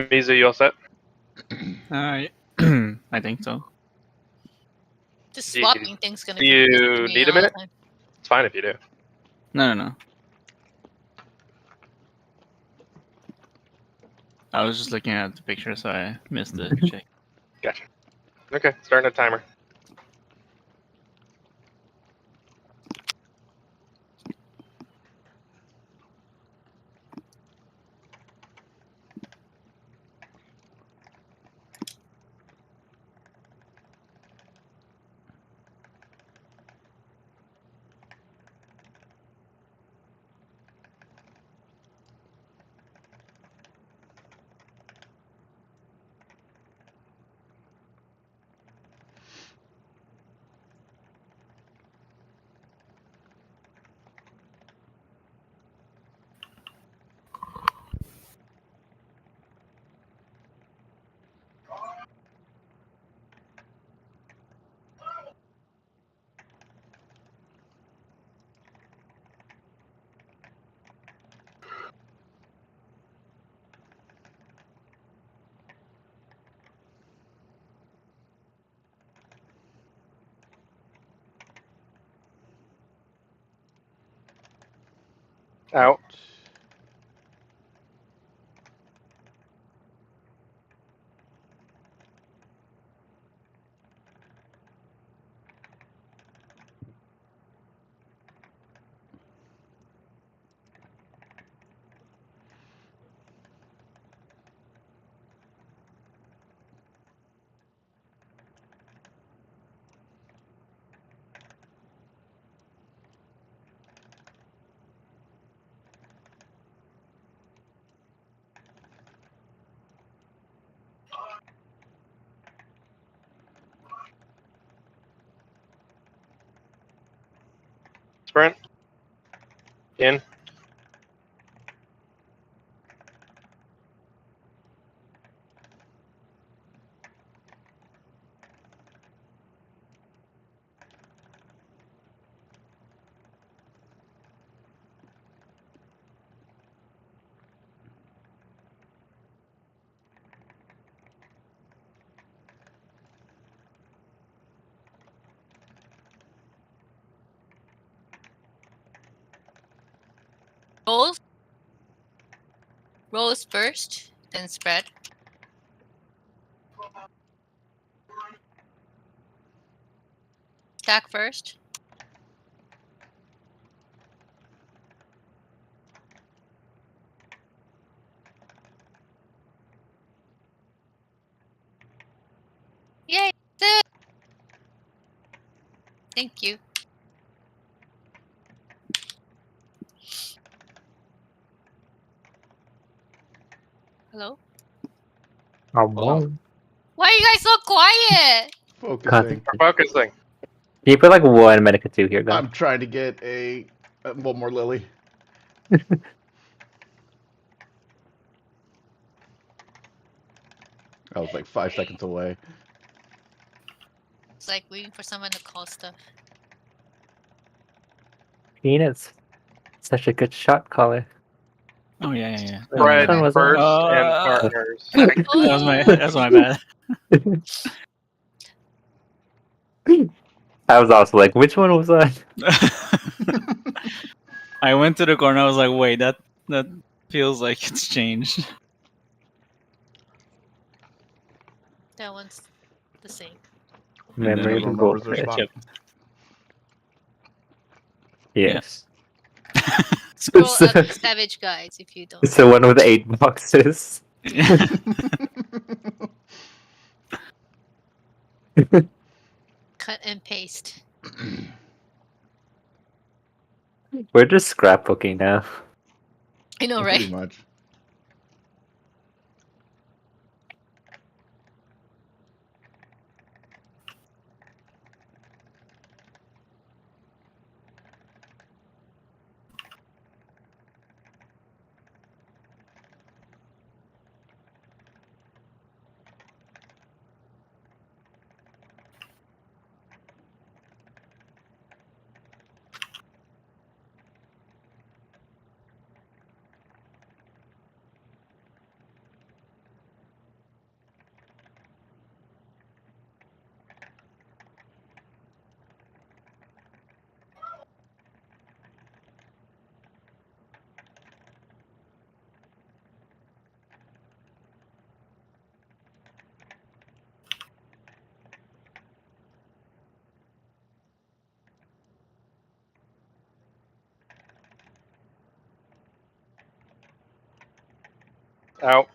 Mizu, you all set? I think so. Just Do- swapping things gonna do you confuse me need a all the minute? time. It's fine if you do. No. I was just looking at the picture, so I missed the check. Gotcha. Okay, starting a timer. Out. Sprint. In. Rolls. Rolls first, then spread. Stack first. Yay! Sit. Thank you. Hello? Hello. Why are you guys so quiet? Focusing. We're focusing. Can you put like one medic or two here, guys? I'm trying to get one more Lily. I was like 5 seconds away. It's like waiting for someone to call stuff. Peanuts. Such a good shot caller. Oh yeah. Spread Which one was first that? and partners. That's my bad. I was also like, which one was that? I went to the corner. I was like, wait, that feels like it's changed. That one's the same. Memory everyone gold. remembers their spot. Yep. Yes. Scroll up to Savage Guides if you don't. It's the one with 8 boxes. Cut and paste. We're just scrapbooking now. I know, Pretty right? much. Out.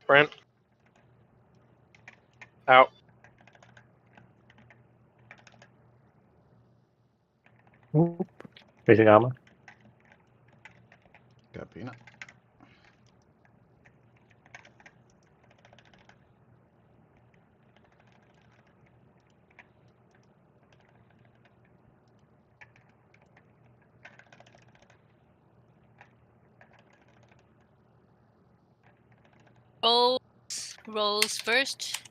Sprint. Out. Oop. Raising armor. Got peanut. Rolls first.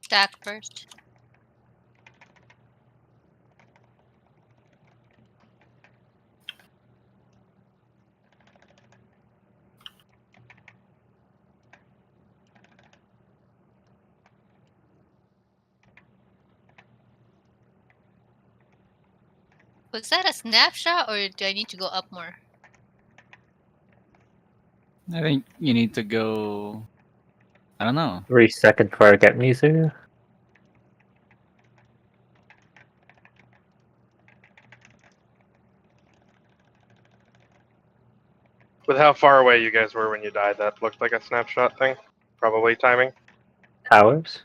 Stack first. Was that a snapshot, or do I need to go up more? I think you need to go. I don't know. 3 seconds before I get music. With how far away you guys were when you died, that looked like a snapshot thing. Probably timing. Towers.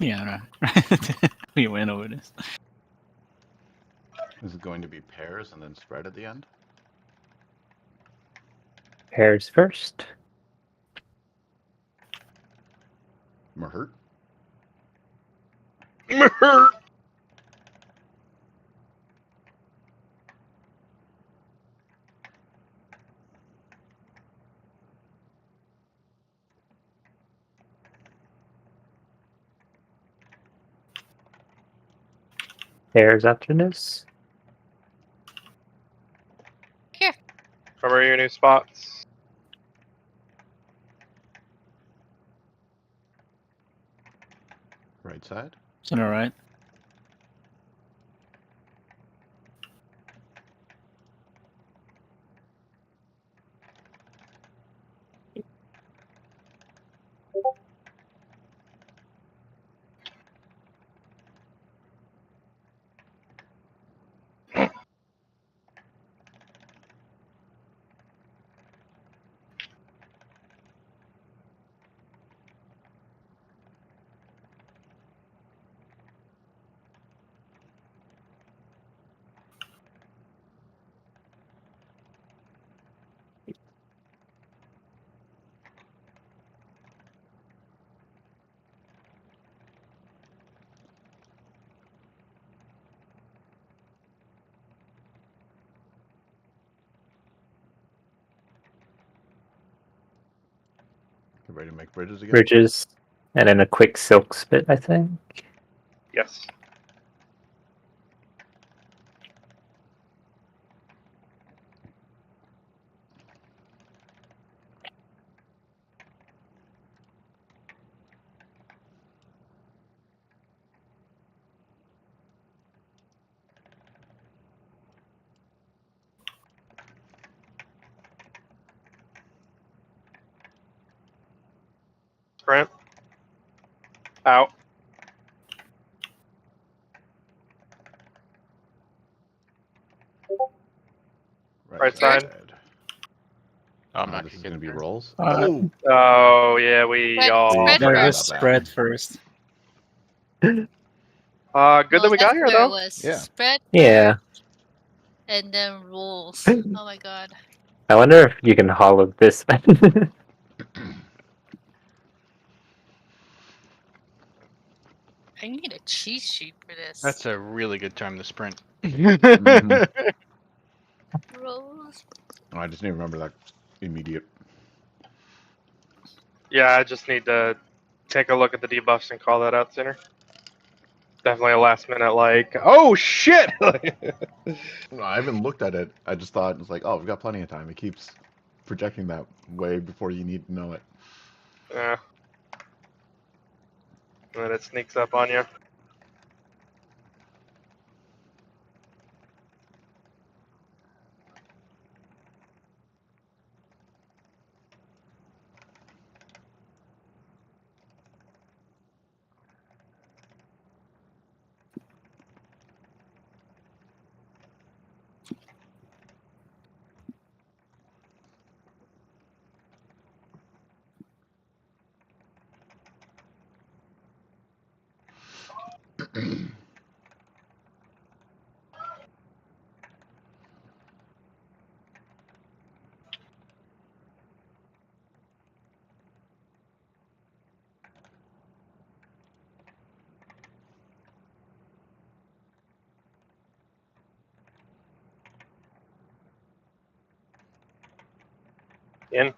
Yeah, right. We went over this. Is it going to be pairs and then spread at the end? Pairs first. Mahurt? Pairs after this. Here. Remember your new spots. Right side? Is that alright? Get ready to make bridges again? Bridges. And then a quick silk spit, I think. Yes. Sprint. Out. Right side. Oh, I'm Oh, not this is gonna going to get be there. rolls? Uh, Oh! Oh yeah, we Spread- all. spread Gotta go first. spread first. Good No, that we got that's here where though. it was. Yeah. Spread Yeah. first, and then rolls. Oh my god. I wonder if you can hollow this. I need a cheat sheet for this. That's a really good time to sprint. Mhm. I just need to remember that immediate. Yeah, I just need to take a look at the debuffs and call that out sooner. Definitely a last minute like, oh shit! No, I haven't looked at it. I just thought it's like, oh, we've got plenty of time. It keeps projecting that way before you need to know it. Yeah. And then it sneaks up on you. In.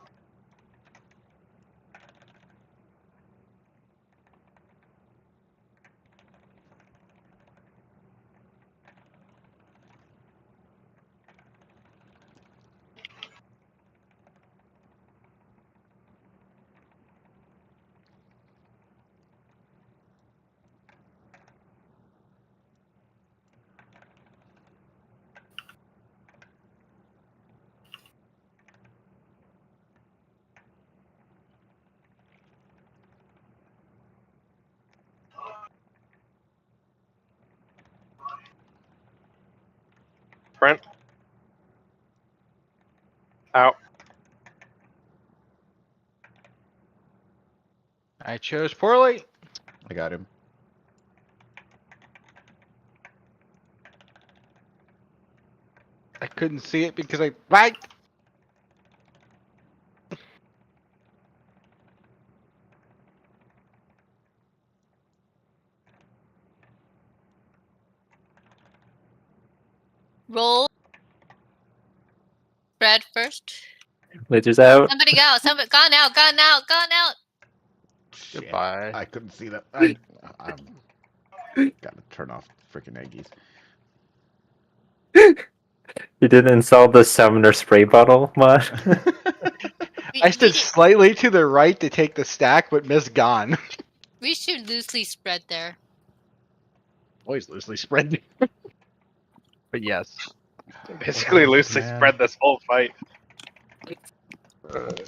Sprint. Out. I chose poorly. I got him. I couldn't see it because I right. Roll. Spread first. Witcher's out. Somebody go. Somebody gone out. Gone out. Gone out. Shit. Goodbye. I couldn't see that. I'm gotta turn off freaking eggies. You didn't install the summoner spray bottle mod? I stood slightly to the right to take the stack, but missed gone. We should loosely spread there. Always loosely spread. But yes. Basically loosely Man. spread this whole fight.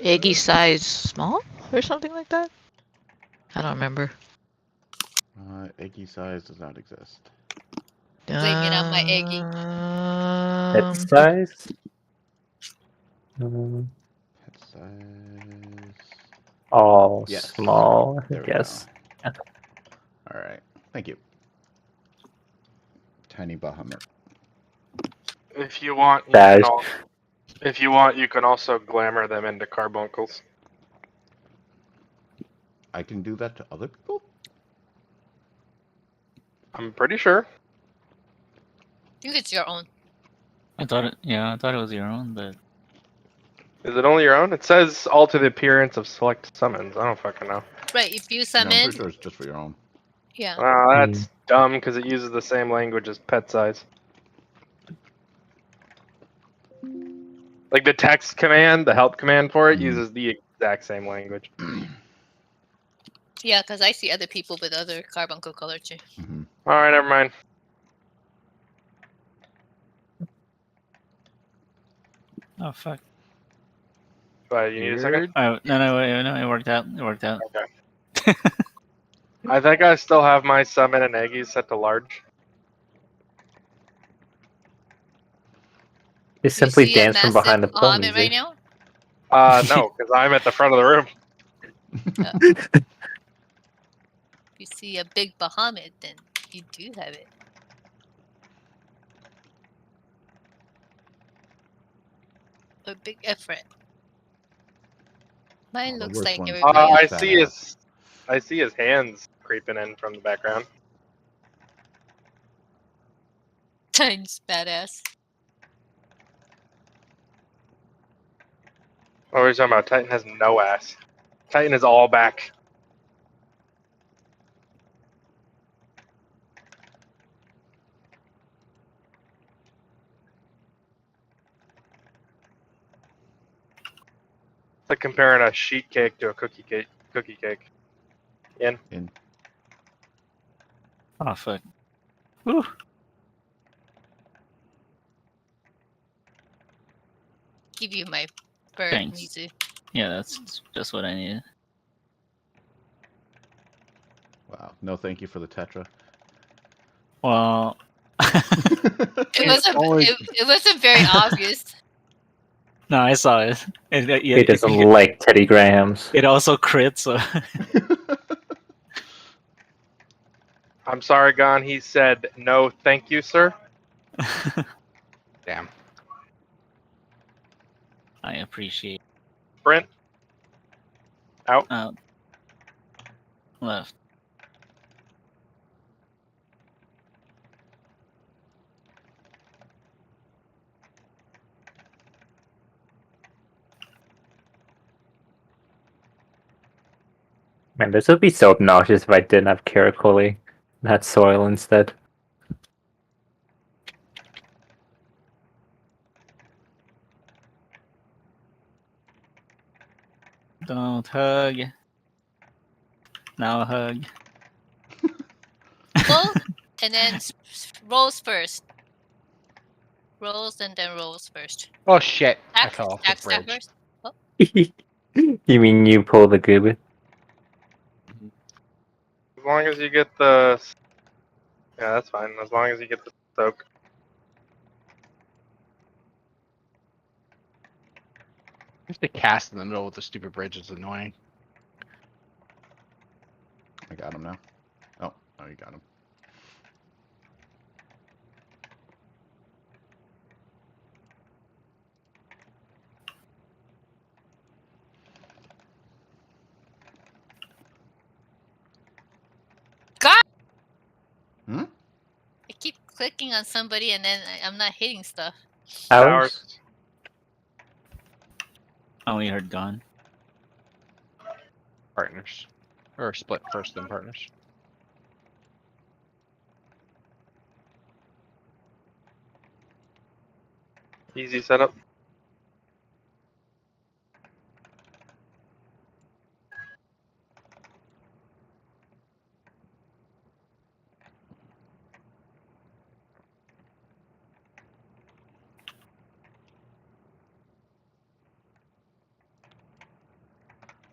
Eggy size small or something like that? I don't remember. Eggy size does not exist. Blame it on my eggy. Head size? Head size. All Yes. small, I There we guess. go. All right. Thank you. Tiny Bahamut. If you want, you Dash. you can also glamour them into carbuncles. I can do that to other people? I'm pretty sure. I think it's your own. I thought it. Yeah, I thought it was your own, but Is it only your own? It says alter the appearance of select summons. I don't fucking know. Right, if you No, I'm summon, pretty sure it's just for your own. yeah. That's dumb because it uses the same language as pet size. Like the text command, the help command for it Mhm. uses the exact same language. Yeah, because I see other people with other carbuncle color too. Mhm. All right, never mind. oh fuck. You need a second? Weird. Oh no, it worked out. It worked out. Okay. I think I still have my summon and Aggie set to large. You simply see a dance from behind the massive pole Bahamut right music. now? No, because I'm at the front of the room. If you see a big Bahamut, then you do have it. A big Efret. Mine The looks worst like one's everybody the else. I see his hands creeping in from the background. Times badass. What are we talking about? Titan has no ass. Titan is all back. It's like comparing a sheet cake to a cookie cake. Cookie cake. In. Oh fuck. Whew. Give you my bird, Thanks. Mizu. Yeah, that's just what I needed. Wow. No, thank you for the Tetra. Well, It wasn't. always- It wasn't very obvious. no, I saw it. He doesn't like Teddy Grahams. It also crits, so I'm sorry, Gon. He said no, thank you, sir. Damn. I appreciate. Brent. Out. Out. Left. Man, this would be so obnoxious if I didn't have Caracoli. That soil instead. Don't hug. Now hug. Well, and then rolls first. Rolls and then rolls first. Oh shit! I Stack, fell off stack, the stack bridge. first. You mean you pull the goober? As long as you get the. Yeah, that's fine. As long as you get the soak. Just to cast in the middle of the stupid bridge is annoying. I got him now. Oh, you got him. God! Hmm? I keep clicking on somebody and then I'm not hitting stuff. Ours? Oh, we heard gone. Partners. Or split first, then partners. Easy setup.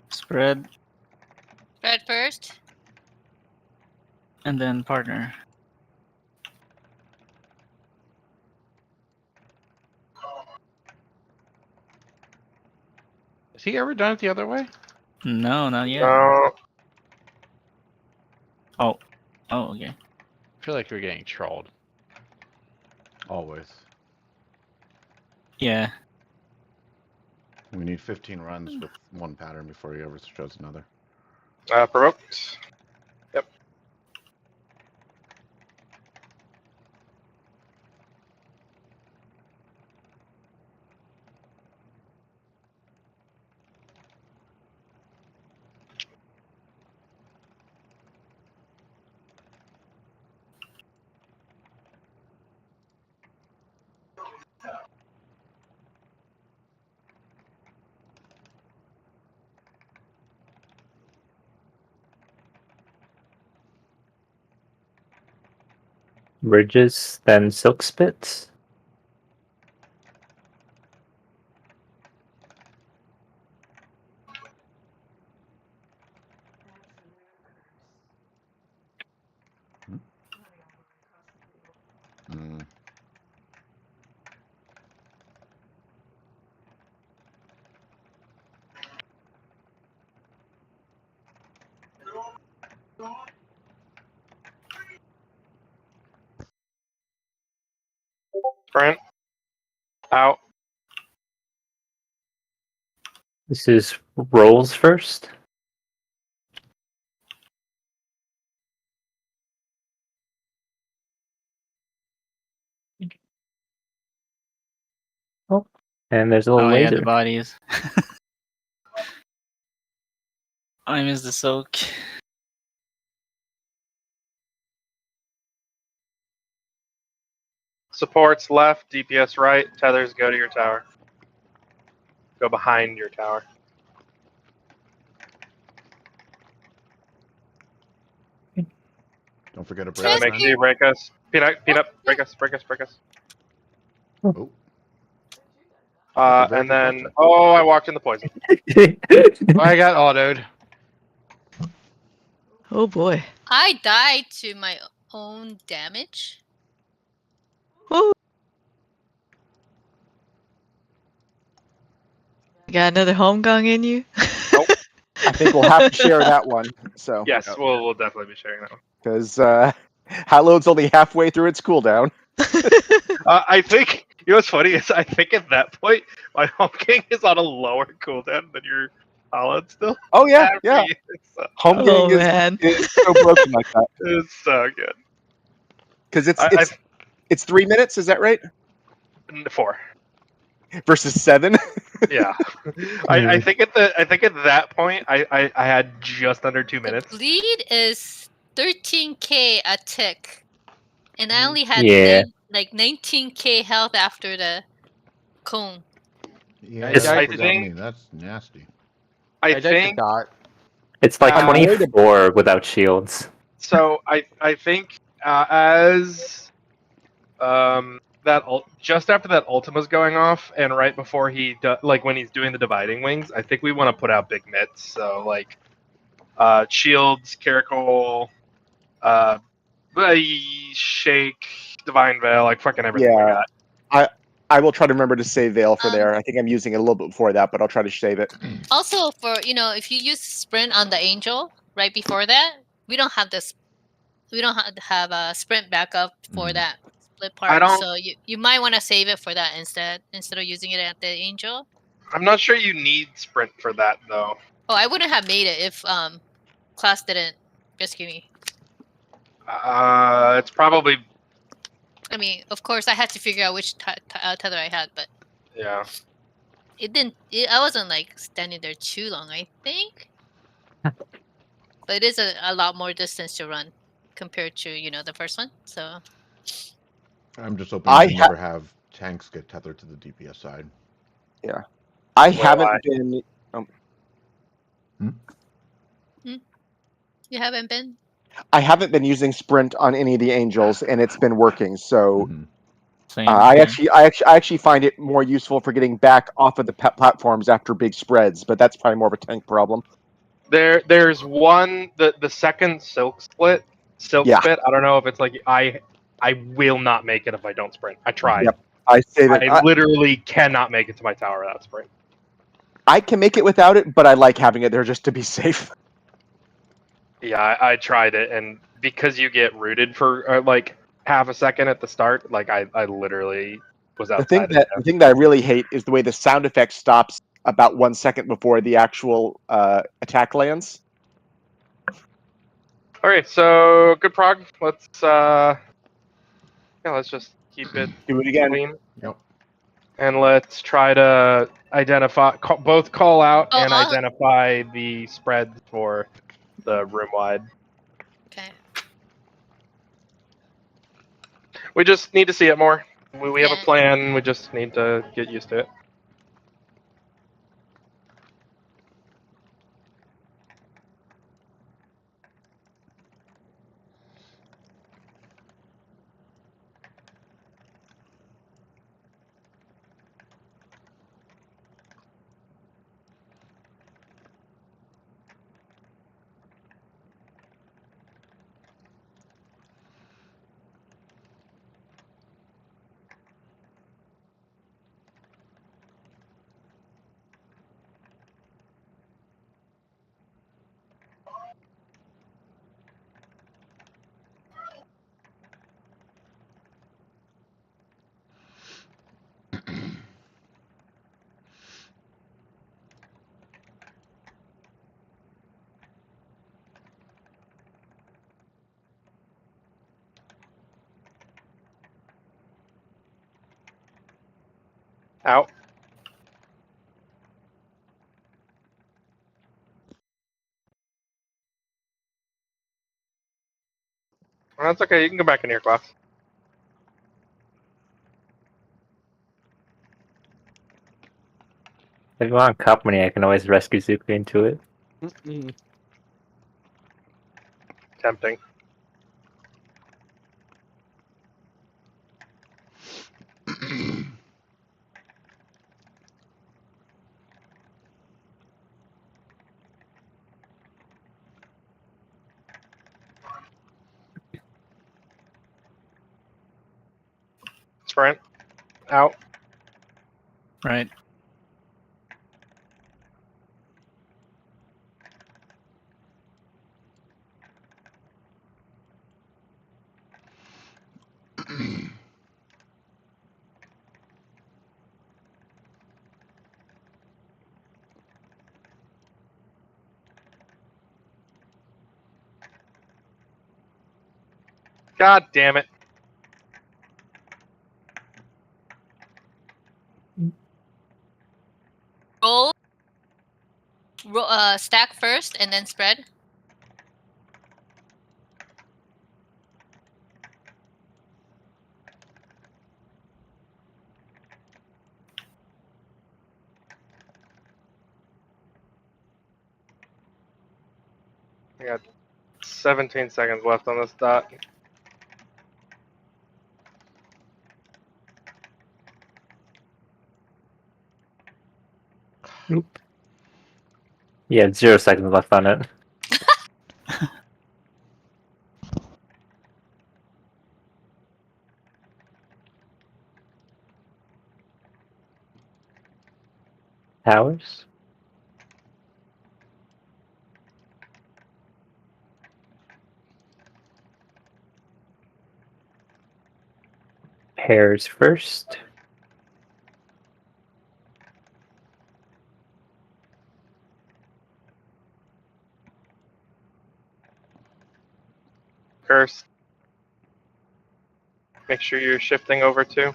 Spread Spread first. and then partner. Has he ever done it the other way? No, not yet. No. Oh, okay. I feel like we're getting trolled. Always. Yeah. We need 15 runs with one pattern before he ever shows another. Provoked. Yep. Ridges, then silk spits. Mm. Brent. Out. This is rolls first. Oh, and there's a little Oh yeah, the laser. bodies. I missed the soak. Supports left, DPS right, tethers go to your tower. Go behind your tower. Don't forget to break Just us, Make man. sure you break us. Peanut, break us, break us, break us. Oh. That's a very And good then, question. oh, I walked in the poison. I got autoed. Oh boy. I died to my own damage. Woo. Got another home gang in you? I think we'll have to share that one. So Yes, we'll definitely be sharing that one. because Hallowed's only halfway through its cooldown. I think, you know what's funny is I think at that point, my Home King is on a lower cooldown than your Hallowed still. Oh yeah, yeah. It's so, Home Oh King man. is so broken like that it's so good. because I've it's 3 minutes. Is that right? 4. Versus 7. Yeah. I think at that point I had just under 2 The minutes. bleed is 13k a tick, and I only had Yeah. 19k health after the cone. Yeah, It's- that I forgot think- me. That's nasty. I died to think dot. It's like I'm worried 24 without shields. so. I think as just after that Ultima's going off, and right before like when he's doing the dividing wings, I think we want to put out big mitts. So like shields, Caracol, uh, Shake, Divine Veil, like fucking everything we Yeah. got. I will try to remember to save Veil for Um, there. I think I'm using it a little bit before that, but I'll try to save it. Also, for if you use sprint on the angel right before that, we don't have this. We don't have a sprint backup for Mhm. that split I part. don't- So you might want to save it for that instead of using it at the angel. I'm not sure you need sprint for that though. Oh, I wouldn't have made it if class didn't rescue me. It's probably I mean, of course, I had to figure out which tether I had, but yeah. it didn't. I wasn't like standing there too long. I think, but it is a lot more distance to run compared to the first one. So I'm just hoping I we never have tanks get tethered to the DPS side. I Will haven't I? been. you haven't been. I haven't been using sprint on any of the angels, and it's been working. So Mhm. Same. I same. actually find it more useful for getting back off of the platforms after big spreads. But that's probably more of a tank problem. There's one the second silk Yeah. spit. I don't know if it's like I will not make it if I don't sprint. I tried. Yep. I save it. I literally cannot make it to my tower without sprint. I can make it without it, but I like having it there just to be safe. Yeah, I tried it, and because you get rooted for like half a second at the start, like I literally was The outside. thing that I really hate is the way the sound effect stops about 1 second before the actual attack lands. Okay, so good prog. Let's just keep it Do it again. clean, Yep. and let's try to identify both call out Oh, and identify the spread for the room wide. Okay. We just need to see it more. We have a Yeah. plan. We just need to get used to it. Out. That's okay. You can go back in your class. If you want company, I can always rescue Zuko into it. Mm-mm. Tempting. Sprint. Out. Right. God damn it. Roll. Stack first and then spread. I got 17 seconds left on this dot. Yeah, 0 seconds left on it. Towers? Pairs first. Curse. Make sure you're shifting over too.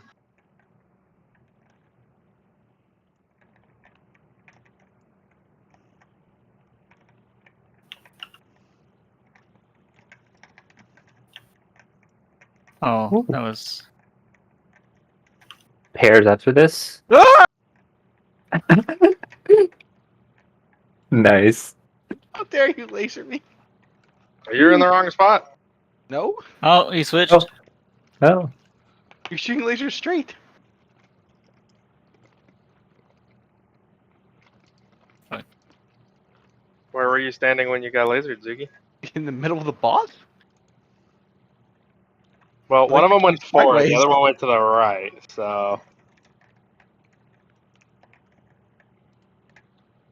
Oh, Ooh. that was. Pairs after this. Ah! Nice. How dare you laser me? You're in the wrong spot. No, Oh, he switched. Oh. Oh. you're shooting lasers straight. Where were you standing when you got lasered, Zuki? In the middle of the boss? Well, one of them went forward, the sideways. other one went to the right, so...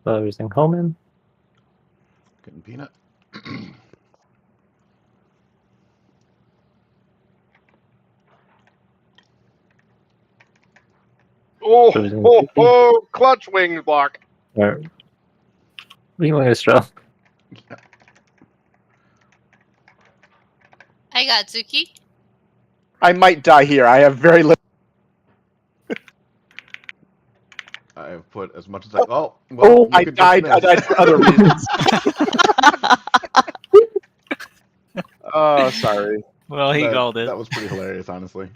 Using Holman. Getting peanut. Oh, Losing ho, Zuki. ho, clutch wings block. Or Reeling Astral. I got Zuki. I might die here. I have very little. I have put as much as I. Oh, well, Oh, you I could just died. I miss. died for other reasons. Oh, sorry. Well, he called it. That was pretty hilarious, honestly.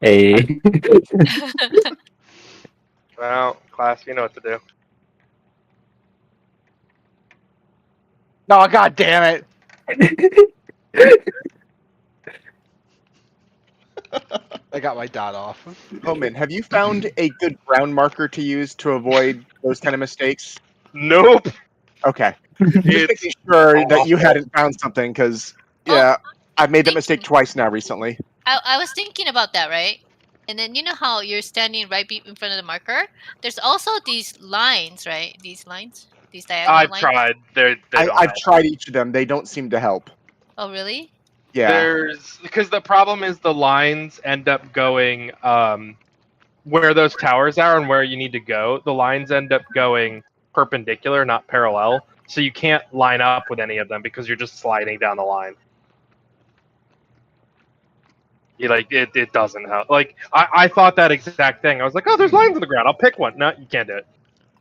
Hey. Well, class, you know what to do. No, god damn it! I got my dot off. Homan, have you found a good ground marker to use to avoid those kind of mistakes? Nope. Okay. Just It's making sure that you awful. hadn't found something, because, Oh, yeah, I've made that thinking. mistake twice now recently. I was thinking about that, right? And then you know how you're standing right in front of the marker? There's also these lines, right? These lines? These diagonal I've lines? tried. They don't I've help. tried each of them. They don't seem to help. Oh, really? Yeah. There's because the problem is the lines end up going where those towers are and where you need to go. The lines end up going perpendicular, not parallel. So you can't line up with any of them because you're just sliding down the line. You like it doesn't help. Like I thought that exact thing. I was like, oh, there's lines on the ground. I'll pick one. No, you can't do it.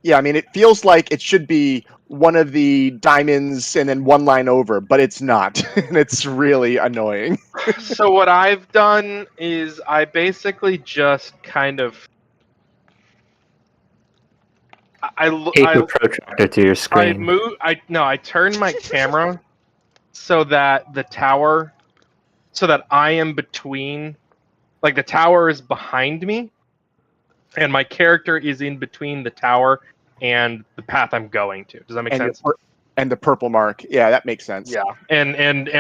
Yeah, I mean, it feels like it should be one of the diamonds and then one line over, but it's not. And it's really annoying. So what I've done is I basically just kind of Tape a I protractor to your I screen. move I turn my camera so that the tower so that I am between, like, the tower is behind me and my character is in between the tower and the path I'm going to. Does that make And sense? and the purple mark. Yeah, that makes sense. Yeah. And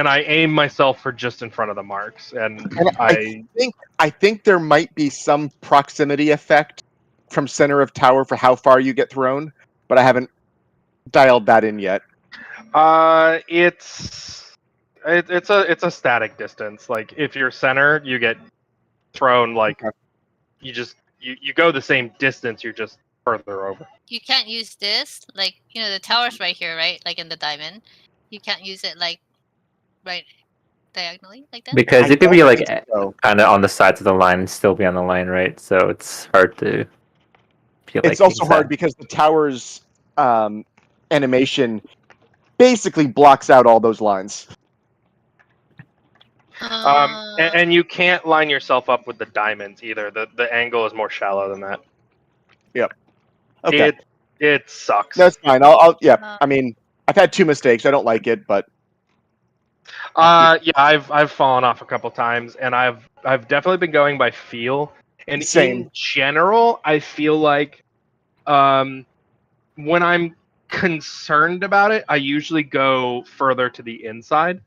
I aim myself for just in front of the marks, and And I think there might be some proximity effect from center of tower for how far you get thrown, but I haven't dialed that in yet. It's a static distance. Like, if you're center, you get thrown, like, you go the same distance, you're just further over. You can't use this, like, the tower's right here, right? Like in the diamond. You can't use it like right diagonally like that. Because I it could don't be like think so. kind of on the sides of the line and still be on the line, right? So it's hard to feel It's like also hard because the tower's animation basically blocks out all those lines. And you can't line yourself up with the diamonds either. The angle is more shallow than that. Yep. Okay. It sucks. That's fine. Yeah. I mean, I've had 2 mistakes. I don't like it, but Yeah, I've fallen off a couple times, and I've definitely been going by feel. And Same. in general, I feel like when I'm concerned about it, I usually go further to the inside,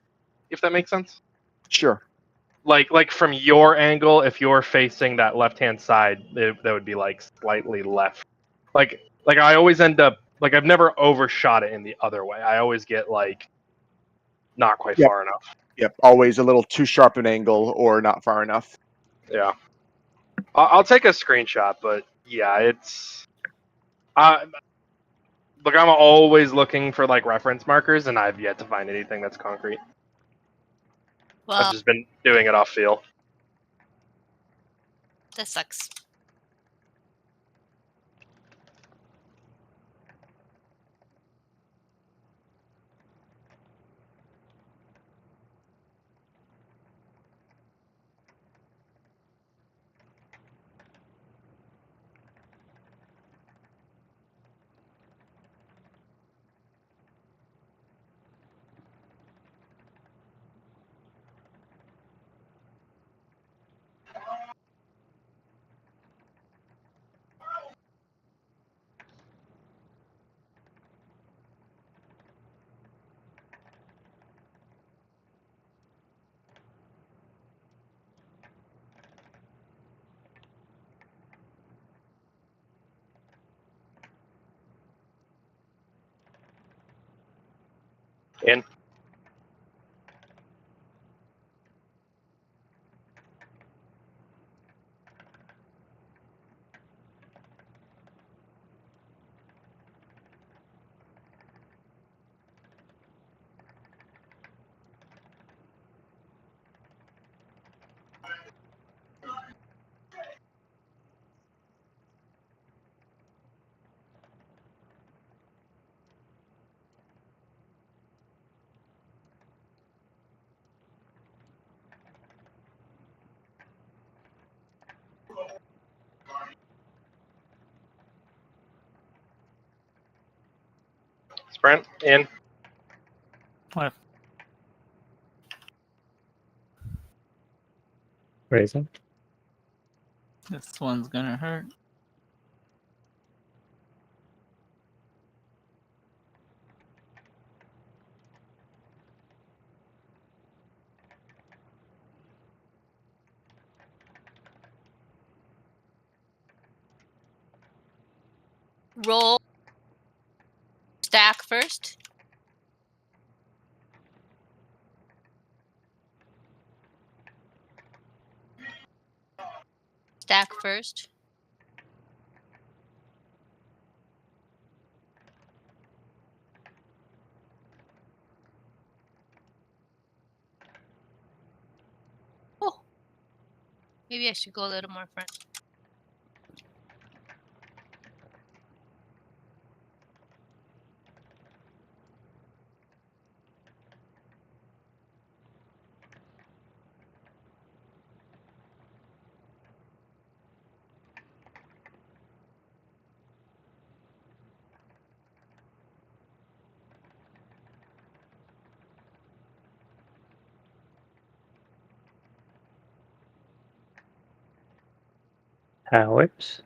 if that makes sense. Sure. Like from your angle, if you're facing that left-hand side, that would be like slightly left. Like I always end up, like, I've never overshot it in the other way. I always get, like, not quite Yep. far enough. Yep. Always a little too sharp an angle or not far enough. Yeah. I'll take a screenshot, but yeah, it's. Look, I'm always looking for, like, reference markers, and I've yet to find anything that's concrete. Well, I've just been doing it off feel. that sucks. In. Sprint. In. What? Raising. This one's gonna hurt. Roll stack first. Stack first. Oh, maybe I should go a little more front. Towers.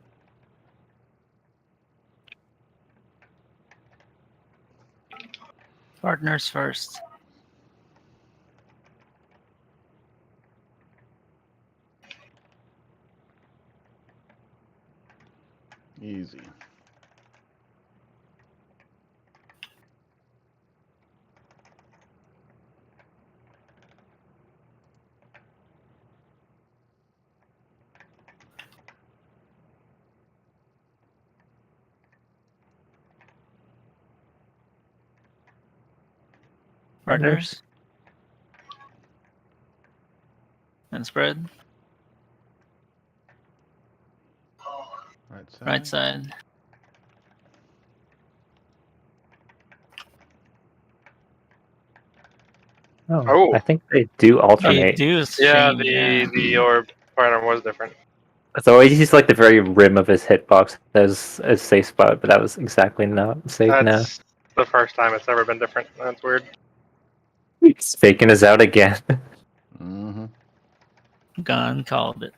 Partners first. Easy. Partners. And spread. Right side. Right side. Oh. I think they do They alternate. do Yeah, change, the orb pattern was different. So always use like the very rim of his hitbox as a safe spot, but that was exactly not safe now. That's the first time it's ever been different. That's weird. He's faking us out again. Mm-hmm. Gone, called it.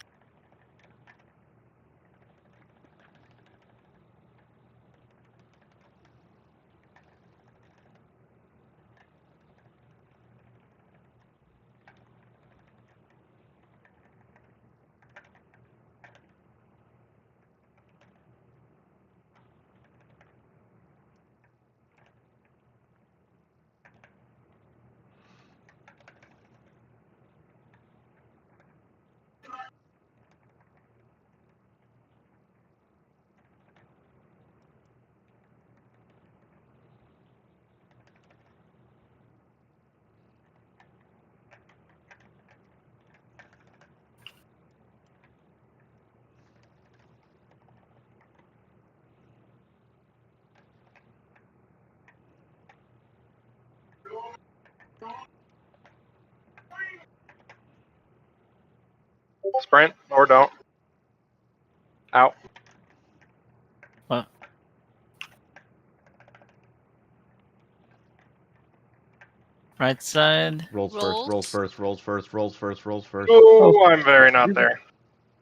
Sprint or don't. Out. What? Right side. Rolls first, rolls Rolls. first, rolls first, rolls first, rolls first. Oh, I'm very not there.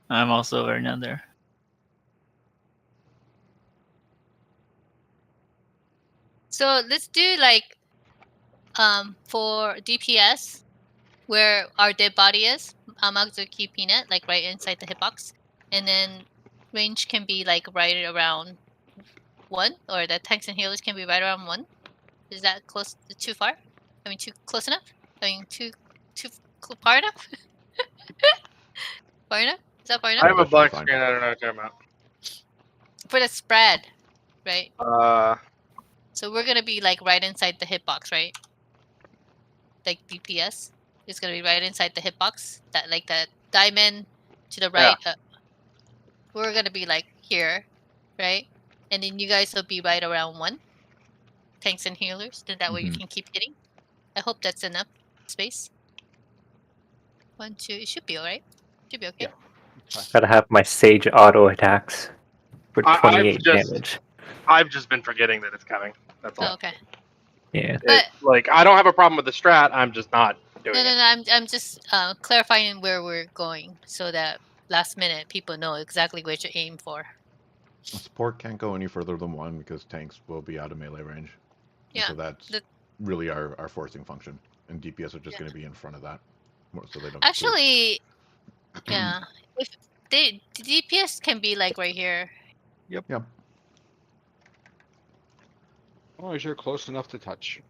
I'm also very not there. So let's do like for DPS where our dead body is, Amazuki Peanut, like right inside the hitbox. And then range can be like right around 1, or the tanks and healers can be right around 1. Is that close too far? I mean too close enough? I mean too far enough? Far enough? Is that far I enough? have a that should be black fine. screen. I don't know what you're talking For the spread, right? about. So we're gonna be like right inside the hitbox, right? Like DPS is gonna be right inside the hitbox. That like the diamond to the right. We're gonna be like here, right? And then you guys will be right around 1. Tanks and healers. Then that way you Mhm. can keep hitting. I hope that's enough space. 1, 2. It should be alright. Should be okay. Yeah. Gotta have my Sage auto attacks for I've 28 just- damage. I've just been forgetting that it's coming. That's all. Oh, okay. Yeah. But Like I don't have a problem with the strat. I'm just not doing no, it. I'm just clarifying where we're going so that last minute people know exactly where to aim for. Support can't go any further than 1 because tanks will be out of melee range. And Yeah, so that's the- really our forcing function. And DPS are just Yeah. going to be in front of that. So they don't. Actually, yeah. If the DPS can be like right here. Yep. As long as you're close enough to touch.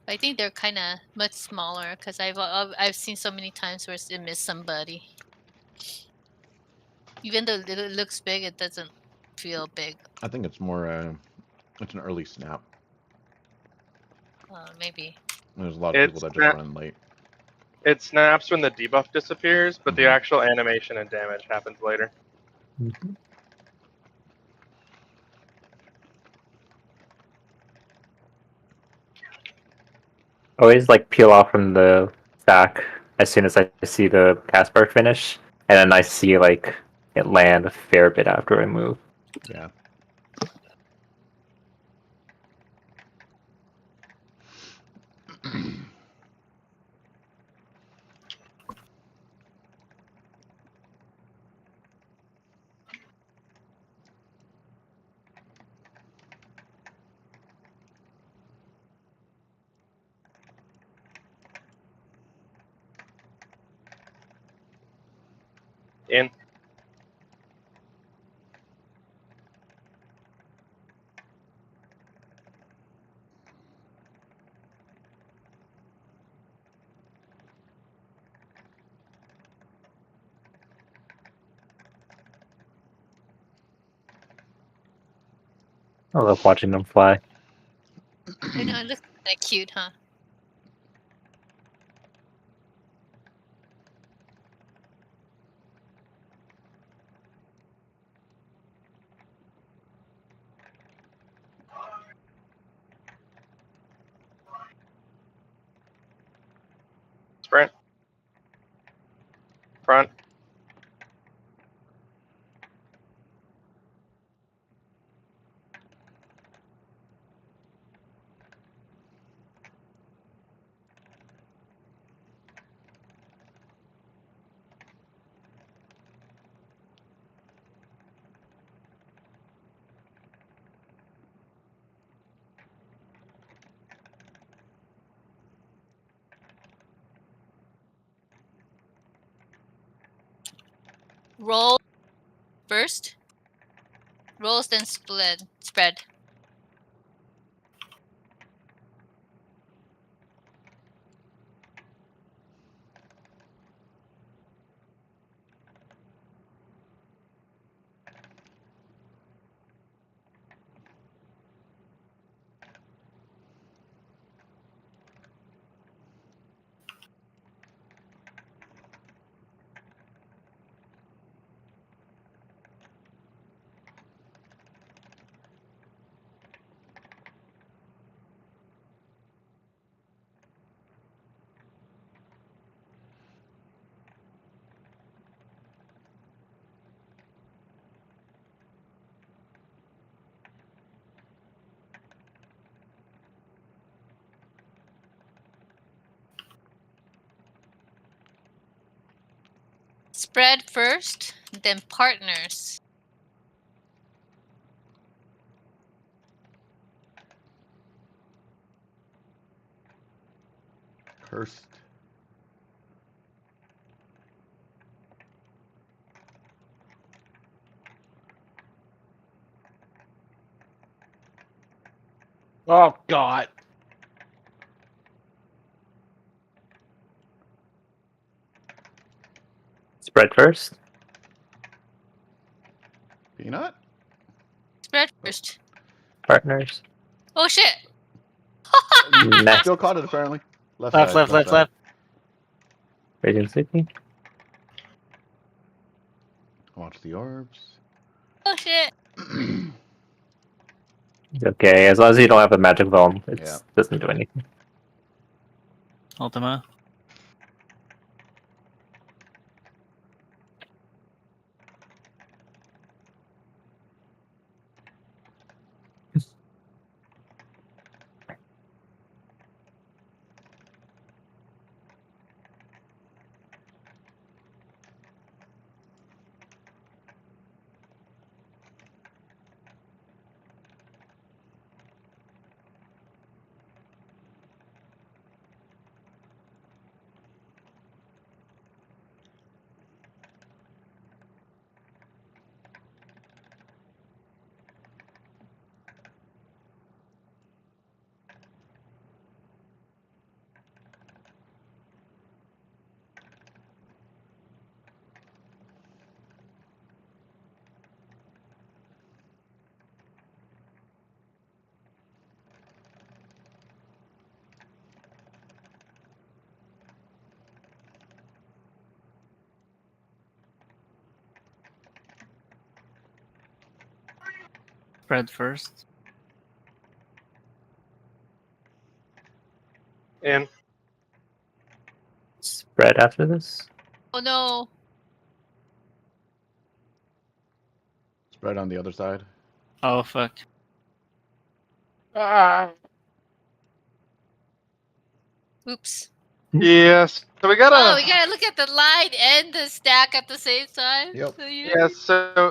I think they're kind of much smaller because I've seen so many times where it missed somebody. Even though it looks big, it doesn't feel big. I think it's more. It's an early snap. Maybe. There's a lot of people that just run late. It snaps when the debuff disappears, but the Mhm. actual animation and damage happens later. Mhm. Always like peel off from the stack as soon as I see the cast bar finish, and then I see like it land a fair bit after I move. Yeah. In. I love watching them fly. I know, it looks kind of cute, huh? Sprint. Front. Roll first. Rolls then spread. Spread first, then partners. Cursed. Oh God. Spread first. Peanut? Spread first. Partners. Oh shit! Next. Still caught it apparently. Left Left, side. left. side. Radiant Sleeping. Watch the orbs. Oh shit! It's okay, as long as you don't have a magic bomb, it Yeah. doesn't do anything. Ultima. Spread first. In. Spread after this. Oh no! Spread on the other side. Oh fuck. Oops. Yes. So we gotta. Oh, we gotta look at the line and the stack at the same time. Yep. So you- Yeah.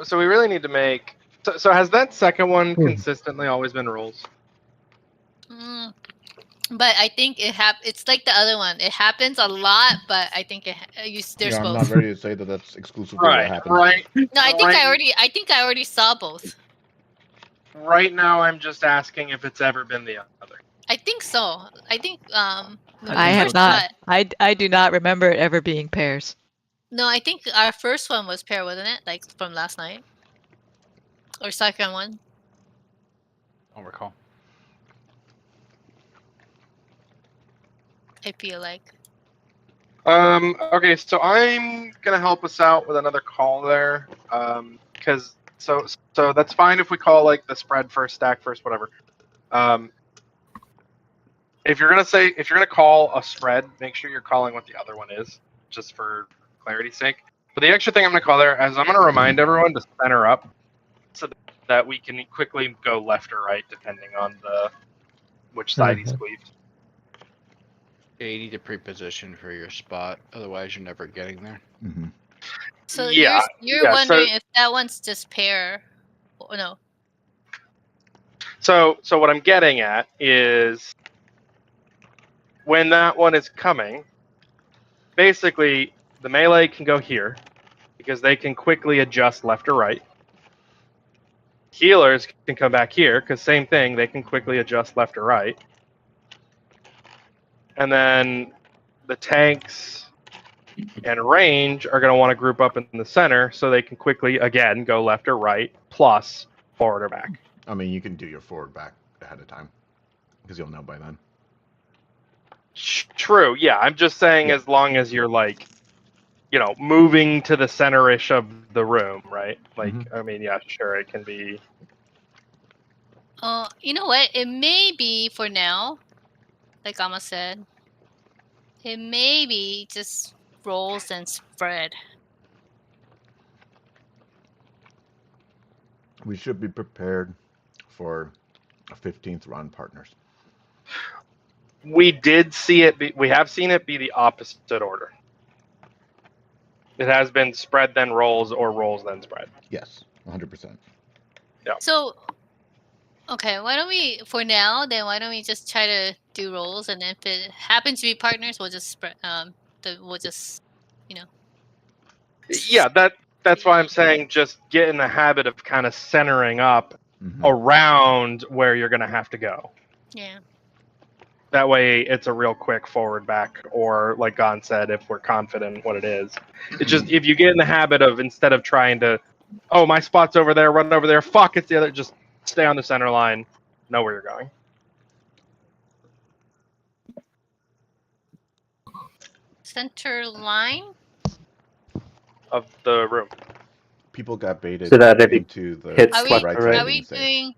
So we really need to make. So has that second one Hmm. consistently always been rules? Mm. But I think it's like the other one. It happens a lot, but I think there's Yeah, I'm both. not ready to say that that's exclusively what Right, happened. right. No, I think right, I think I already saw both. Right now, I'm just asking if it's ever been the other. I think so. I think when I we have first not. saw it- I do not remember it ever being pairs. No, I think our first one was pair, wasn't it? Like from last night, or second one. Don't recall. I feel like. Okay, so I'm gonna help us out with another call there. Because so that's fine if we call like the spread first, stack first, whatever. If you're gonna call a spread, make sure you're calling what the other one is, just for clarity's sake. But the extra thing I'm gonna call there is I'm gonna remind everyone to center up, so that we can quickly go left or right depending on which side he's squeezed. Yeah, you need to pre-position for your spot, otherwise you're never getting there. Mm-hmm. So Yeah, you're yeah, wondering if that one's just pair, or no? So what I'm getting at is when that one is coming, basically the melee can go here because they can quickly adjust left or right. Healers can come back here because same thing, they can quickly adjust left or right. And then the tanks and range are going to want to group up in the center so they can quickly again go left or right plus forward or back. I mean, you can do your forward back ahead of time because you'll know by then. True, yeah. I'm just saying as long as you're like, moving to the center-ish of the room, right? Like, I mean, yeah, sure, it can be. You know what? It may be for now, like Amma said. It may be just rolls and spread. We should be prepared for a 15th run, partners. We did see it. We have seen it be the opposite order. It has been spread then rolls or rolls then spread. Yes, 100%. Yeah. So, okay, why don't we for now? Then why don't we just try to do rolls, and if it happens to be partners, we'll just spread. We'll just, Yeah, that's why I'm saying just get in the habit of kind of centering up around where you're going to have to go. Yeah. That way, it's a real quick forward back, or like Gon said, if we're confident what it is. It's just if you get in the habit of instead of trying to, oh, my spot's over there, run over there, fuck, it's the other, just stay on the center line, know where you're going. Center line. Of the room. People got baited So that if you into the hit Are we left right or side right. are we being safe. doing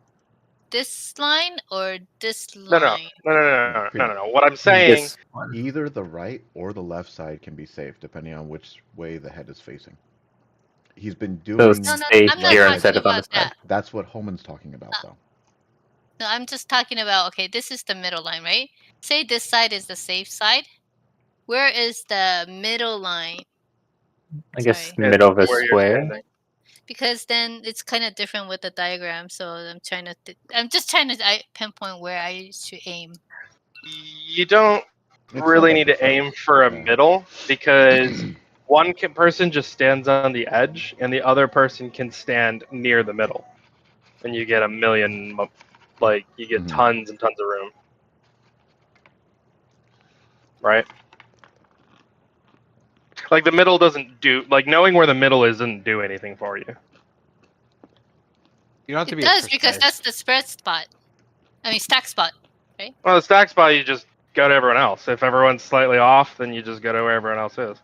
this line or this No. line? What I'm saying, This one. Either the right or the left side can be safe, depending on which way the head is facing. He's been So doing. No, stay I'm not here talking instead of on the about side. that. That's what Holman's talking about, though. No, I'm just talking about, okay, this is the middle line, right? Say this side is the safe side. Where is the middle line? I guess Sorry. middle of a where you're square. standing. Because then it's kind of different with the diagram. So I'm just trying to pinpoint where I should aim. You don't It's really not need that to aim for a Yeah. middle because one person just stands on the edge and the other person can stand near the middle, and you get a million, like you get tons and tons of room, right? Like the middle doesn't do, like knowing where the middle is doesn't do anything for you. You don't have to It be does as because precise. that's the spread spot. I mean stack spot. Well, the stack spot, you just go to everyone else. If everyone's slightly off, then you just go to where everyone else is.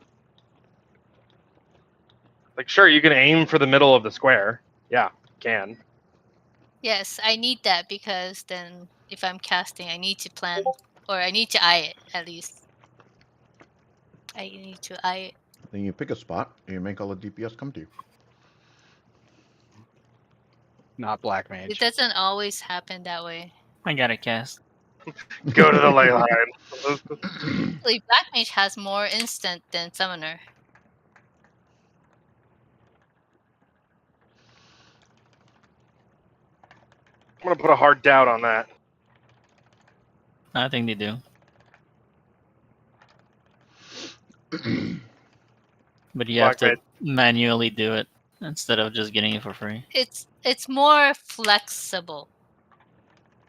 Like, sure, you can aim for the middle of the square. Yeah, you can. Yes, I need that because then if I'm casting, I need to plan or I need to eye it at least. I need to eye it. Then you pick a spot and you make all the DPS come to you. Not black It mage. doesn't always happen that way. I got a cast. Go to the ley line. Actually, Black Mage has more instant than Summoner. I'm gonna put a hard doubt on that. I think they do. But you have Black to manually do it instead of just getting it for free. It's more flexible.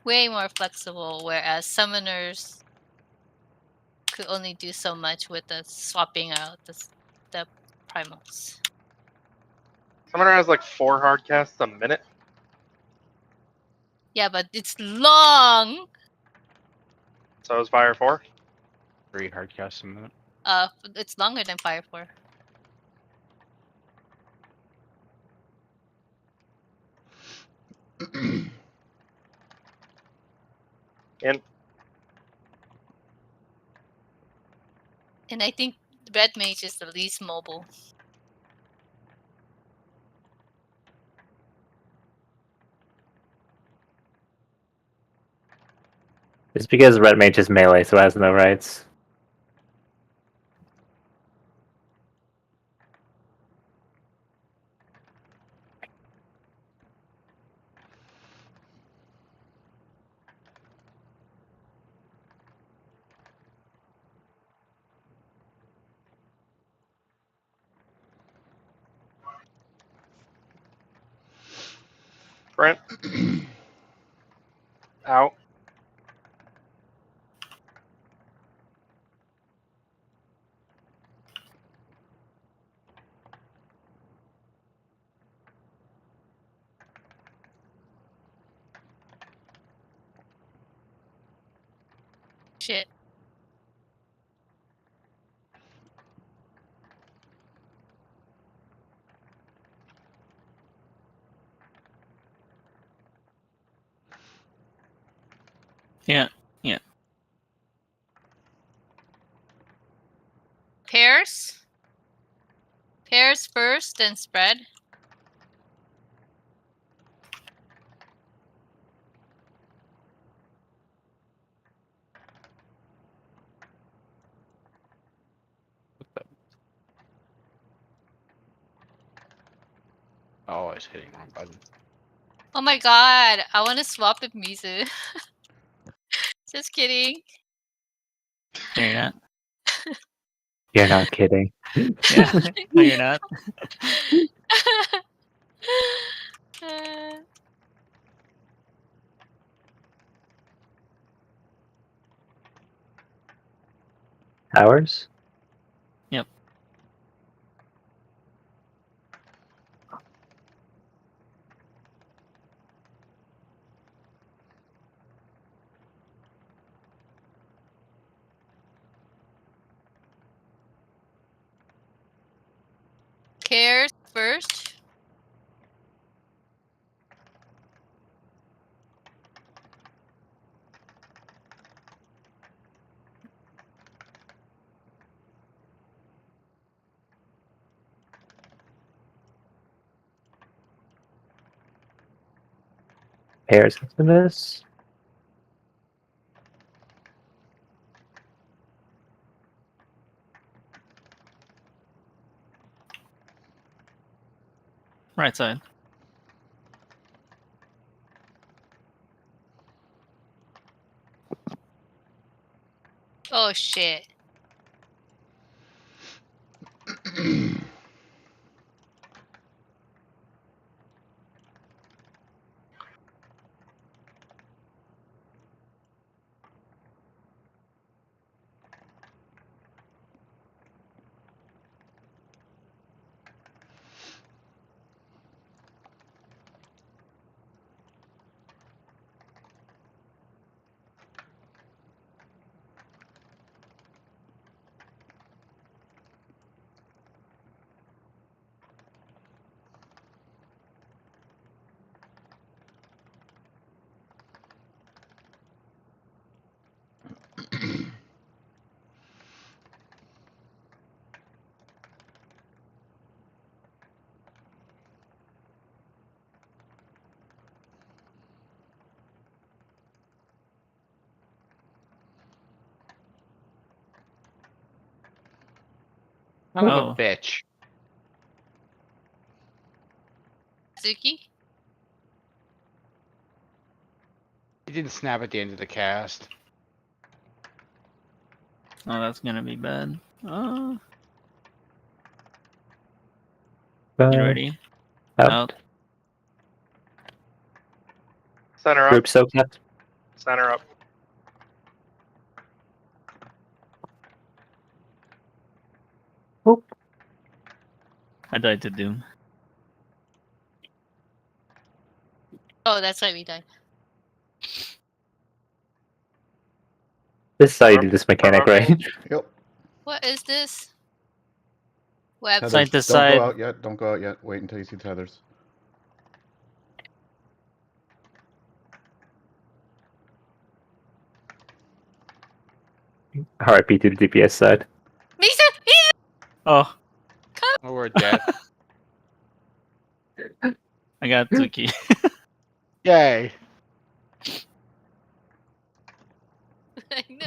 Way more flexible, whereas summoners could only do so much with the swapping out the primals. Summoner has like 4 hard casts a minute. Yeah, but it's long. So is Fire 4. 3 hard casts a minute. It's longer than Fire 4. And And I think Red Mage is the least mobile. It's because red mage is melee, so it has no rights. Brent. Out. Shit. Yeah. Pairs? Pairs first, then spread. Always hitting wrong button. Oh my god, I want to swap with Mizu. Just kidding. No, you're not. You're not kidding. Yeah. No, you're not. Hours? Yep. Pairs first. Pairs into this? Right side. Oh shit. Son of Oh. a bitch. Suki? He didn't snap at the end of the cast. Oh, that's gonna be bad. Oh, you ready? Out. Center up. Group soak left. Center up. Oop. I died to Doom. Oh, that's why we died. This is how you do this mechanic, right? Yep. What is this? Web. Tethers. Side to Don't side. go out yet. Don't go out yet. Wait until you see tethers. RIP to the DPS side. Misa! Oh, Oh, we're dead. I got Tuki. Yay.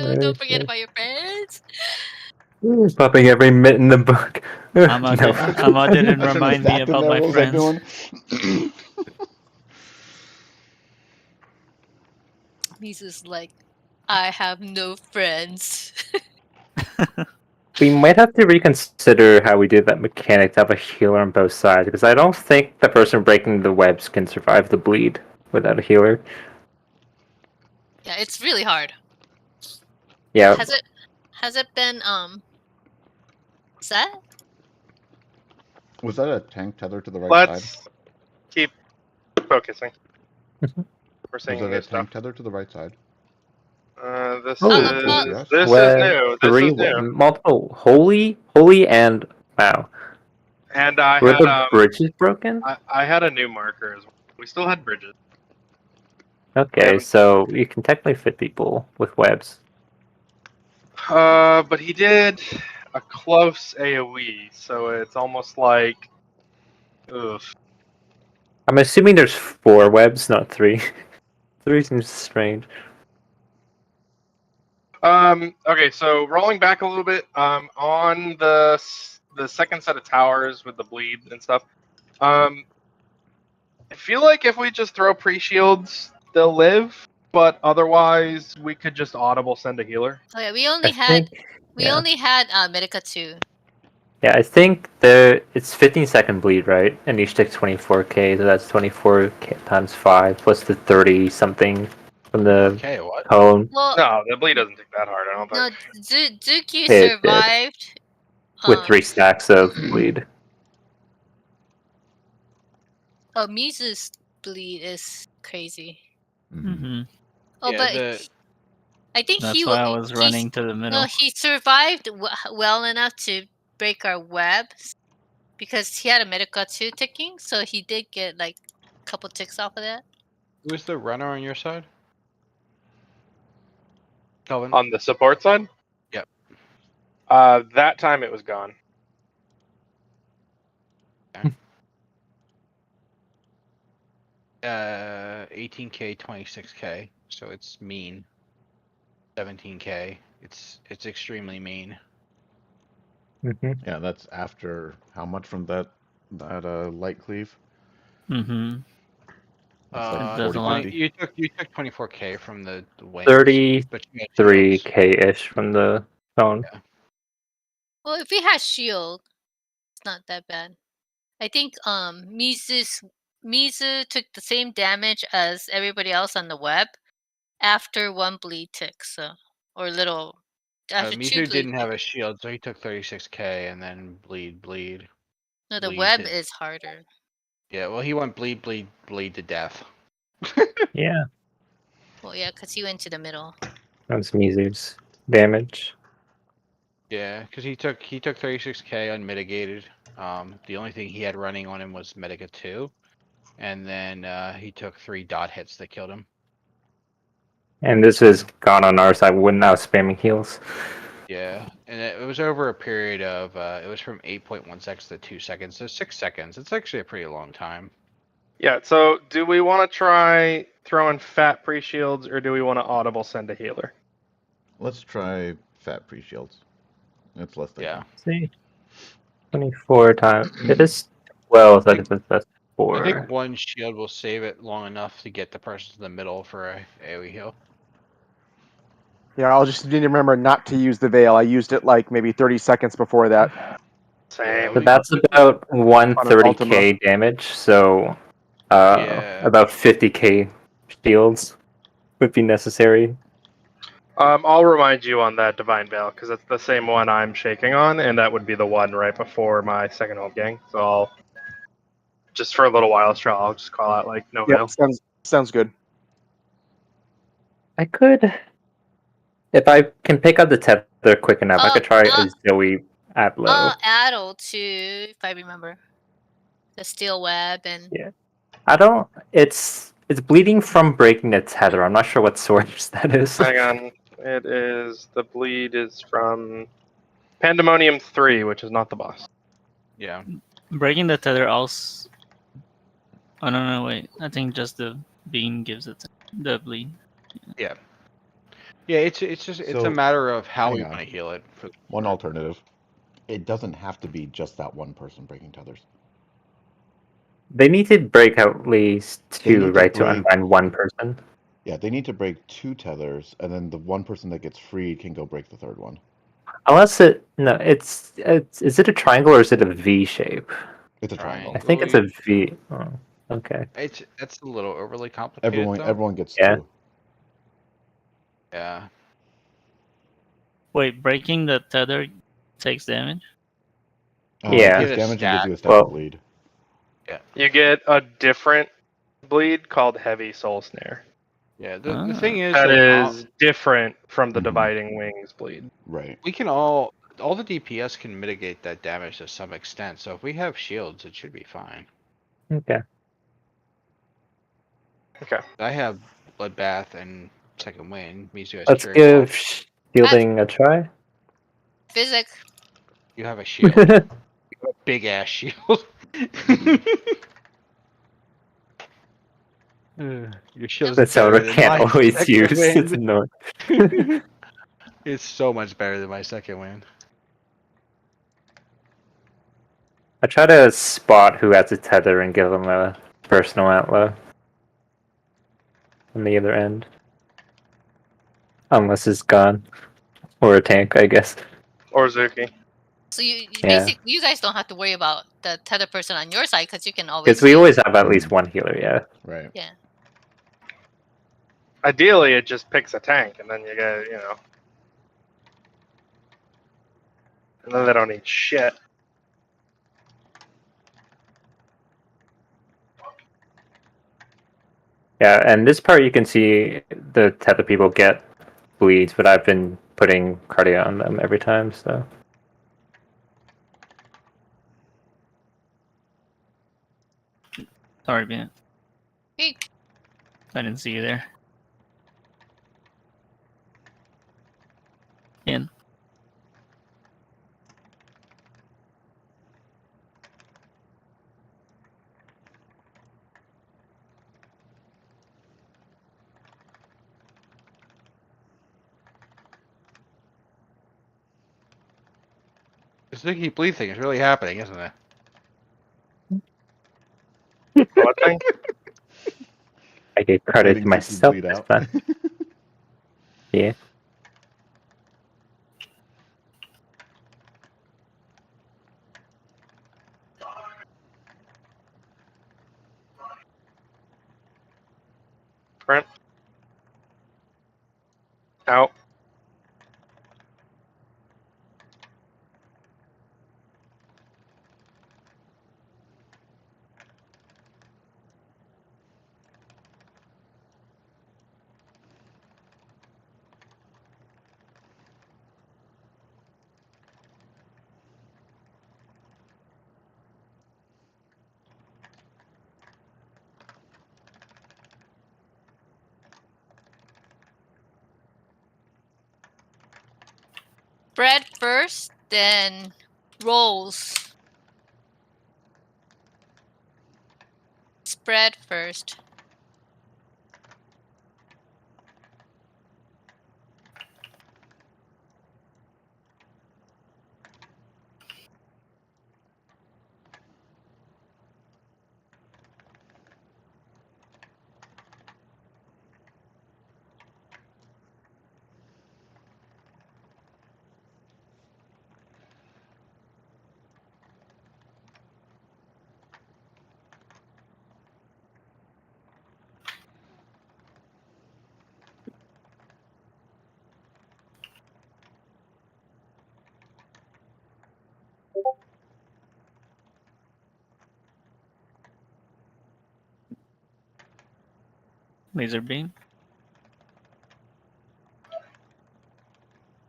No, don't forget about your friends. Ooh, popping every mitt in the book. Amma didn't I shouldn't remind have me stacked them about there. my What was I friends. doing? Misa's like, I have no friends. We might have to reconsider how we did that mechanic to have a healer on both sides, because I don't think the person breaking the webs can survive the bleed without a healer. Yeah, it's really hard. Yeah, Has it been set? Was that a tank tether to the right side? Let's keep focusing. Mhm. We're Was seeing that new a stuff. tank tether to the right side? This Oh, is yes. this is Web new. This three, is new. multiple holy, and wow. And I Were had the bridges broken? I had a new marker as well. We still had bridges. Okay, haven't- so you can technically fit people with webs. But he did a close AoE, so it's almost like, ugh. I'm assuming there's 4 webs, not 3. 3 seems strange. Okay, so rolling back a little bit, on the second set of towers with the bleed and stuff, I feel like if we just throw pre-shields, they'll live, but otherwise we could just audible send a healer. Oh yeah, we I only had think, we yeah. only had Medica 2. Yeah, I think it's 15-second bleed, right? And each takes 24k, so that's 24k times 5 plus the 30 something from the Okay, what? cone. Well, No, the bleed doesn't take that hard, I don't no, think. Zuki It did. survived. With 3 stacks of bleed. Oh, Mizu's bleed is crazy. Mm-hmm. Oh, Yeah, but I think That's he why I wa- was he's- running to the middle. No, he survived well enough to break our web because he had a Medica 2 ticking, so he did get like a couple ticks off of that. Who's the runner on your side? Kelvin? On the support side? Yep. That time it was gone. 18k, 26k, so it's mean. 17k, it's extremely mean. Mm-hmm. Yeah, that's after how much from that light cleave? Mm-hmm. That's like doesn't 40, like- 50. You took 24k from the wings. but you had shields. 33k-ish from the cone. Yeah. Well, if we had shield, it's not that bad. I think Mizu took the same damage as everybody else on the web after 1 bleed tick, so or little after 2 Mizu bleed. didn't have a shield, so he took 36k and then bleed. No, the bleed web hit. is harder. Yeah, well, he went bleed to death. Yeah, Well, yeah, because he went to the middle. that's Mizu's damage. Yeah, because he took 36k unmitigated. The only thing he had running on him was Medica 2, and then he took 3 dot hits that killed him. And this is gone on our side when I was spamming heals. Yeah, and it was over a period of it was from 8.1 seconds to 2 seconds, so 6 seconds. It's actually a pretty long time. Yeah, so do we want to try throwing fat pre-shields, or do we want to audible send a healer? Let's try fat pre-shields. It's less than Yeah. See, 24 times. It is 12. So that's 4. I think 1 shield will save it long enough to get the person to the middle for a AoE heal. Yeah, I'll just need to remember not to use the veil. I used it like maybe 30 seconds before that. Same. But that's about On an 130k damage, so Yeah. about 50k shields would be necessary. I'll remind you on that Divine Veil because it's the same one I'm shaking on, and that would be the one right before my second hold gang. So I'll just for a little while, I'll just call out like no Yep, veil. sounds good. I could, if I can pick up the tether quick enough, I could try a Zoe at low. Addle too, if I remember. The steel web and Yeah. I don't. It's bleeding from breaking the tether. I'm not sure what source that is. Hang on, it is the bleed is from Pandemonium 3, which is not the boss. Yeah. Breaking the tether also. Oh no, wait. I think just the beam gives it the bleed. Yeah. Yeah, it's just it's a So, matter of how hang we on. want to heal it. One alternative. It doesn't have to be just that one person breaking tethers. They need to break at least They two, need to right, to break- unbind one person. Yeah, they need to break 2 tethers, and then the one person that gets freed can go break the third one. Unless is it a triangle or is it a V shape? It's a triangle. I think it's a V. Oh, okay. That's a little overly complicated. though. Everyone gets Yeah. 2. Yeah. Wait, breaking the tether takes damage? Yeah. It takes Get a damage and gives stat. you a stat Well- bleed. You get a different bleed called Heavy Soul Snare. Yeah. The thing is That that is different from the Mhm. Dividing Wings bleed. Right. we can all the DPS can mitigate that damage to some extent. So if we have shields, it should be fine. Okay. Okay. I have Bloodbath and Second Wind. Means you guys Let's carry give both. shielding a try. physic. You have a shield. You have a big ass shield. Your shield is That's better someone than can't my always second use. It's wind. annoying. It's so much better than my second wind. I try to spot who has a tether and give them a personal outlaw on the other end. Unless it's gone. Or a tank, I guess. Or Zuki. So you Yeah. basically you guys don't have to worry about the tether person on your side because you can always. Because we use- always have at least one healer, yeah. Right. Yeah. Ideally, it just picks a tank, and then you get, and then they don't need shit. Yeah, and this part you can see the tether people get bleeds, but I've been putting cardio on them every time, so. Sorry, man. Hey, I didn't see you there. In. This Vicky bleed thing is really happening, isn't it? What thing? I gave credit Letting to Zuki myself bleed this out. time. Yeah. Brent? Out. spread first, then rolls. Spread first. Laser beam.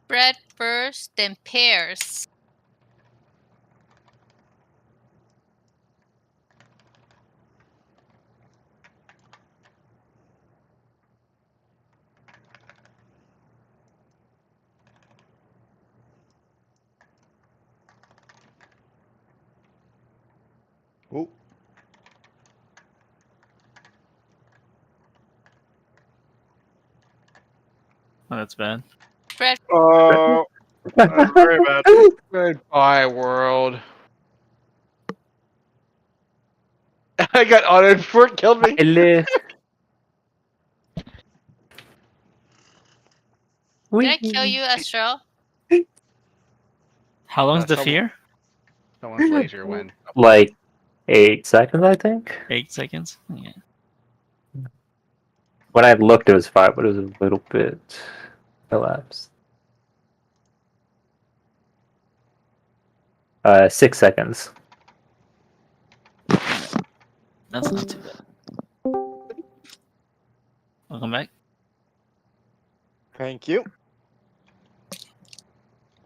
Spread first, then pairs. Oh, Oh, that's bad. Spread. Oh, That's very bad. Goodbye, world. I got autoed before it killed me. I live. Did I kill you, Astral? How long's the someone- fear? Someone's laser went. Like 8 seconds, I think. 8 seconds. Yeah. When I looked, it was 5, but it was a little bit elapsed. 6 seconds. That's not too bad. Welcome back. thank you.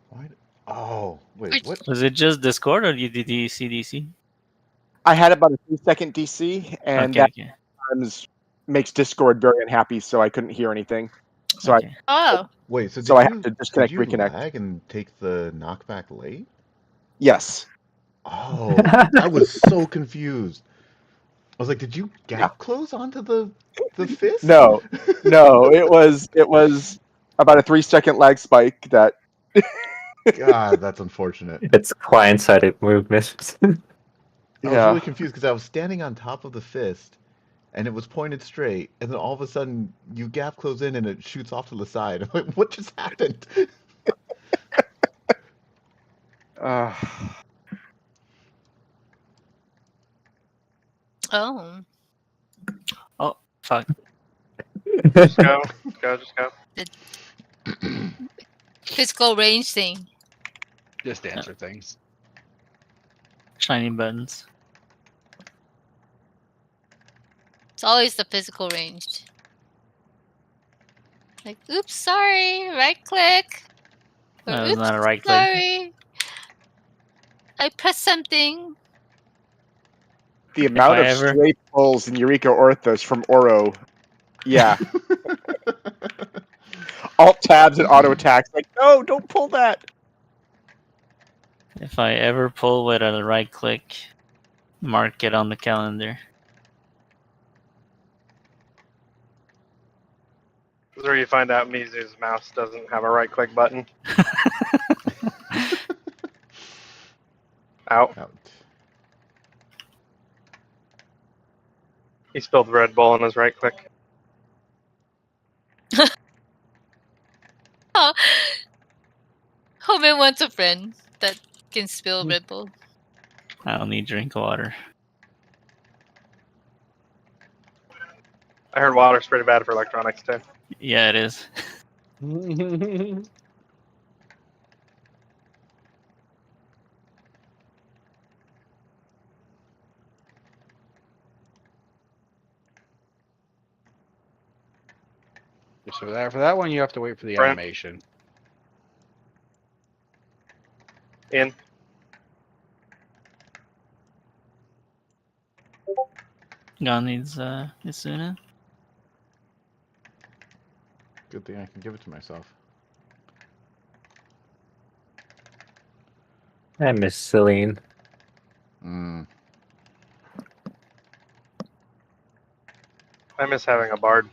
why? Oh, wait, what? Was it just Discord or did you see DC? I had about a 3-second DC, and Okay, that okay. sometimes makes Discord very unhappy, so I couldn't hear anything. So Okay. Oh, Wait, so did So I you have to did disconnect, you reconnect. lag and take the knockback late? Yes. Oh, I was so confused. I was like, did you gap Yeah. close onto the fist? No, no, it was about a 3-second lag spike that. God, that's unfortunate. It's client-sided movement. I was Yeah. really confused because I was standing on top of the fist, and it was pointed straight, and then all of a sudden you gap close in and it shoots off to the side. I'm like, what just happened? oh. Oh, fuck. Just go. Just go. Physical range thing. Just answer things. Shiny buttons. It's always the physical range. Like, oops, sorry, right click. Or, That was oops, not a right click. sorry. I pressed something. The amount I of ever- stray pulls in Eureka Orthos from Oro. Yeah. Alt tabs and auto attacks. Like, no, don't pull that. If I ever pull with a right click, mark it on the calendar. This is where you find out Mizu's mouse doesn't have a right click button. Out. Out. He spilled Red Bull on his right click. Oh, Homer wants a friend that can spill Red Bull. I don't need drink water. I heard water's pretty bad for electronics too. Yeah, it is. So for that one, you have to wait for the Brent? animation. In. Gon needs Isuna. Good thing I can give it to myself. I miss Celine. Mm. I miss having a bard.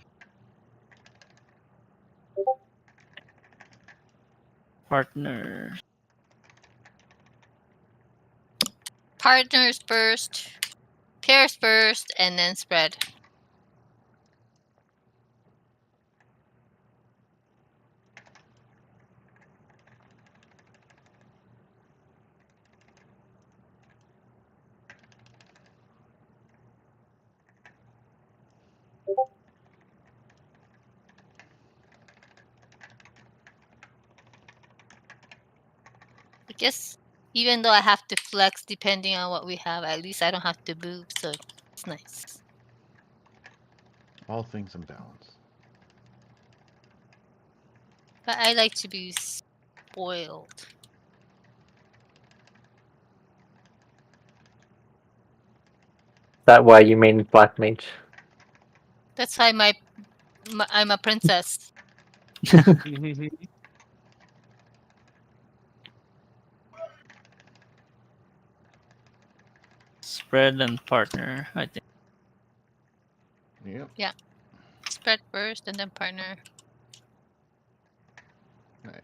Partner. Partners first, pairs first, and then spread. I guess even though I have to flex depending on what we have, at least I don't have to move, so it's nice. All things in balance. But I like to be spoiled. That why you made Black Mage? That's why I'm a princess. Spread and partner, I think. Yep. Spread first and then partner. Nice.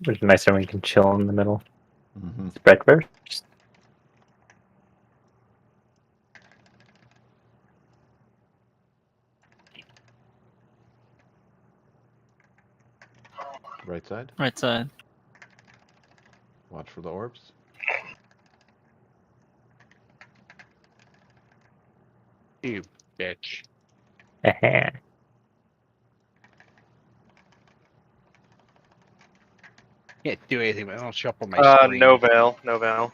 It's nicer when you can chill in the middle. Mm-hmm. Spread first. Right side. Right side. Watch for the orbs. You bitch. Aha. Can't do anything, but I don't show up on my screen. No veil. No veil.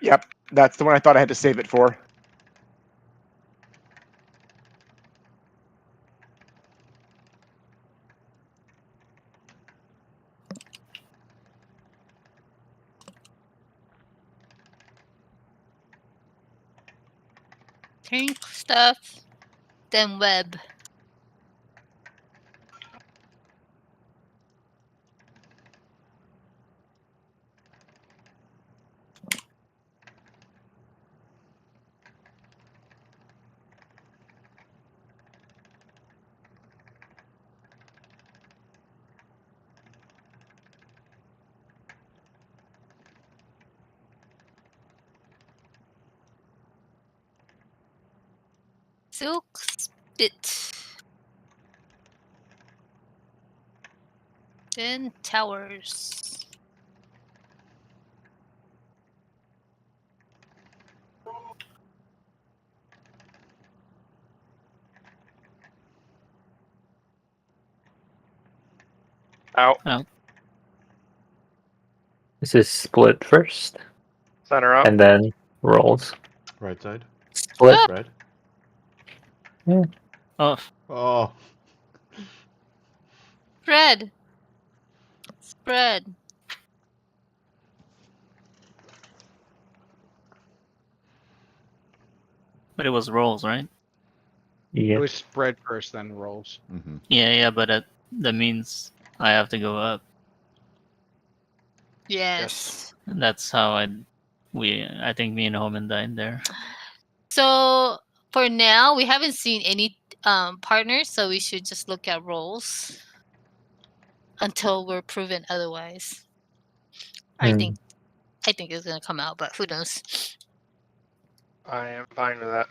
Yep, that's the one I thought I had to save it for. Tank stuff, then web. Silk spit. Then towers. Out. This is split first, Center up. and then rolls. Right side. Split. Spread. Oh, Oh. Spread. Spread. but it was rolls, right? It Yeah. was spread first, then rolls. Mm-hmm. Yeah, but that means I have to go up. Yes. And that's how I think me and Homan died there. So for now, we haven't seen any partners, so we should just look at roles until we're proven otherwise. I think it's gonna come out, but who knows? I am fine with that.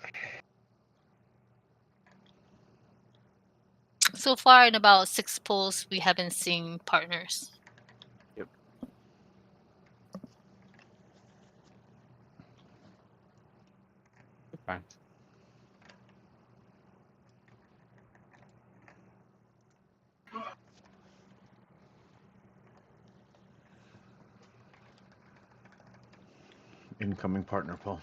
So far, in about 6 pulls, we haven't seen partners. Fine. Incoming partner pull.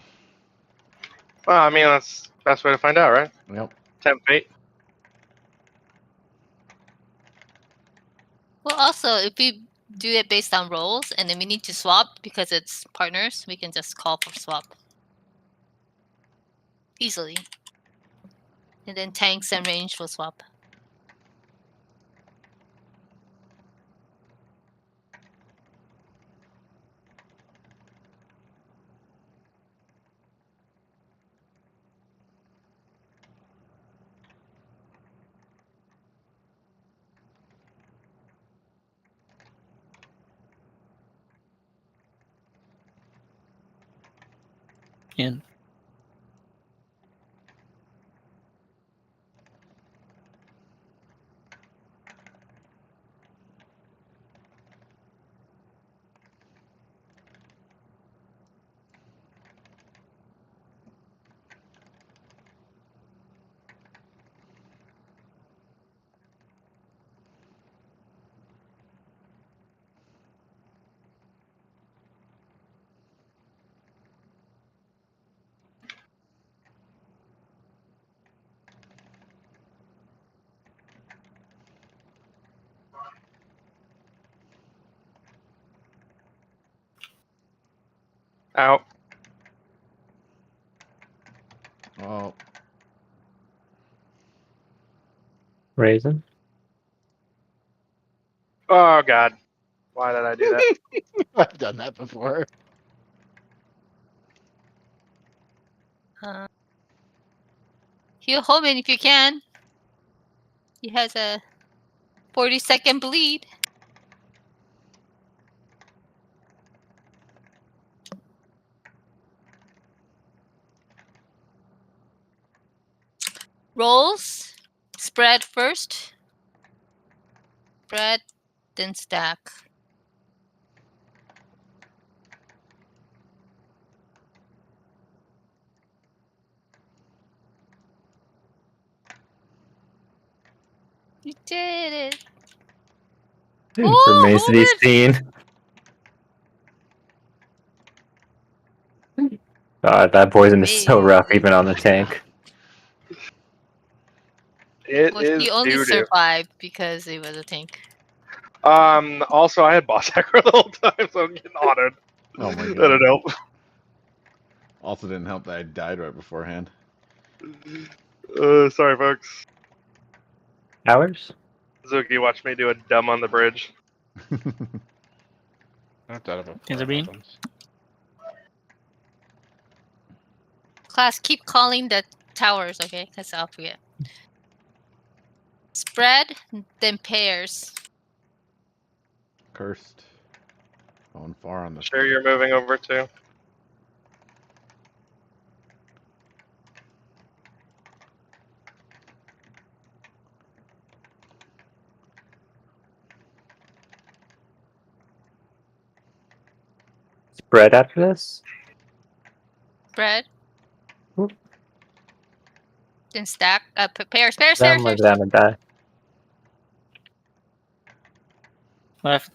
Well, I mean, that's the best way to find out, right? Yep. Temp fate. Well, also, if we do it based on roles and then we need to swap because it's partners, we can just call for swap easily. And then tanks and range will swap. In. Out. Oh, Raisin. Oh god. Why did I do that? I've done that before. Heal Homan if you can. He has a 40-second bleed. Rolls. Spread first. Spread, then stack. You did it. Remains to be Homan! seen. God, that poison is so rough, even on the tank. It Well, is he only doo-doo. survived because he was a tank. Also, I had boss aggro the whole time, so I'm getting honored. oh my That god. didn't help. Also didn't help that I died right beforehand. Sorry, folks. Hours? Zuki watched me do a dumb on the bridge. Not that of a Is it bean? happens. Class, keep calling the towers, okay? Because I'll forget. Spread, then pairs. Cursed. Going far on the Sure, you're moving over too. Spread after this? Spread. Oop. Then stack. Pairs. Then we're gonna die. Left.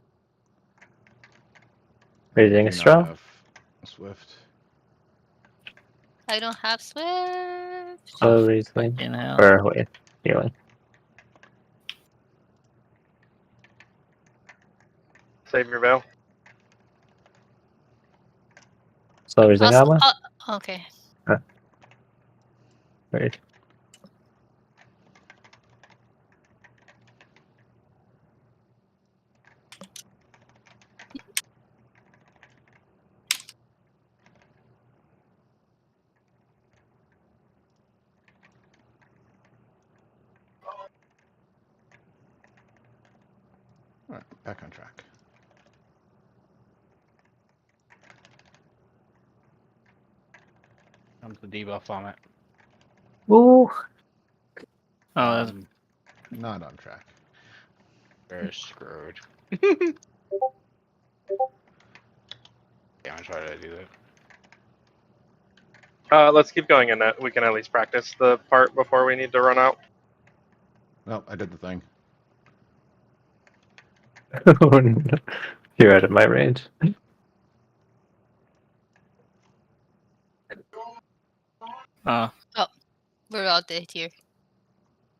Raising Do a not straw? have Swift. I don't have Swift. So Riesling. In hell. Or wait, healing. Save your veil. So Riesling armor? Okay. Wait. Alright, back on track. Comes the debuff on it. Ooh. Oh, that's Not on track. We're screwed. Yeah, I'm trying to do that. Let's keep going in it. We can at least practice the part before we need to run out. Nope, I did the thing. Oh, no. You're out of my range. oh. We're all dead here.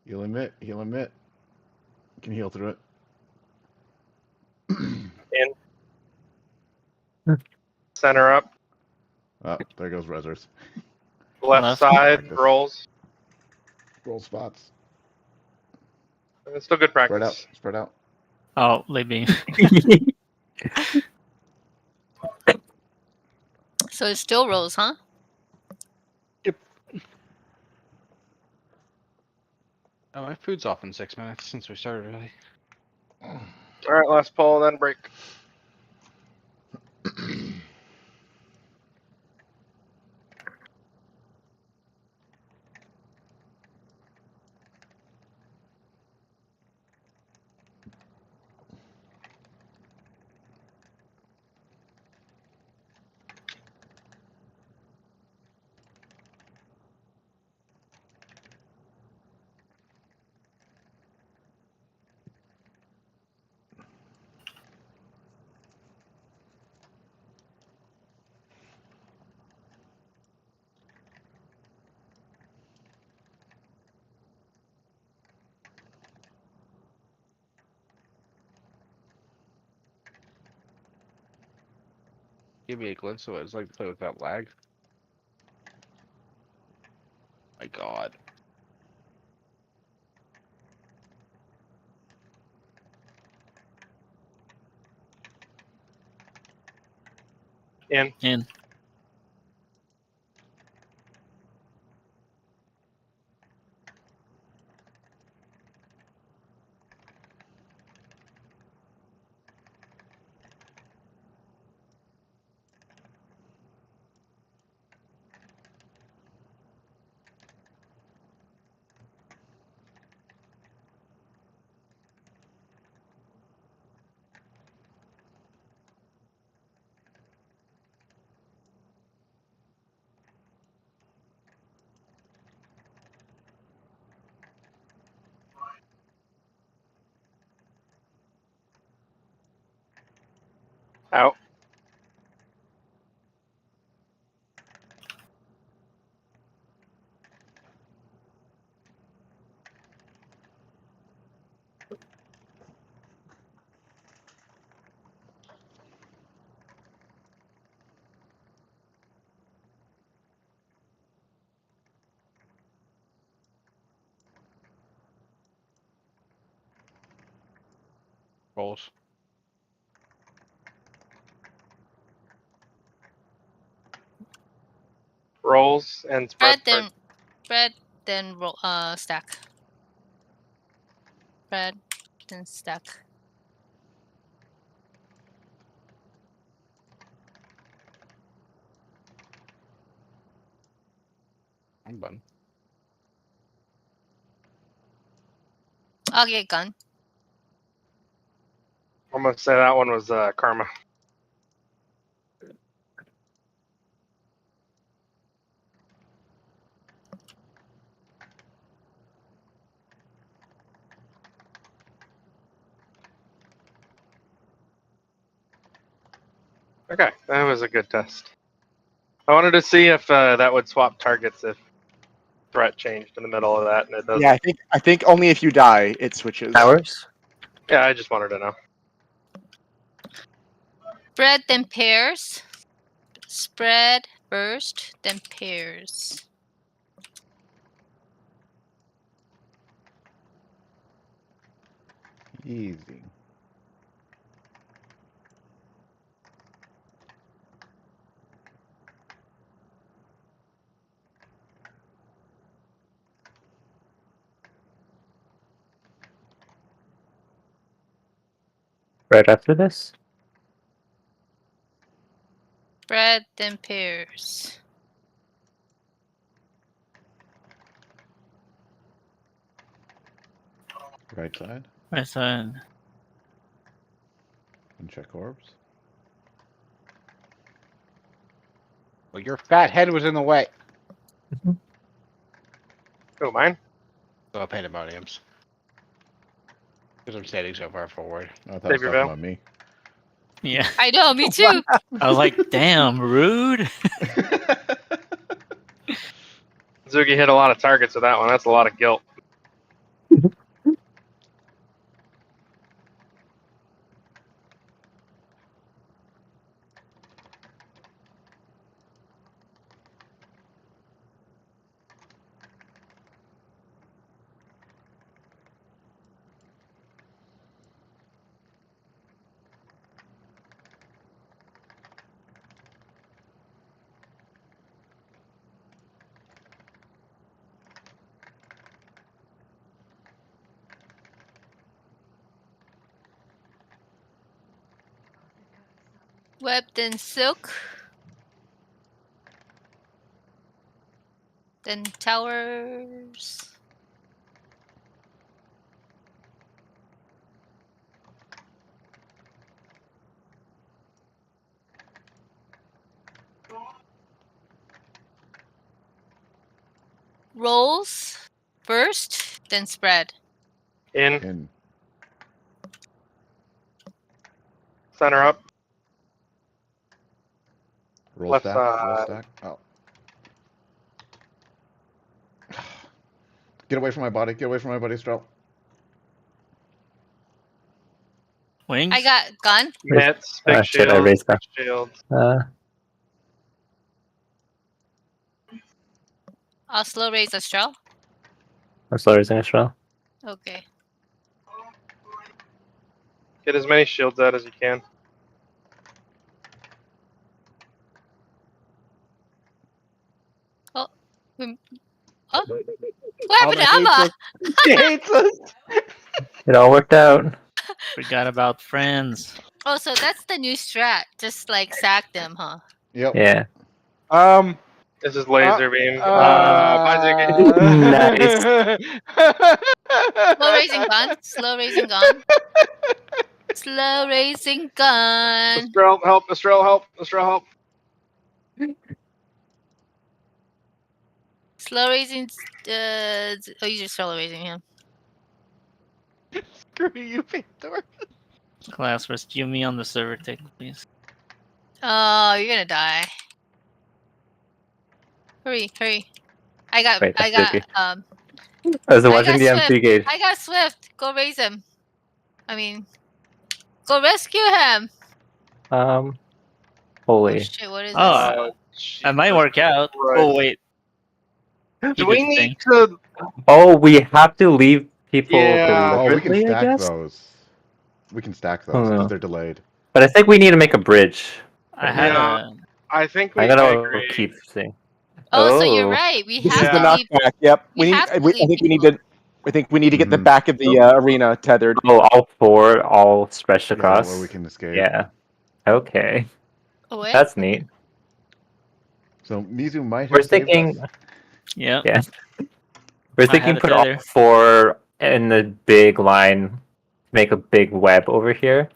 Heal emit, heal emit. Can heal through it. Center up. Oh, there goes Rezzers. Left Left. side Practice. rolls. Roll spots. It's still good Spread practice. out, spread out. Oh, late beam. So it still rolls, huh? Oh, my food's off in 6 minutes since we started early. All right, last pull, then break. Give me a glimpse of what it's like to play without lag. My God. In. In. Out. Rolls. Rolls and spread. Spread, then roll, stack. Spread, then stack. I'm done. I'll get gun. I'm gonna say that one was karma. Okay, that was a good test. I wanted to see if that would swap targets if threat changed in the middle of that, and it doesn't. Yeah, I think only if you die it switches. Towers? Yeah, I just wanted to know. Spread, then pairs. Spread first, then pairs. Easy. Right after this? Spread, then pairs. Right side. Right side. And check orbs. Well, your fat head was in the way. Oh, mine? So pandemoniums. Because I'm standing so far forward. I thought it Save was your talking veil. about me. Yeah. I know, me too. I was like, damn, rude. Zugi hit a lot of targets with that one. That's a lot of guilt. Web, then silk. Then towers. Rolls first, then spread. In. In. Center up. Roll Left stack. Roll side. stack. Oh. Get away from my body. Get away from my body, Strel. Wings? I got gun. Mitts, big Shit, I shield, raised that. shield. I'll slow raise Astral. I'm slow raising as well. Okay. Get as many shields out as you can. Oh. What happened to Alma Amma? hates us. It all worked out. Forgot about friends. Oh, so that's the new strat. Just like sack them, huh? Yep. Yeah. This is laser beam. Bye, Nice. Slow raising gun. Slow raising gun. Slow raising gun. Mistral, help! Mistral, help! Mistral, help! Slow raising. Oh, you just slow raising him. Screw you, Pandora. Class, rescue me on the server tick, please. Oh, you're gonna die. Hurry, hurry. I got. Wait, I that's got. tricky. I was watching the Swift. MP gauge. I got Swift. Go raise him. I mean, go rescue him. Oh Holy. shit! What is this? Oh, I might work out. Oh wait. Do Keep we it need thing. to? Oh, we have to leave people Yeah. Oh, we can deliberately, I stack guess? those. We can stack those because they're delayed. But I think we need to make a bridge. I had Yeah. a. I think I I gotta agree. keep seeing. Oh, so you're Oh. right. We This have is the to leave. knockback. Yep. we have to I leave think we need people. to. I think we need to get the Mhm. back of the arena tethered. Oh, all four, all stretched Yeah, across. where we can escape. Yeah. Okay. Oh, wait. That's neat. So Mizu might We're have saved thinking. us. Yeah. Yeah. We're I thinking had a put all tether. four in the big line, make a big web over here.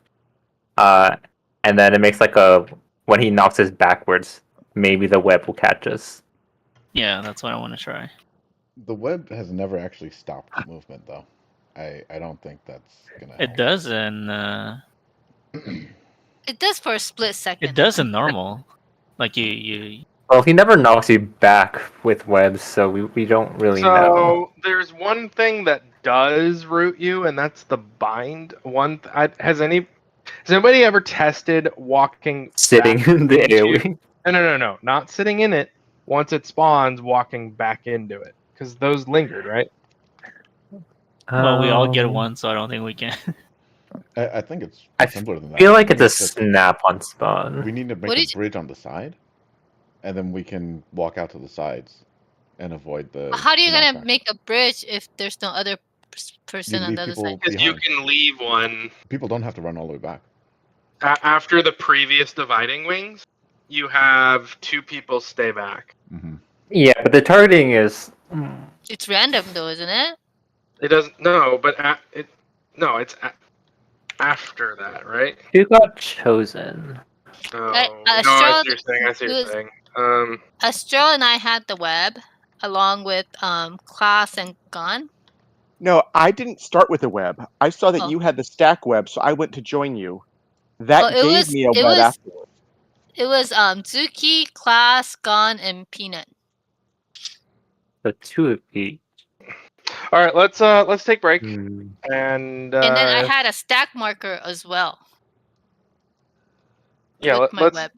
And then it makes like a when he knocks us backwards, maybe the web will catch us. Yeah, that's what I want to try. The web has never actually stopped the movement, though. I don't think that's gonna help. It does in It does for a split second. it does in normal. Like you Well, he never knocks you back with webs, so we don't really know. So there's one thing that does root you, and that's the bind. Has anybody ever tested walking Sitting back in the into- AoE. No, not sitting in it. Once it spawns, walking back into it, because those lingered, right? well, we all get Um, one, so I don't think we can. I think it's I simpler than that. feel like it's a just- snap on spawn. We need to make What a did you- bridge on the side, and then we can walk out to the sides and avoid the. How are you the gonna knockback. make a bridge if there's no other person You on leave the other people side? Because you behind. can leave one People don't have to run all the way back. after the previous dividing wings. You have two people stay back. Hmm. Yeah, but the targeting is. It's random though, isn't it? It doesn't. No, but it's after that, right? Who got chosen? Oh, no, I Astral- see what you're saying. I see what it you're was- saying. Astro and I had the web along with Class and Gon. No, I didn't start with the web. I saw that Oh. you had the stack web, so I went to join you. That Oh, it gave was- me a it web was- afterwards. It was Zuki, Class, Gon, and Peanut. The two of each. All right, let's take break Hmm. and And then I had a stack marker as well. yeah, with my let's web.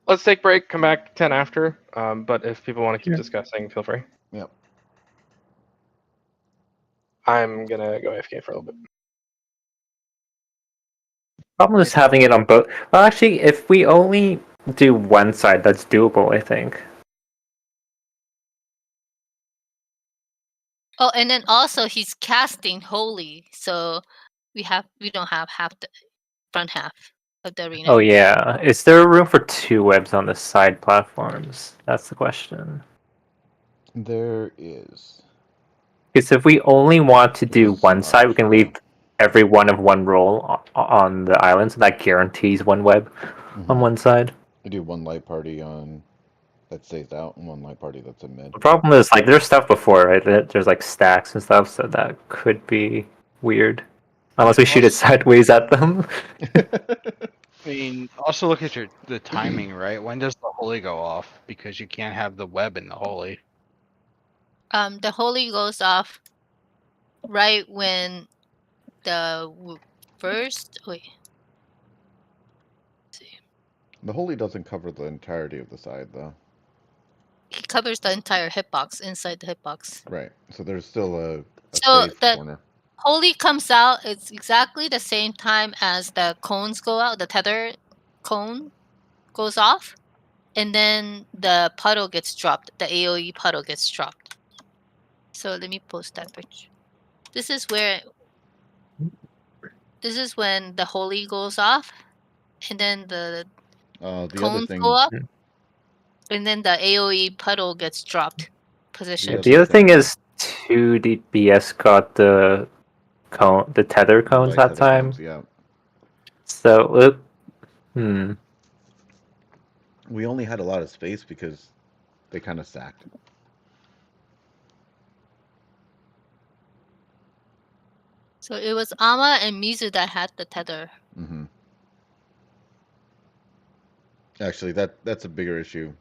let's take break. Come back 10 after. But if people want to keep Yeah. discussing, feel free. Yep. I'm gonna go AFK for a little bit. Problem is having it on both. Well, actually, if we only do one side, that's doable, I think. Oh, and then also he's casting Holy, so we don't have half the front half of the arena. Oh yeah, is there room for two webs on the side platforms? That's the question. There is. Because if we only want to do There's one some side, we can options. leave every one of one roll on the island, so that guarantees one web on Mhm. one side. I do one light party on that stays out and one light party that's in mid. The problem is, like, there's stuff before, right? There's like stacks and stuff, so that could be weird. Unless we shoot it sideways at them. I mean, also look at the timing, right? When does the holy go off? Because you can't have the web in the holy. The Holy goes off right when first. Wait. Let's see. The holy doesn't cover the entirety of the side, though. covers the entire hitbox inside the hitbox. Right. So there's still a So safe the corner. holy comes out. It's exactly the same time as the cones go out. The tether cone goes off, and then the puddle gets dropped. The AOE puddle gets dropped. So let me post that picture. This is where. This is when the holy goes off, and then the The other cones thing. go up, and then the AOE puddle gets dropped. Position. The other thing is 2 DPS got the tether cones light that tether time. cones, yeah. So We only had a lot of space because they kind of stacked. So it was Ama and Mizu that had the tether. Mm-hmm. Actually, that's a bigger issue.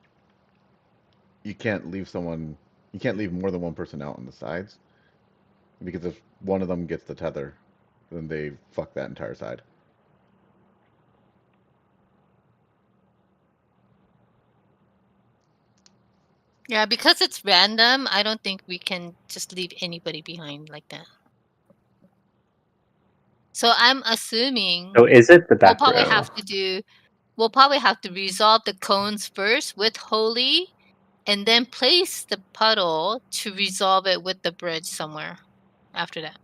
You can't leave more than one person out on the sides, because if one of them gets the tether, then they fuck that entire side. Yeah, because it's random, I don't think we can just leave anybody behind like that. So I'm assuming so is it the back we'll row? probably have to resolve the cones first with holy, and then place the puddle to resolve it with the bridge somewhere after that.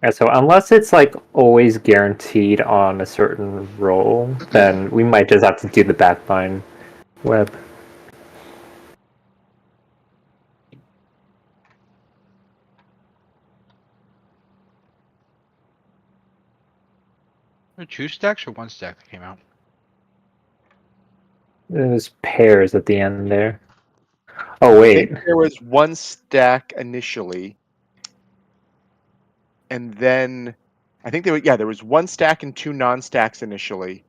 Yeah, so unless it's like always guaranteed on a certain roll, then we might just have to do the backline web. Were 2 stacks or 1 stack that came out? It was pairs at the end there. Oh I wait, think there was 1 stack initially, and then I think there was 1 stack and 2 non-stacks initially,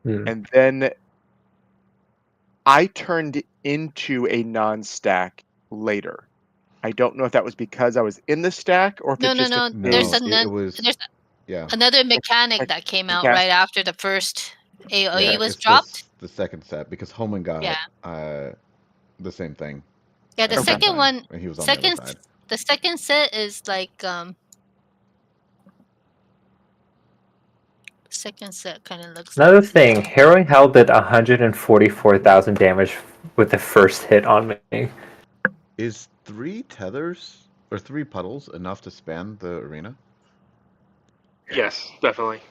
and then I turned into a non-stack later. I don't know if that was because I was in the stack or if No, it just no. No, There's it was yeah. another mechanic that came out right after the first AOE Yeah, was it's dropped. the second set, because Homan got Yeah. the same thing. Yeah, at the same second time, one. and he was on the other Second, side. the second set is like second set kind of looks. another thing, Harrowing Hell did 144,000 damage with the first hit on me. Is 3 tethers or 3 puddles enough to span the arena? Yes, definitely.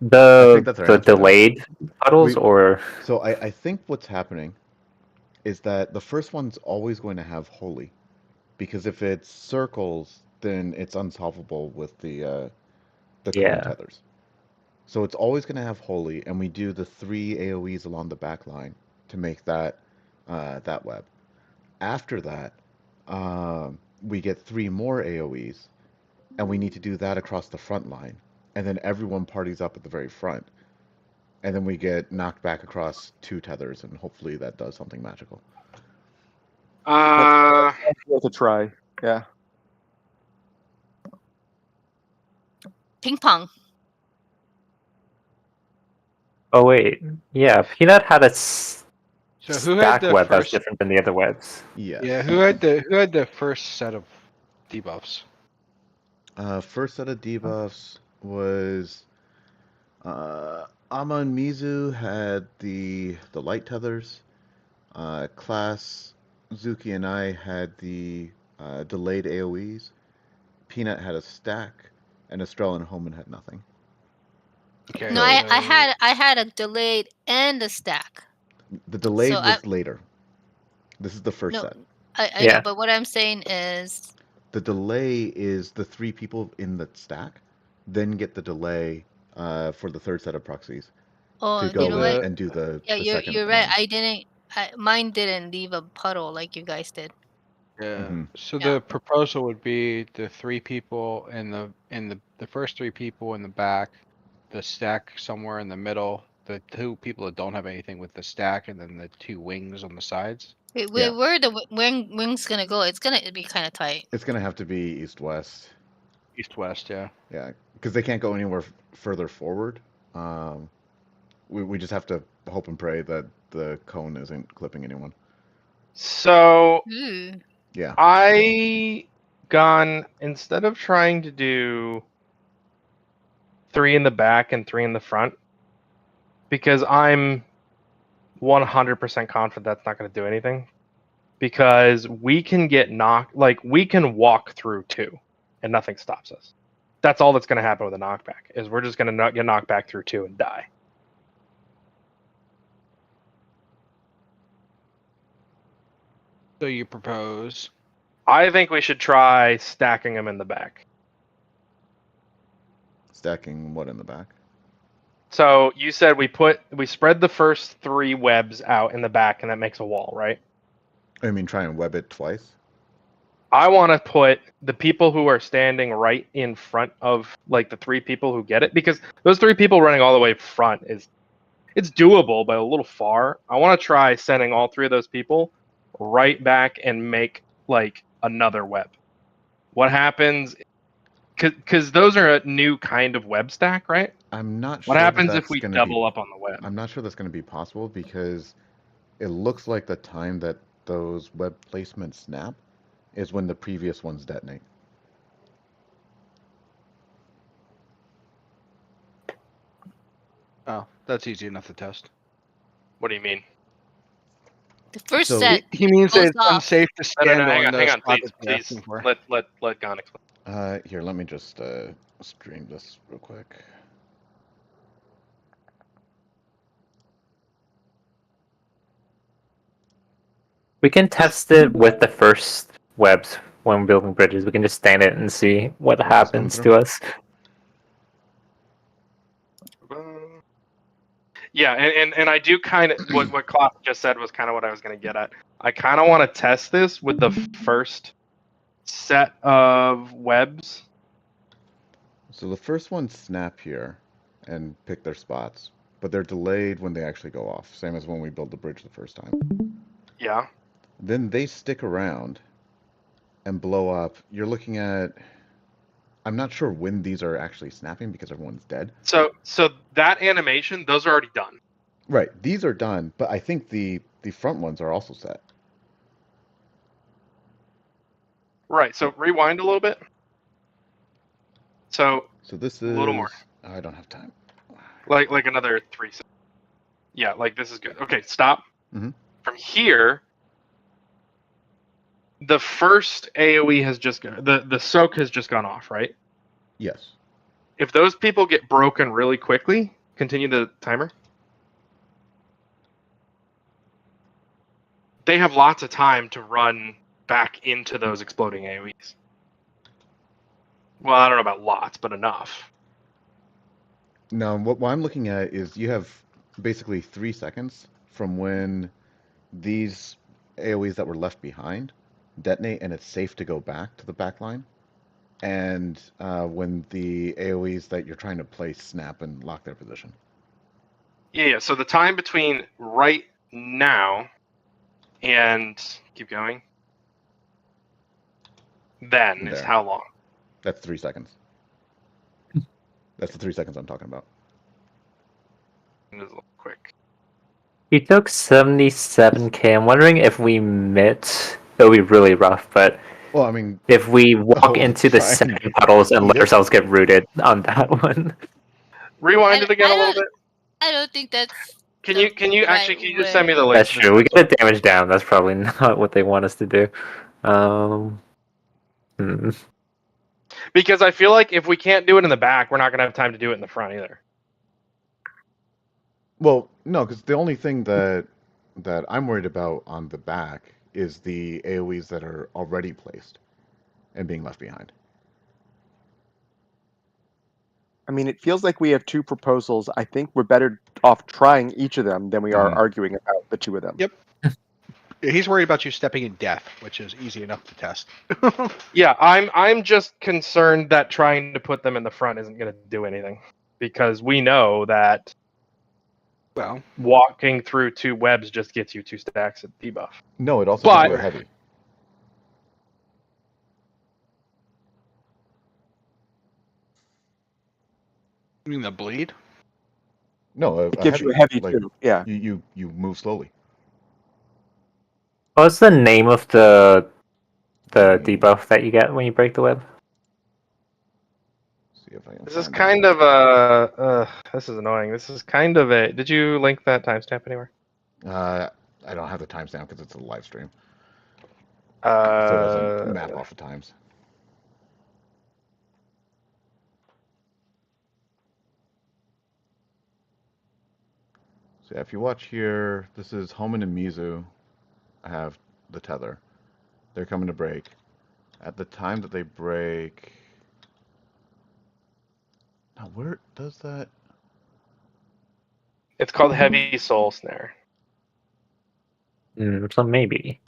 I think that's our The answer now. delayed puddles, or So I think what's happening is that the first one's always going to have holy, because if it's circles, then it's unsolvable with the cone tethers. So it's always going to have holy, and we do the 3 AOEs along the back line to make that that web. After that, we get 3 more AOEs, and we need to do that across the front line, and then everyone parties up at the very front, and then we get knocked back across 2 tethers, and hopefully that does something magical. Worth a try. Yeah. Ping pong. oh wait, yeah, Peanut had a So who had stack the web that's first? different than the other webs. Yes. Yeah, who had the first set of debuffs? First set of debuffs was Ama and Mizu had the light tethers. Class, Zuki and I had the delayed AoEs. Peanut had a stack, and Estrella and Homan had nothing. Okay. No, I had a delayed and a stack. The delayed So was later. This is the first No, set. I know, but what I'm saying is The delay is the 3 people in the stack, then get the delay for the third set of proxies to go you know what? and do the Yeah, second you're right. one. Mine didn't leave a puddle like you guys did. Yeah. So the proposal would be the 3 people in the first 3 people in the back, the stack somewhere in the middle, the 2 people that don't have anything with the stack, and then the 2 wings on the sides. Where are the wings gonna go? It's gonna be kind of tight. It's gonna have to be east-west. East-west, yeah. Yeah, because they can't go anywhere further forward. We just have to hope and pray that the cone isn't clipping anyone. So Ooh. Yeah. instead of trying to do 3 in the back and 3 in the front, because I'm 100% confident that's not going to do anything. Because we can get knocked, like we can walk through 2, and nothing stops us. That's all that's going to happen with a knockback. Is we're just going to get knocked back through 2 and die. So you propose? I think we should try stacking them in the back. Stacking what in the back? So you said we spread the first 3 webs out in the back, and that makes a wall, right? I mean, try and web it twice. I want to put the people who are standing right in front of like the 3 people who get it, because those 3 people running all the way front it's doable, but a little far. I want to try sending all 3 of those people right back and make like another web. What happens? Because those are a new kind of web stack, right? I'm not What sure happens that if that's we going to be. double up on the web? I'm not sure that's going to be possible because it looks like the time that those web placements snap is when the previous ones detonate. Oh, that's easy enough to test. What do you mean? The first So- set He means that goes it's off. unsafe to No, stand hang on the hang on, spot please, that you're please. asking for. Let Gon explain. Here, let me just stream this real quick. We can test it with the first webs when building bridges. We can just stand it and see what happens through? to us. Yeah, and I do kind of what Klopp just said was kind of what I was going to get at. I kind of want to test this with the first set of webs. So the first ones snap here and pick their spots, but they're delayed when they actually go off, same as when we build the bridge the first time. Yeah. Then they stick around and blow up. You're looking at... I'm not sure when these are actually snapping because everyone's dead. So that animation, those are already done. Right, these are done, but I think the front ones are also set. Right. So rewind a little bit. So this is... a little more. I don't have time. Like another 3 seconds. Yeah, like this is good. Okay, stop. Mhm. From here, the first AoE has just the soak has just gone off, right? Yes. If those people get broken really quickly, continue the timer. They have lots of time to run back into those exploding AoEs. Well, I don't know about lots, but enough. Now, what I'm looking at is you have basically 3 seconds from when these AoEs that were left behind detonate and it's safe to go back to the back line, and when the AoEs that you're trying to place snap and lock their position. Yeah, so the time between right now and keep going, then is There. how long? That's 3 seconds. That's the 3 seconds I'm talking about. It is a little quick. He took 77k. I'm wondering if we mit. It'll be really rough, but Well, I mean, if we walk into the try and sand puddles and let miss. ourselves get rooted on that one. Rewind it again a little bit. I don't think that's. Can the you right actually can you just way. send me the link? That's to true. We this? get the damage down. That's probably not what they want us to do. Hmm. Because I feel like if we can't do it in the back, we're not gonna have time to do it in the front either. Well, no, because the only thing that I'm worried about on the back is the AoEs that are already placed and being left behind. I mean, it feels like we have 2 proposals. I think we're better off trying each of them than we are arguing about the 2 of them. Yep. He's worried about you stepping in death, which is easy enough to test. Yeah, I'm just concerned that trying to put them in the front isn't gonna do anything. Because we know that Well, walking through 2 webs just gets you 2 stacks of debuff. No, it also But- gives you a heavy. you mean the bleed? No, It gives you a heavy like, too. Yeah. You move slowly. What's the name of the Hmm. debuff that you get when you break the web? See if I can This is find kind that. of a. This is annoying. This is kind of a. Did you link that timestamp anywhere? I don't have the timestamp because it's a live stream, Uh, so it doesn't map off the times. So yeah, if you watch here, this is Homan and Mizu. I have the tether. They're coming to break. At the time that they break, now where does that? it's called Heavy Soul Snare. So maybe.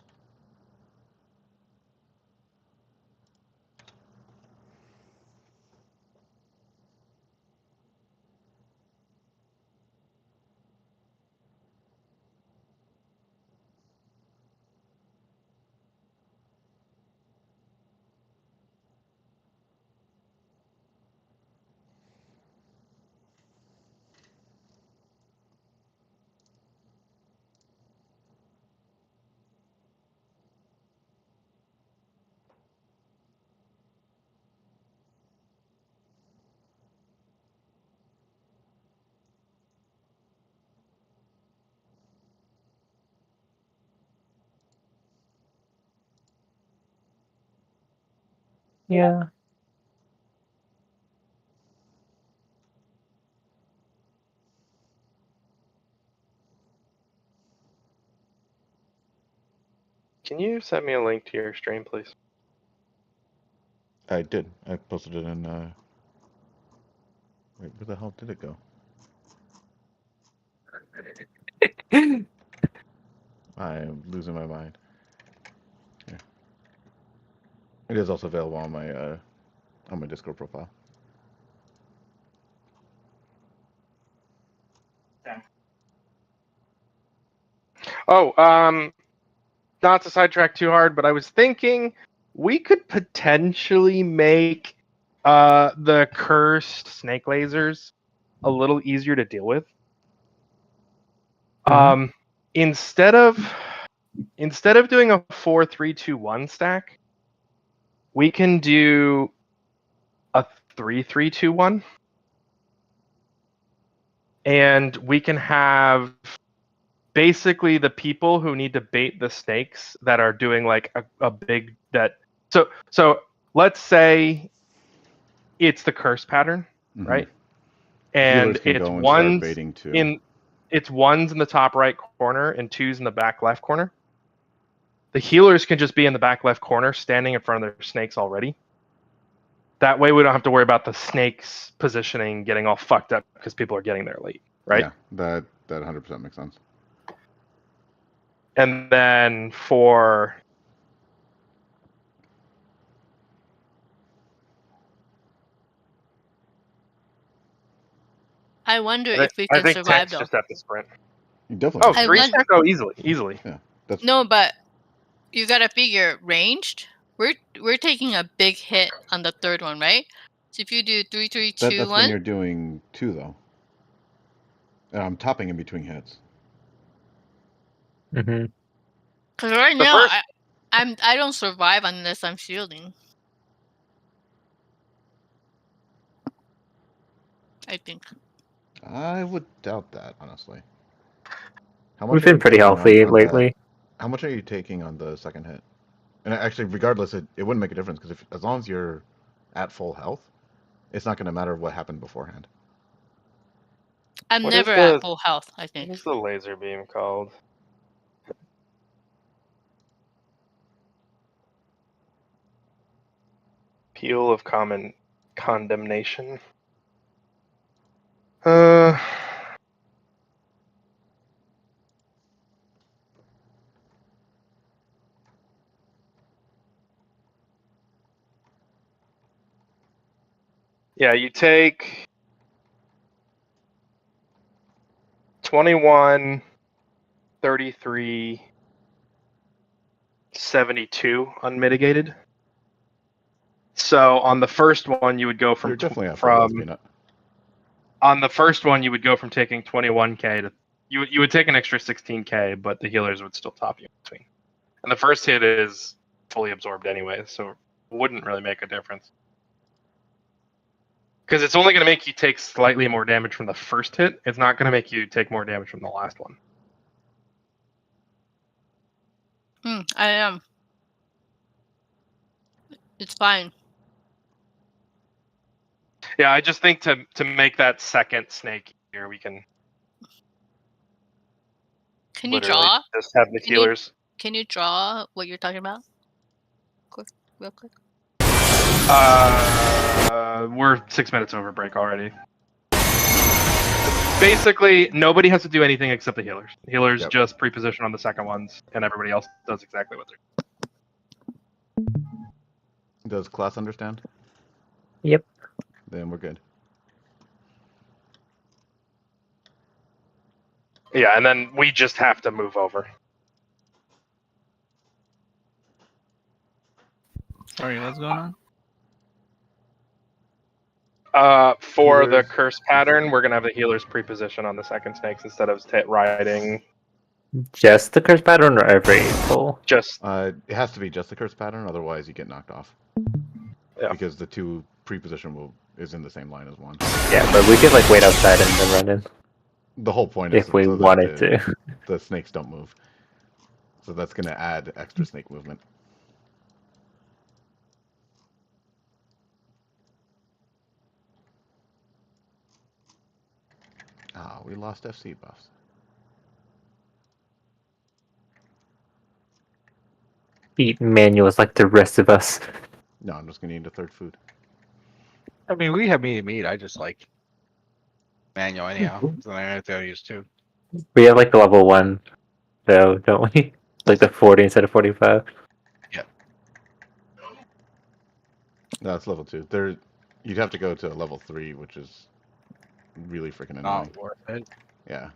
Yeah. Can you send me a link to your stream, please? I did. I posted it in. Wait, where the hell did it go? I am losing my mind. Here. It is also available on my Discord profile. Oh, not to sidetrack too hard, but I was thinking we could potentially make the cursed snake lasers a little easier to deal with. Mhm. Instead of doing a 4-3-2-1 stack, we can do a 3-3-2-1, and we can have basically the people who need to bait the snakes that are doing like a big that. So let's say it's the curse pattern, Mhm. right? Healers And can it's go and start ones baiting too. it's ones in the top right corner and twos in the back left corner. The healers can just be in the back left corner, standing in front of their snakes already. That way, we don't have to worry about the snakes positioning getting all fucked up because people are getting there late, right? Yeah, that 100% makes sense. And then for I wonder I if we I can think survive techs though. just have to sprint. You definitely. Oh, have to three do wonder- stack? Oh, easily. Yeah, that's No, but you gotta figure ranged. We're taking a big hit on the third one, right? So if you do 3-3-2-1, that's when you're doing two though. And I'm topping in between hits. Mm-hmm. because right The now first- I don't survive unless I'm shielding. I think. I would doubt that, honestly. How much We've are you been pretty taking healthy on lately. that? How much are you taking on the second hit? And actually, regardless, it wouldn't make a difference because as long as you're at full health, it's not going to matter what happened beforehand. I'm What is never the- at full health, I What think. is the laser beam called? Peal of common condemnation. Yeah, you take 21, 33, 72 unmitigated. So on the first one, you would go You're from definitely at full health, Peanut. On the first one, you would go from taking 21k to you would take an extra 16k, but the healers would still top you in between. And the first hit is fully absorbed anyway, so it wouldn't really make a difference. Because it's only going to make you take slightly more damage from the first hit. It's not going to make you take more damage from the last one. I am. It's fine. Yeah, I just think to make that second snake here, we can. Can you draw? Just have the healers. Can you draw what you're talking about? Quick, real quick. We're 6 minutes over break already. Basically, nobody has to do anything except the healers. The healers just pre-position on the second ones, and everybody else does exactly what they're doing. Does class understand? Yep. Then we're good. Yeah, and then we just have to move over. Sorry, what's going on? For the curse pattern, we're gonna have the healers pre-position on the second snakes instead of riding. Just the curse pattern or every pull? Just. It has to be just the curse pattern, otherwise you get knocked off. Yeah. Because the 2 pre-position is in the same line as 1. Yeah, but we could like wait outside and then run in. The whole point is if we so that wanted to. the snakes don't move. So that's going to add extra snake movement. Ah, we lost FC buffs. Eat manuals like the rest of us. No, I'm just going to eat a third food. I mean, we have meat. I just like manual anyhow. So I have to use 2. We have like the level 1, though, don't we? Like the 40 instead of 45. Yep. No, it's level 2. There, you'd have to go to level 3, which is really freaking annoying. Not worth it. Yeah.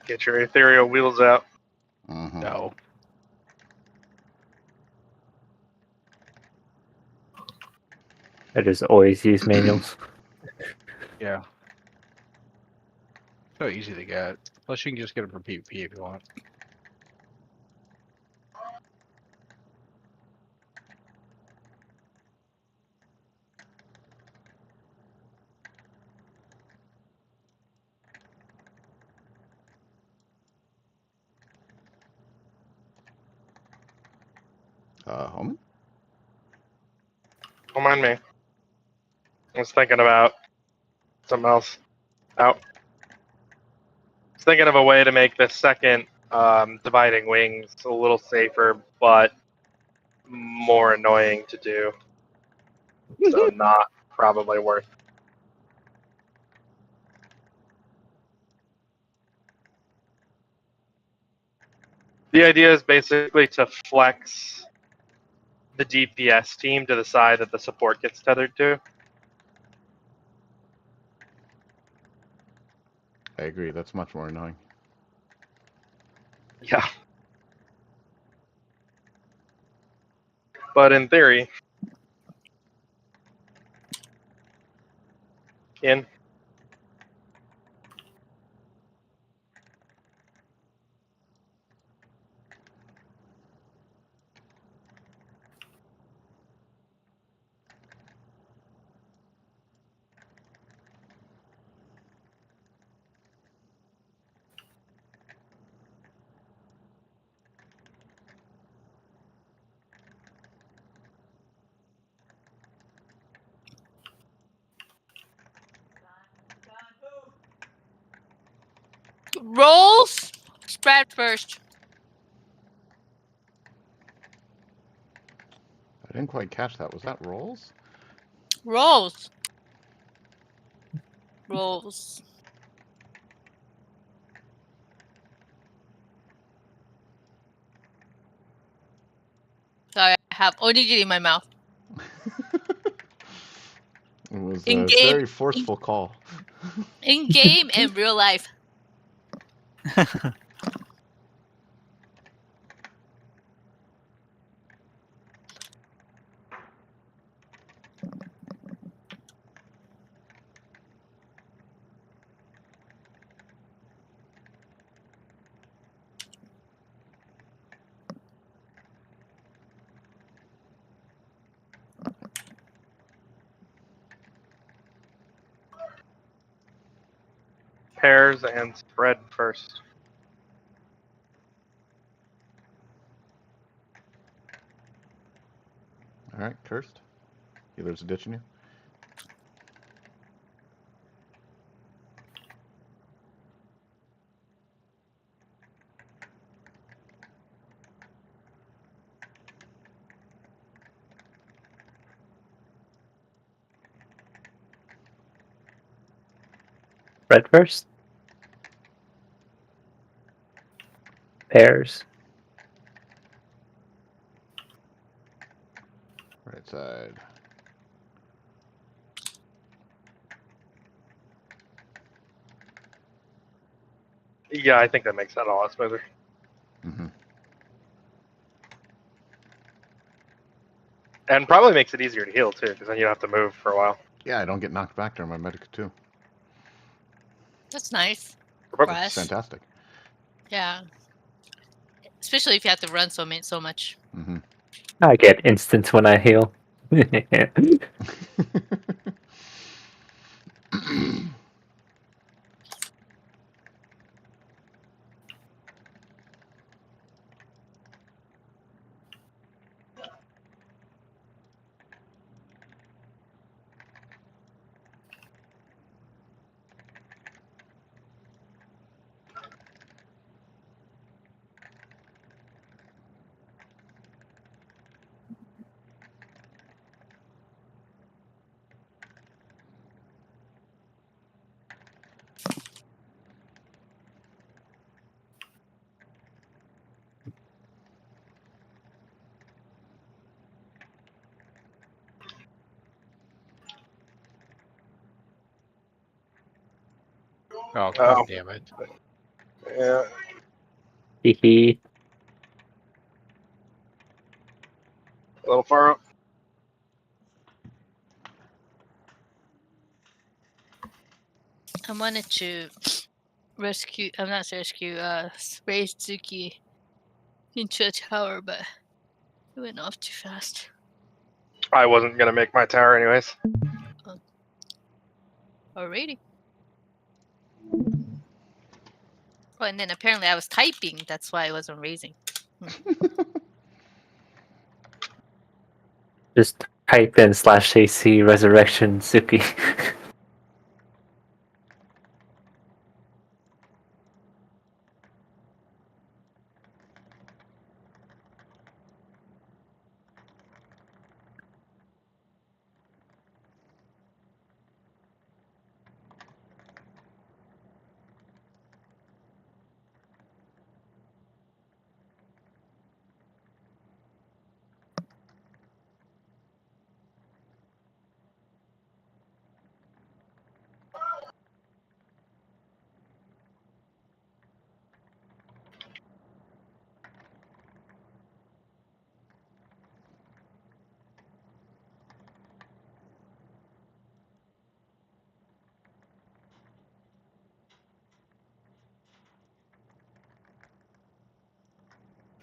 Get your ethereal wheels out. Mm-hmm. No. I just always use manuals. Yeah. So easy to get. Plus, you can just get them from PvP if you want. Home? Don't mind me. I was thinking about something else. Out. I was thinking of a way to make the second dividing wings a little safer, but more annoying to do. So not probably worth. The idea is basically to flex the DPS team to the side that the support gets tethered to. I agree. That's much more annoying. Yeah. But in theory, in Rolls spread first. I didn't quite catch that. Was that rolls? Rolls. Rolls. Sorry, I have onigiri in my mouth. It was In a game. very forceful call. In game and real life. pairs and spread first. All right, cursed. Healer's ditching you. Red first. Pairs. Right side. Yeah, I think that makes that a lot smoother. Mm-hmm. And probably makes it easier to heal too, because then you don't have to move for a while. Yeah, I don't get knocked back during my medic too. That's nice. Perfect. It's Rush. fantastic. Yeah. Especially if you have to run so much. Mm-hmm. I get instant when I heal. Oh, god damn it. Yeah. Hee. A little far up. I wanted to rescue. I'm not rescue. Raise Zuki into a tower, but it went off too fast. I wasn't gonna make my tower anyways. Alrighty. Oh, and then apparently I was typing. That's why I wasn't raising. Just type in /AC resurrection Suki.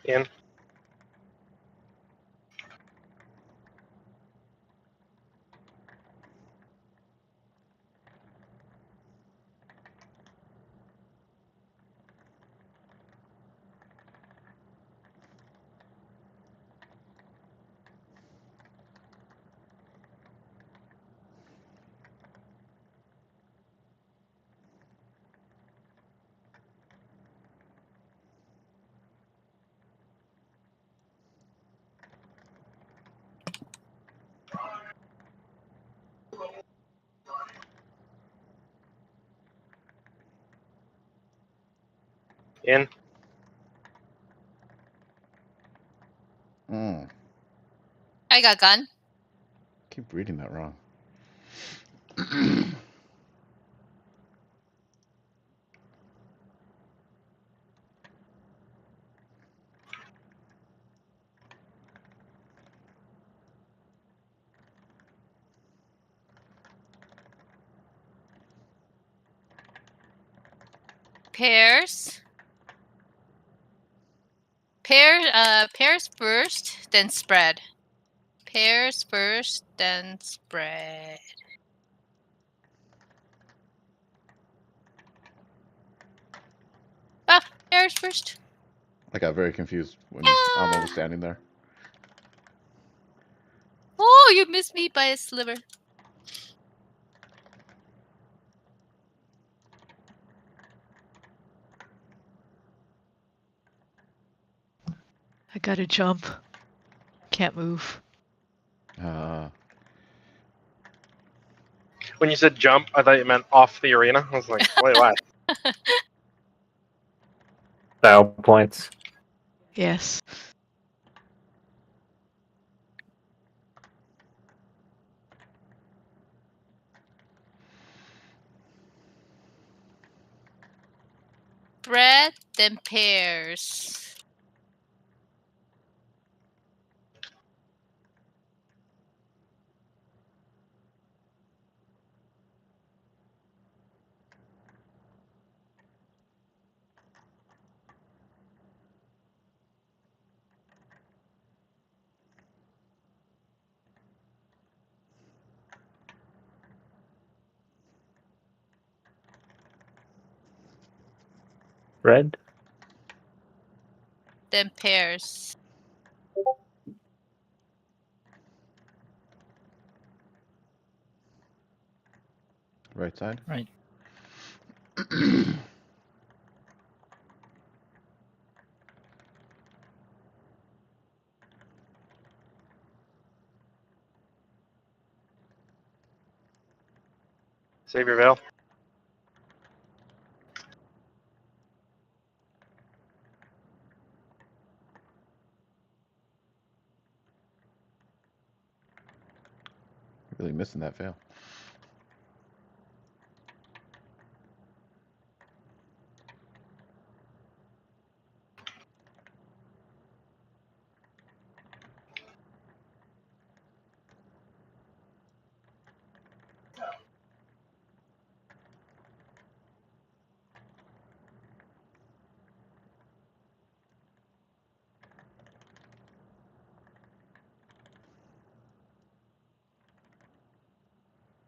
In. In. I got gun. Keep reading that wrong. Pairs. Pairs first, then spread. Pairs first, then spread. Pairs first. I got very confused when Amma was standing there. Oh, you missed me by a sliver. I gotta jump. Can't move. When you said jump, I thought you meant off the arena. I was like, wait, what? Style points. Yes. Bread, then pears. Red. Then pears. Right side. Right. Save your veil. Really missing that veil.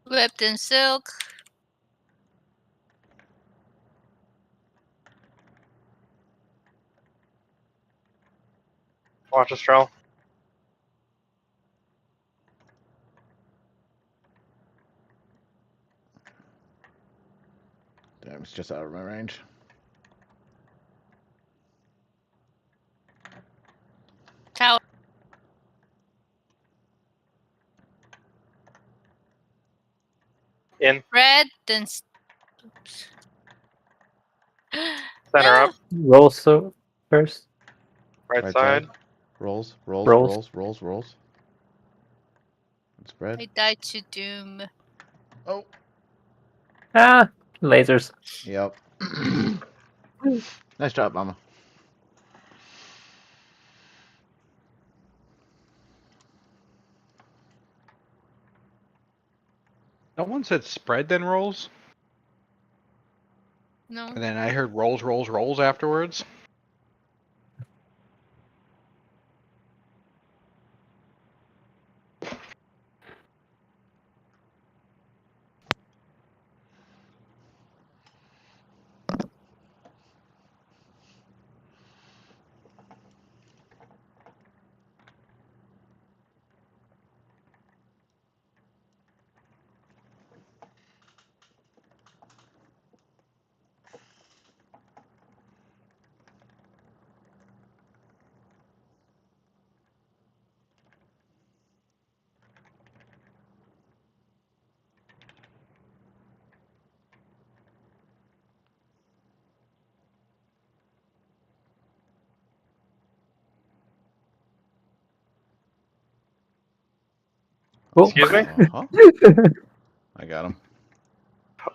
Whipped in silk. Watch us, Trell. Damn, it's just out of my range. Tower. In. Red, then. Oops. Center up. Roll so first. Right Right side. side. Rolls, rolls, Rolls. rolls, rolls, rolls. And spread. I died to Doom. Oh. Ah, lasers. Yep. Nice job, Mama. No one said spread then rolls, No. and then I heard rolls, rolls, rolls afterwards. Oh. Excuse me? Uh-huh. I got him.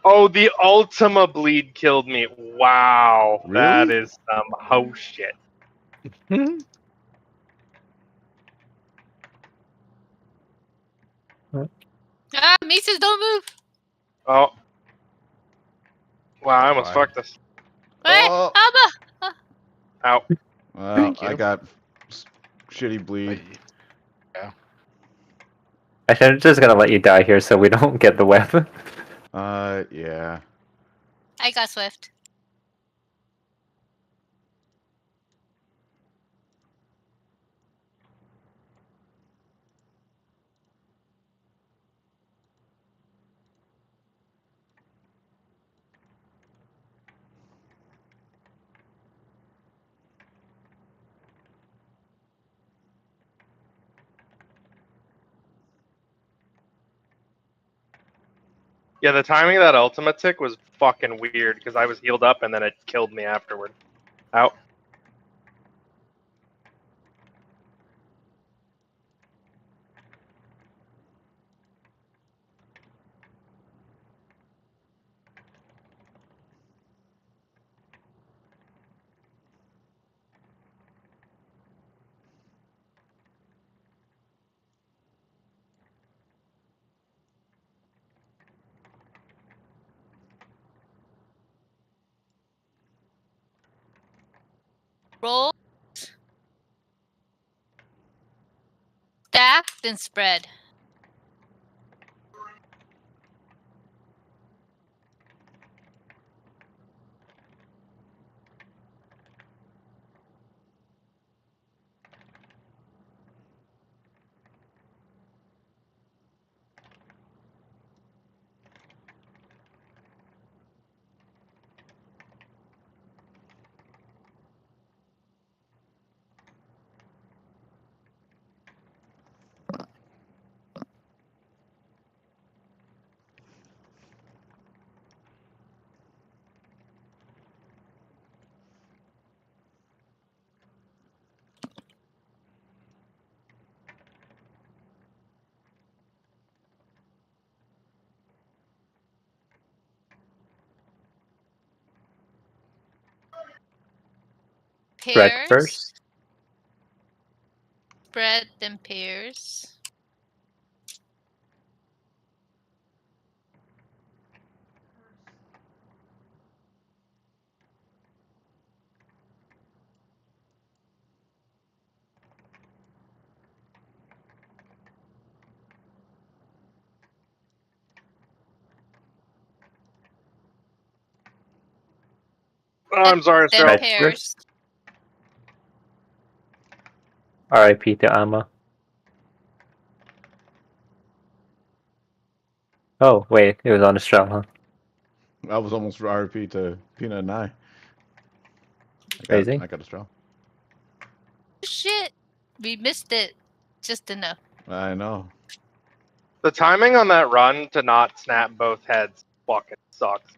Oh, the Ultima bleed killed me. Wow. That Really? is some ho shit. Ah, Mises, don't move. Oh. Wow, I almost Bye. fucked this. Hey, Oh. Abba. Ow. Well, Thank I you. got shitty bleed. Actually, I'm just gonna let you die here so we don't get the web. Yeah. I got Swift. Yeah, the timing of that ultimate tick was fucking weird because I was healed up and then it killed me afterward. Out. Roll. Stack, then spread. Spread Pairs. first. Spread, then pairs. Oh, I'm sorry, Then Astral. pairs. R.I.P. to Amma. Oh, wait, it was on Astral, huh? I was almost RP to Peanut and I. Crazy. I got a straw. Shit. We missed it. Just enough. I know. The timing on that run to not snap both heads fucking sucks.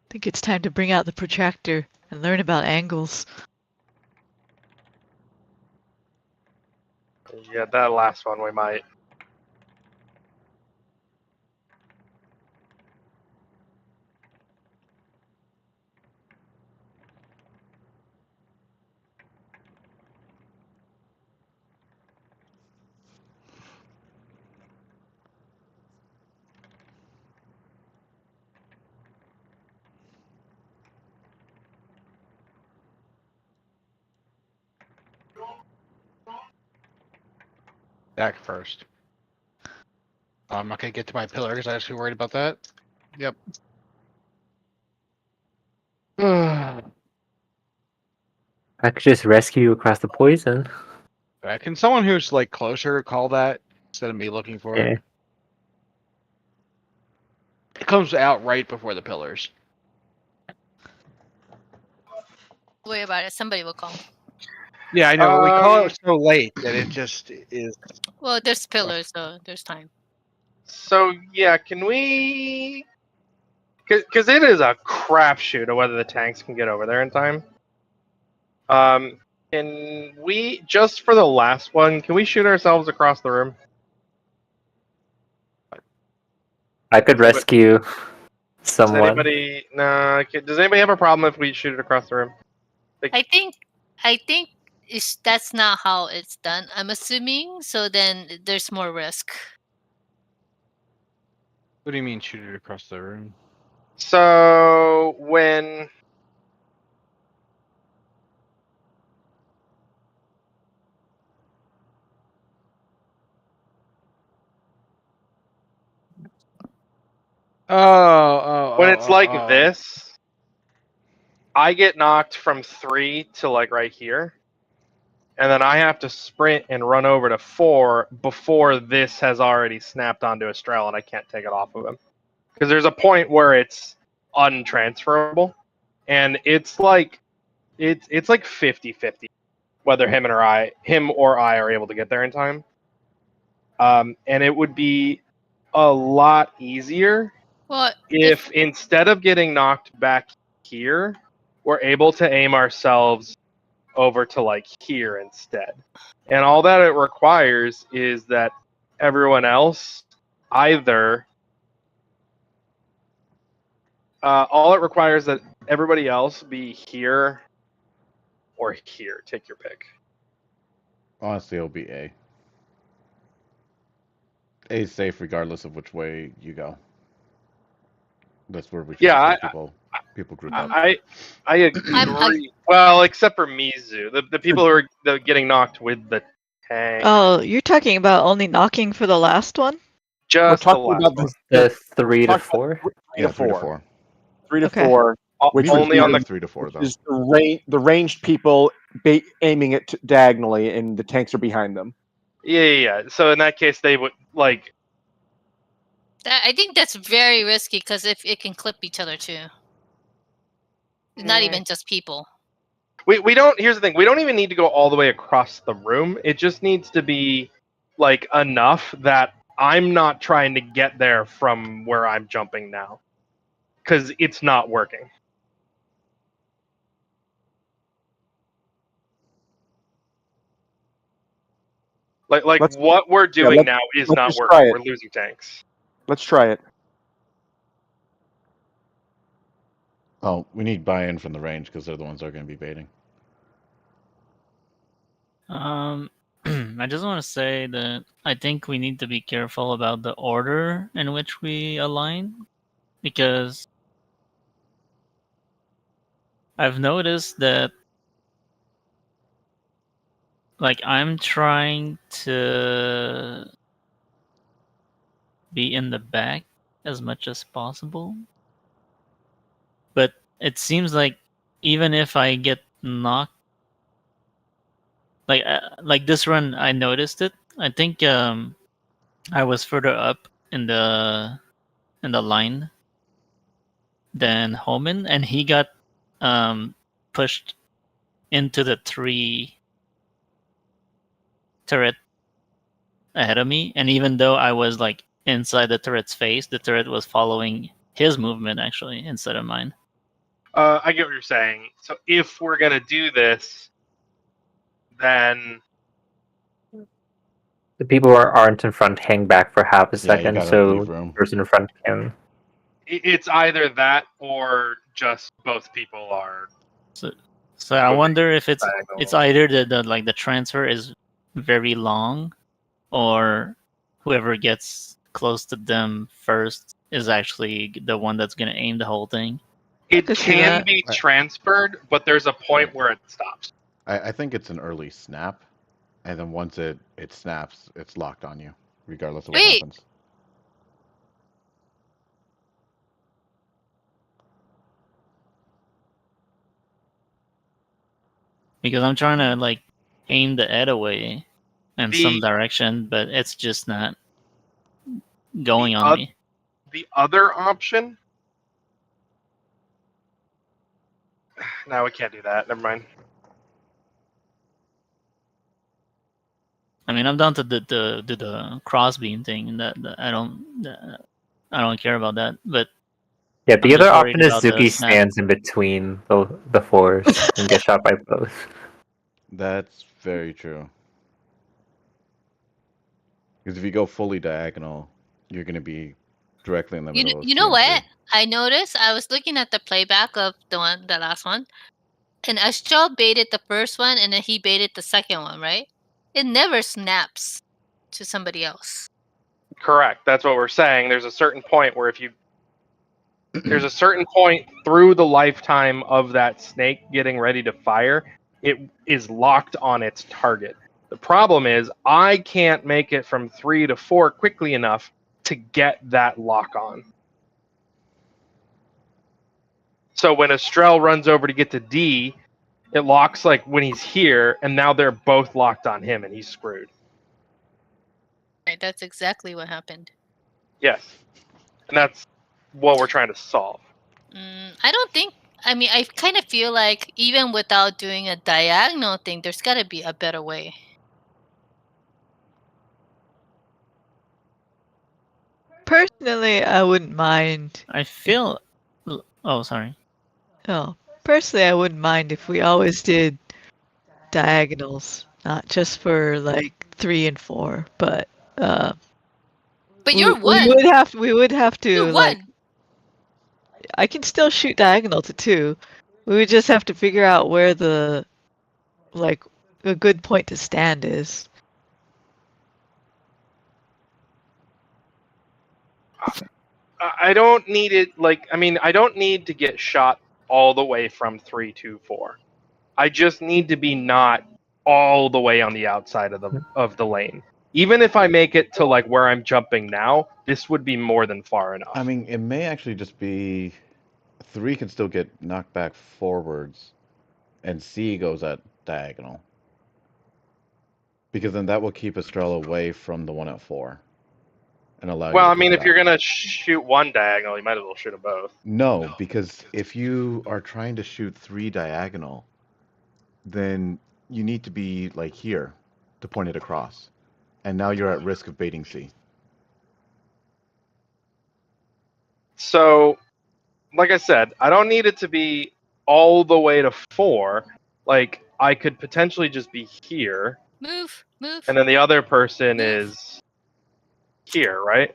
I think it's time to bring out the protractor and learn about angles. Yeah, that last one we might. Back first. I'm not gonna get to my pillar because I'm actually worried about that. Yep. I could just rescue you across the poison. Can someone who's like closer call that instead of me looking for it? Yeah. It comes out right before the pillars. Don't worry about it. Somebody will call. Yeah, I know, but we call it so late that it just is. Well, there's pillars, so there's time. So yeah, can we? Because it is a crapshoot of whether the tanks can get over there in time. Can we just for the last one? Can we shoot ourselves across the room? I could rescue Does someone. anybody? Nah. Does anybody have a problem if we shoot it across the room? I think that's not how it's done. I'm assuming. So then there's more risk. What do you mean shoot it across the room? So when Oh, when it's like this, I get knocked from 3 to like right here, and then I have to sprint and run over to 4 before this has already snapped onto Estrella, and I can't take it off of him. Because there's a point where it's untransferable, and it's like 50-50 whether him or I are able to get there in time. And it would be a lot easier if instead of getting knocked back here, we're able to aim ourselves over to like here instead. And all that it requires is that everyone else either all it requires that everybody else be here or here. Take your pick. Honestly, it'll be A. A is safe regardless of which way you go. That's where we should people group up. I agree. Well, except for Mizu, the people who are getting knocked with the tank. Oh, you're talking about only knocking for the last one? Just the last one. The 3 to 4. 3 to 4. 3 to Okay. 4. Which Only on the 3 to 4 though. is the ranged people aiming it diagonally, and the tanks are behind them. Yeah. So in that case, they would like. I think that's very risky because if it can clip each other too. Not even just people. We don't. Here's the thing. We don't even need to go all the way across the room. It just needs to be like enough that I'm not trying to get there from where I'm jumping now, because it's not working. Like what we're doing now is not working. We're losing tanks. Let's try it. Oh, we need buy-in from the range because they're the ones that are going to be baiting. I just want to say that I think we need to be careful about the order in which we align, because I've noticed that like I'm trying to be in the back as much as possible, but it seems like even if I get knocked, like this run, I noticed it. I think I was further up in the line than Homan, and he got pushed into the 3 turret ahead of me, and even though I was like inside the turret's face, the turret was following his movement actually instead of mine. I get what you're saying. So if we're gonna do this, then The people who aren't in front hang back for half a second, so leave the room. person in front can. it's either that or just both people are. So I wonder if it's either the transfer is very long, or whoever gets close to them first is actually the one that's gonna aim the whole thing. It can be transferred, but there's a point where it stops. I think it's an early snap, and then once it snaps, it's locked on you, regardless of what happens. Because I'm trying to like aim the Ed away in some direction, but it's just not going on me. The other option. No, we can't do that. Never mind. I mean, I'm down to the crossbeam thing, and that I don't care about that. But yeah, the I'm other just worried option is about the Zuki snap. stands in between the fours and gets shot by both. That's very true. Because if you go fully diagonal, you're going to be directly in the middle. You know what? I noticed. I was looking at the playback of the last one, and Astral baited the first one, and then he baited the second one, right? It never snaps to somebody else. Correct. That's what we're saying. There's a certain point where there's a certain point through the lifetime of that snake getting ready to fire, it is locked on its target. The problem is I can't make it from 3 to 4 quickly enough to get that lock on. So when Estrell runs over to get to D, it locks like when he's here, and now they're both locked on him, and he's screwed. Right, that's exactly what happened. Yes, and that's what we're trying to solve. I don't think. I mean, I kind of feel like even without doing a diagonal thing, there's got to be a better way. Personally, I wouldn't mind. I feel. Oh, sorry. Oh, personally, I wouldn't mind if we always did diagonals, not just for like 3 and 4, but But you're we one. would have to You're like. one. I can still shoot diagonal to 2. We would just have to figure out where the like a good point to stand is. I don't need it. Like, I mean, I don't need to get shot all the way from 3 to 4. I just need to be not all the way on the outside of the lane. Even if I make it to like where I'm jumping now, this would be more than far enough. I mean, it may actually just be 3 can still get knocked back forwards, and C goes at diagonal. Because then that will keep Estrella away from the one at 4. And allow well, you I to mean, pull if you're back. gonna shoot one diagonal, you might as well shoot them both. No, because if you are trying to shoot 3 diagonal, then you need to be like here to point it across. And now you're at risk of baiting C. So, like I said, I don't need it to be all the way to 4. Like, I could potentially just be here, Move. and then the other person Move. is here, right?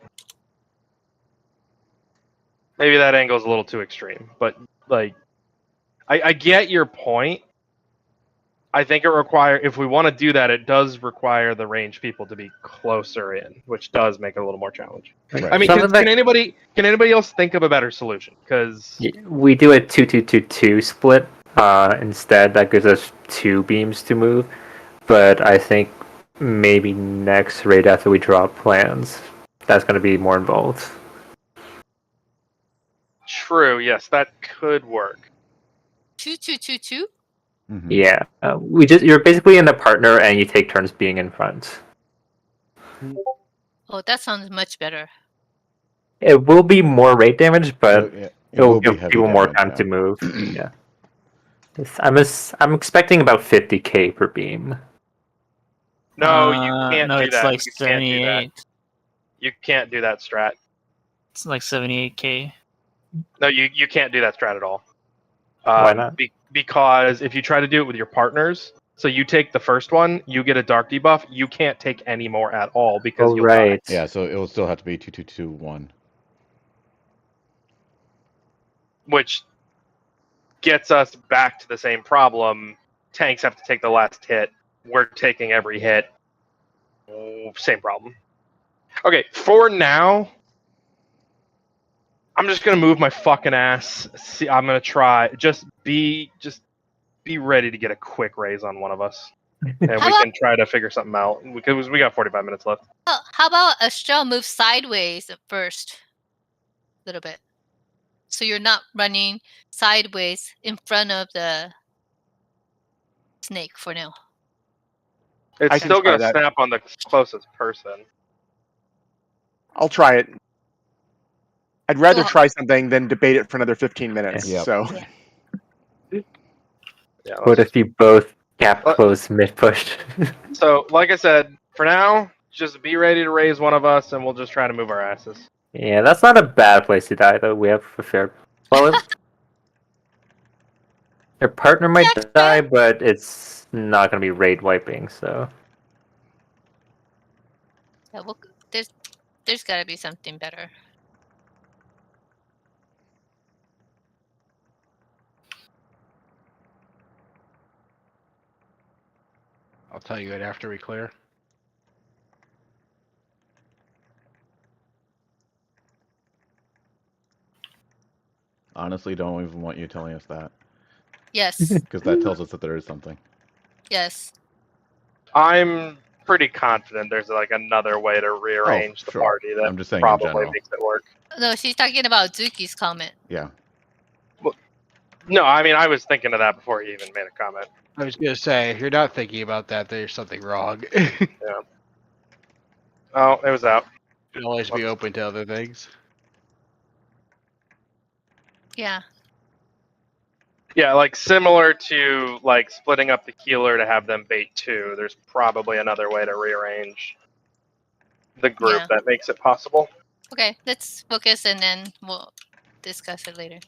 Maybe that angle's a little too extreme, but like, I get your point. I think if we want to do that, it does require the range people to be closer in, which does make it a little more challenging. Right. I mean, can anybody else think of a better solution? Because we do a 2-2-2-2 split instead. That gives us 2 beams to move. But I think maybe next raid after we draw plans, that's going to be more involved. true, yes, that could work. 2-2-2-2. Mhm. Yeah, you're basically in the partner and you take turns being in front. Oh, that sounds much better. It will be more rate damage, but It it will will be give heavy people more damage, time yeah. to move. Yeah, I'm expecting about 50k per beam. No, you can't no, do it's that. like You can't do that. 78. You can't do that strat. It's like 78k. No, you can't do that strat at all. Why not? Because if you try to do it with your partners, so you take the first one, you get a dark debuff. You can't take any more at all because you'll die. Yeah, so it will still have to be 2-2-2-1. Which gets us back to the same problem. Tanks have to take the last hit. We're taking every hit. Same problem. Okay, for now, I'm just gonna move my fucking ass. See, I'm gonna try. Just be ready to get a quick raise on one of us, and we can try to figure something out. Because we got 45 minutes left. How about Estrella move sideways first? A little bit. So you're not running sideways in front of the snake for now. It's I can still try gonna that. snap on the closest person. I'll try it. I'd rather Well- try something than debate it for another 15 minutes. Yep. So Yeah. What if you both gap close mid push? So, like I said, for now, just be ready to raise one of us, and we'll just try to move our asses. Yeah, that's not a bad place to die though. We have a fair. Well, your partner might die, but it's not going to be raid wiping. So Yeah, well, there's got to be something better. I'll tell you it after we clear. Honestly, don't even want you telling us that. Yes. Because that tells us that there is something. Yes. I'm pretty confident there's like another way to rearrange the sure. party that I'm just saying in probably general. makes it work. No, she's talking about Zuki's comment. Yeah. No, I mean I was thinking of that before he even made a comment. I was gonna say, if you're not thinking about that, there's something wrong. Yeah. Oh, it was out. You'd always be open to other things. Yeah. Yeah, like similar to like splitting up the keeler to have them bait 2. There's probably another way to rearrange the group Yeah. that makes it possible. Okay, let's focus and then we'll discuss it later.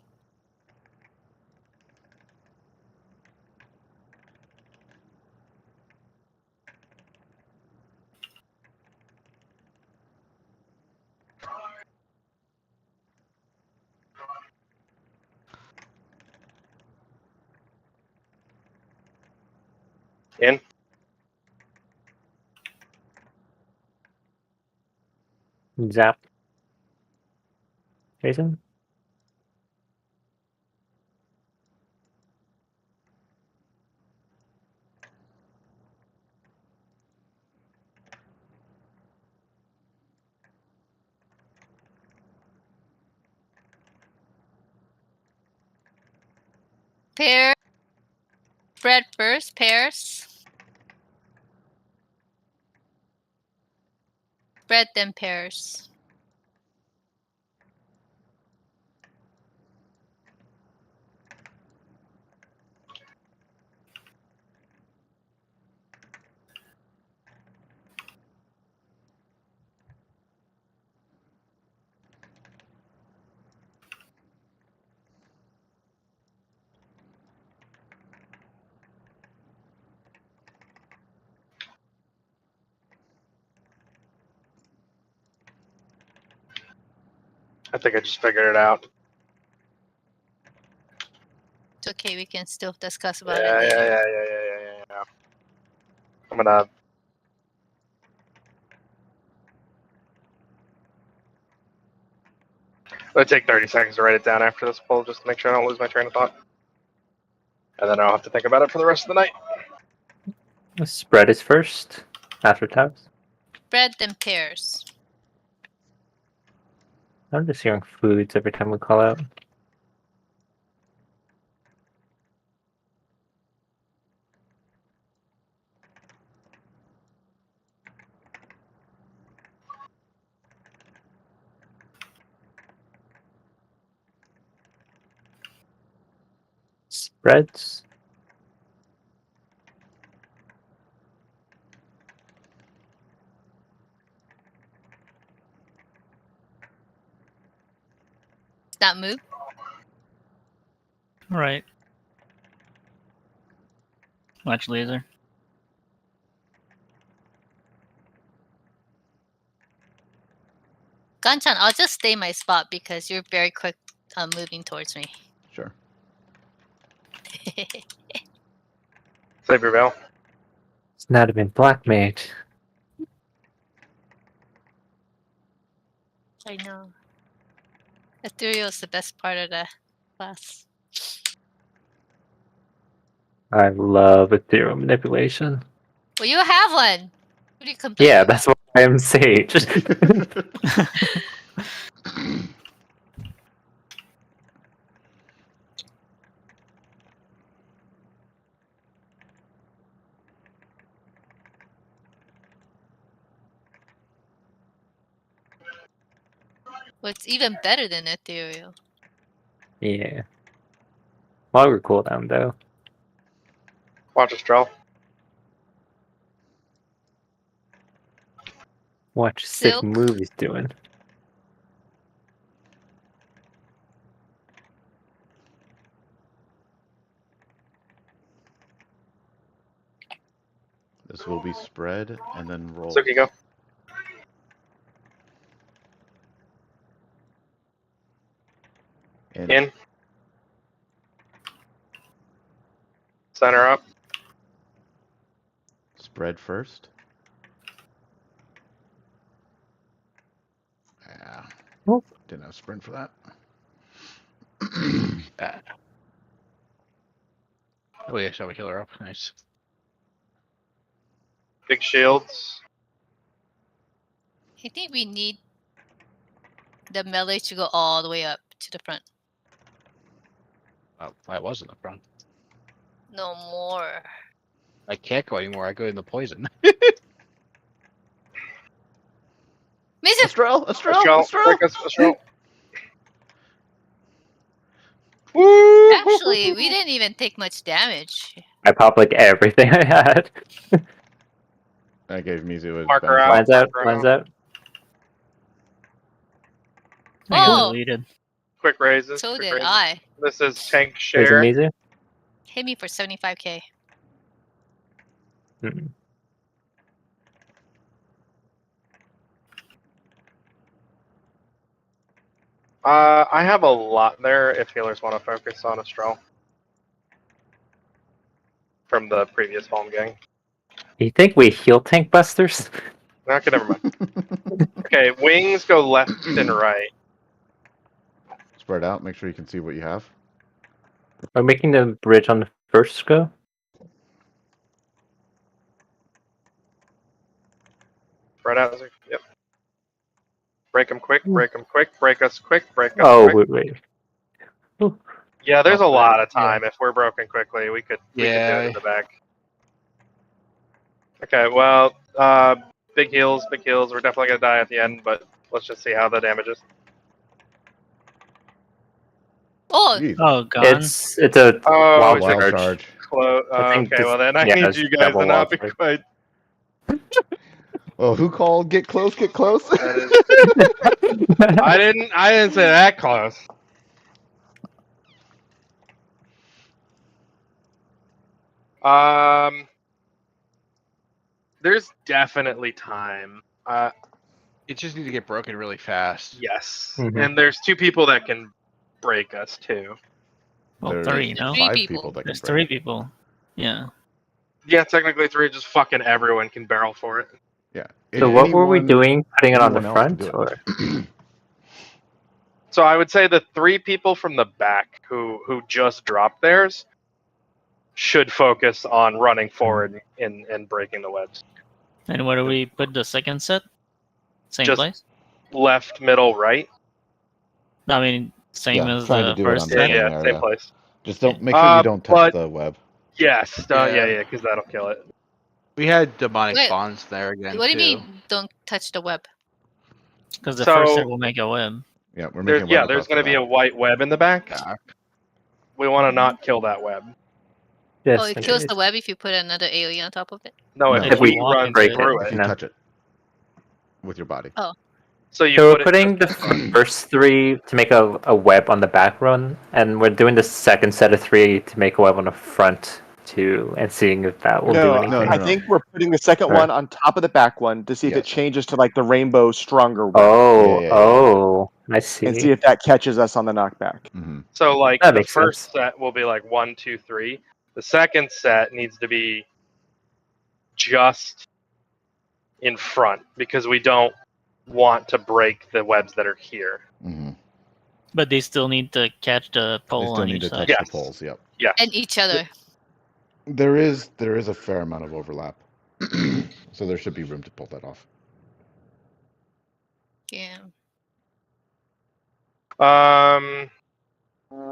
In. Zap. Jason? Pair. Spread first, pairs. Spread then pairs. I think I just figured it out. It's okay, we can still discuss about Yeah, it later. yeah. I'm gonna. It'll take 30 seconds to write it down after this poll, just to make sure I don't lose my train of thought. And then I'll have to think about it for the rest of the night. Spread is first, after tabs. Spread then pairs. I'm just hearing foods every time we call out. Spreads. Not move. Right. Watch laser. Ganchan, I'll just stay my spot because you're very quick moving towards me. Sure. Save your veil. It's not even black mage. I know. Ethereal is the best part of the class. I love ethereal manipulation. Well, you have one. What are you complaining Yeah, about? that's why I am sage. Well, it's even better than ethereal. Yeah. Longer cooldown though. Watch us draw. Watch sick Silk. movies doing. This will be spread and then roll. Suki, go. In. Center up. Spread first. Yeah. Oh. Didn't have sprint for that. Oh yeah, shall we kill her up? Nice. Big shields. I think we need the melee to go all the way up to the front. I was in the front. No more. I can't go anymore. I go in the poison. Mizu! Estrel, Estrel, Estrel, Estrel. break us, Estrel. Woo! Actually, we didn't even take much damage. I popped like everything I had. I gave Mizu a Marker benefit. out. Lines out, Marker lines out. out. I got Oh! deleted. Quick raises. So quick did raises. I. This is tank Is it share. Mizu? Hit me for 75k. Mm. I have a lot there if healers want to focus on Estrel. From the previous home gang. You think we heal tank busters? Okay, never mind. Okay, wings go left and right. Spread out. Make sure you can see what you have. We're making the bridge on the first go. Spread out. Yep. Break them quick, break them quick, break us quick, break us Oh, quick. wait. Ooh. Yeah, there's a Oh, lot of yeah. time. If we're broken quickly, we could do it Yeah. in the back. Okay, well, big heals, big heals. We're definitely gonna die at the end, but let's just see how the damage is. Oh! Jeez. Oh, gone. It's a Oh, wild Wild charge. charge. I think Okay, well then I yeah, need it's you guys double to not be wild quite. Oh, who called? Get close, get close. I didn't say that close. There's definitely time. It just need to get broken really fast. Yes, Mhm. and there's two people that can break us too. Well, There's three, no? Three 5 people. people that can There's break. 3 people. Yeah. Yeah, technically three. Just fucking everyone can barrel for it. Yeah. So what were we doing? Putting it on the anyone else can front, do it. or So I would say the three people from the back who just dropped theirs should focus on running forward and breaking the webs. And where do we put the second set? Same Just- place? Left, middle, right. I mean, same Yeah, as trying to the do it first on the Yeah, set? same yeah, area. same place. Just don't make sure you don't touch but- the web. Yes, Yeah. yeah, because that'll kill it. We had demonic Wait, spawns there again. What do you too. mean, don't touch the web? Because the So- first set will make a web. Yeah, we're making There's web there's across going to the be a back. white web in the back. Yeah. We want to not kill that web. yes, Oh, it kills the web if you put another alien on top of it? No, No. if we walk run into break it. through If it. you No. touch it with your body. So you So put we're putting the first 3 to make a web on the back run, and we're doing the second set of 3 to make a web on the front too, and seeing if that will do No, anything. I think we're putting the second Right. one on top of the back one to see if it Yes. changes to like the rainbow stronger one, Oh, Yeah. oh, I see. and see if that catches us on the knockback. Hmm. So like That the makes first sense. set will be like 1, 2, 3. The second set needs to be just in front because we don't want to break the webs that are here. Hmm. But they still need to catch the They pole still on need each to side. touch Yes. the poles. Yep. Yes. And each other. There is a fair amount of overlap, so there should be room to pull that off. Yeah.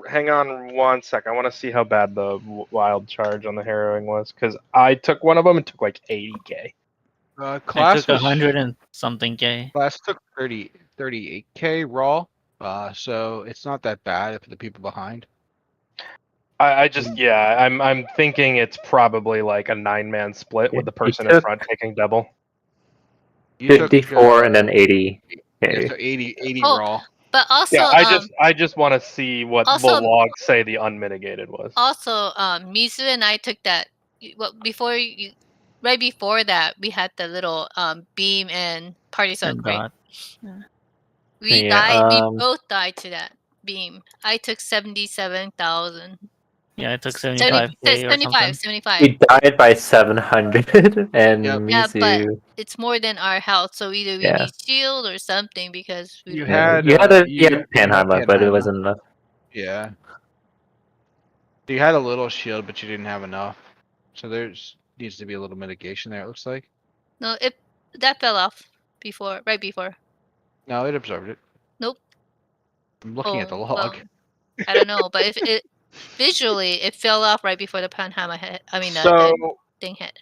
Hang on 1 sec. I want to see how bad the wild charge on the harrowing was because I took one of them and took like 80k. I Class took was 100 and something K. Class took 38k raw. So it's not that bad for the people behind. I just I'm thinking it's probably like a 9-man split with the You person in took front taking double. You took, 54 and then 80. yeah, so 80 Oh, raw. But also, Yeah, I just want to see what the also- logs say the unmitigated was. Mizu and I took that. Right before that, we had the little beam and party soak, And right? dot. We Yeah, died. We both died to that beam. I took 77,000. Yeah, I took 70, 75K or 75, something. 75. We died by 700, and Yep. Yeah, but Mizu. it's more than our health, so either we Yeah. need shield or something because we You don't- had you had you had Panheimer, but it Panheimer. wasn't enough. Yeah. You had a little shield, but you didn't have enough. So there's needs to be a little mitigation there. It looks like. No, that fell off right before. No, it absorbed it. Nope. I'm looking at the Oh, log. well, I don't know, but if visually, it fell off right before the panhammer hit. I mean, So the thing hit.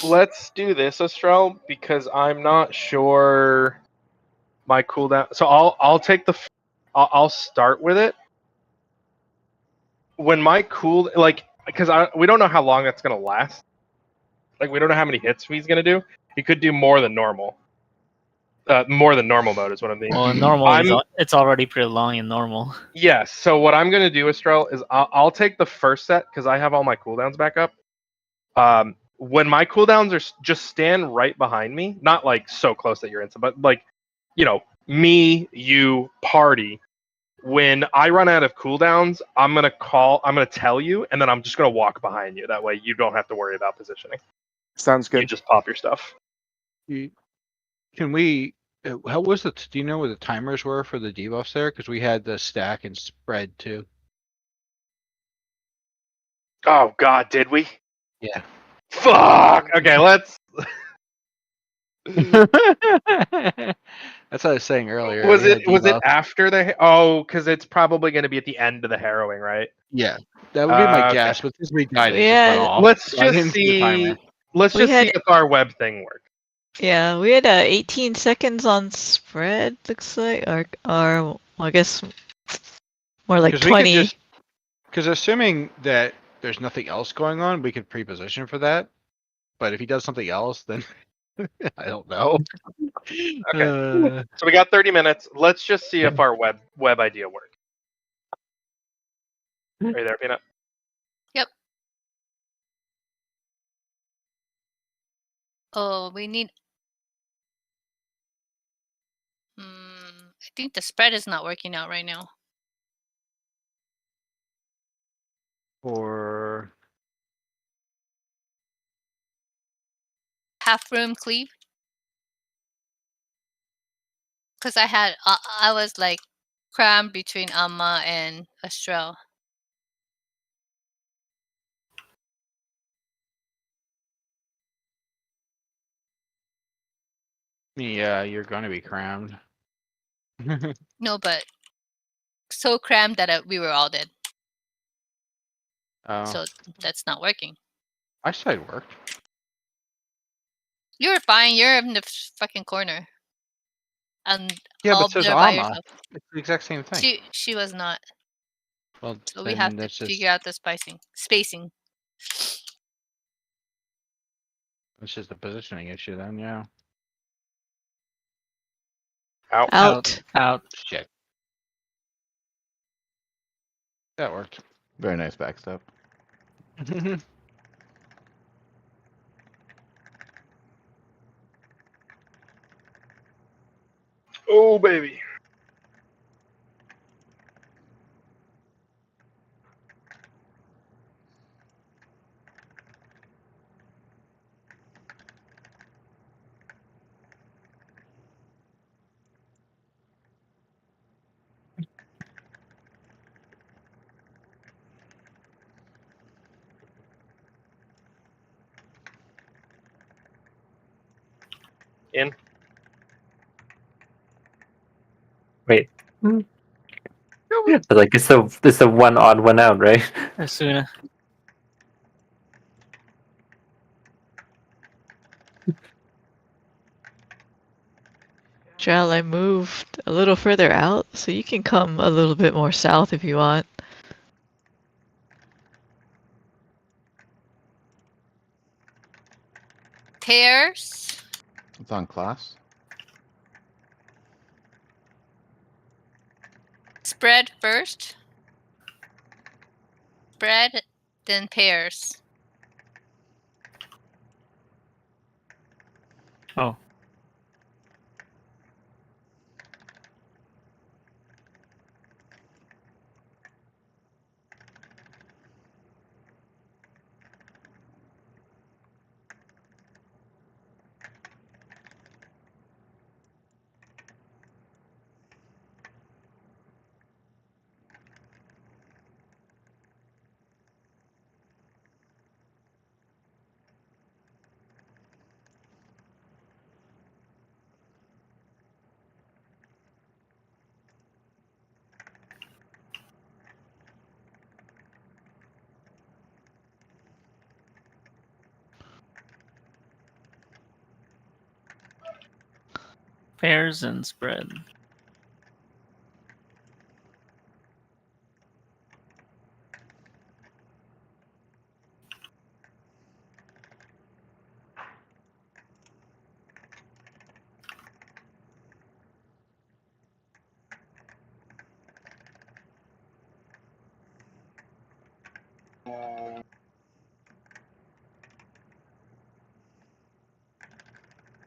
let's do this, Estrel, because I'm not sure my cooldown. So I'll take the. I'll start with it. When my cool because we don't know how long that's gonna last. Like we don't know how many hits he's gonna do. He could do more than normal. More than normal mode is what I mean. Well, in normal, it's already pretty long in normal. Yes. So what I'm gonna do, Estrel, is I'll take the first set because I have all my cooldowns back up. When my cooldowns are just stand right behind me, not like so close that you're in, but like, me, you, party. When I run out of cooldowns, I'm gonna tell you, and then I'm just gonna walk behind you. That way, you don't have to worry about positioning. Sounds You good. just pop your stuff. Can we? How was it? Do you know where the timers were for the debuffs there? Because we had the stack and spread too. Oh God, did we? Yeah. Fuck. Okay, let's. That's what I was saying earlier. Was we had it debuffs. after the? Oh, because it's probably going to be at the end of the harrowing, right? Yeah, that would be my Okay. guess. But this week guidance just Yeah. went off. Let's so I just didn't see the timer. see. Let's We just had- see if our web thing works. Yeah, we had 18 seconds on spread, looks like, or well, I guess more like 20. Because assuming that there's nothing else going on, we could pre-position for that. But if he does something else, then I don't know. Okay. So we got 30 minutes. Let's just see if our web idea works. Are you there, Peanut? Yep. Oh, we need. I think the spread is not working out right now. Or Half room cleave. Because I was like crammed between Amma and Estrel. yeah, you're gonna be crammed. No, but so crammed that we were all dead. Oh, So that's not working. my side worked. You're fine. You're in the fucking corner. And Yeah, all but so is there by Amma. yourself. It's the exact same thing. She was not. Well, So we then have to that's just figure out the spacing. it's just a positioning issue then. Yeah. Out. Shit. That worked. Very nice backstep. Oh, baby. In. Wait. Like it's the one odd one out, right? Asuna. Shall I moved a little further out, so you can come a little bit more south if you want. Pairs. It's on class. Spread first. Spread, then pairs. Oh. Pairs and spread.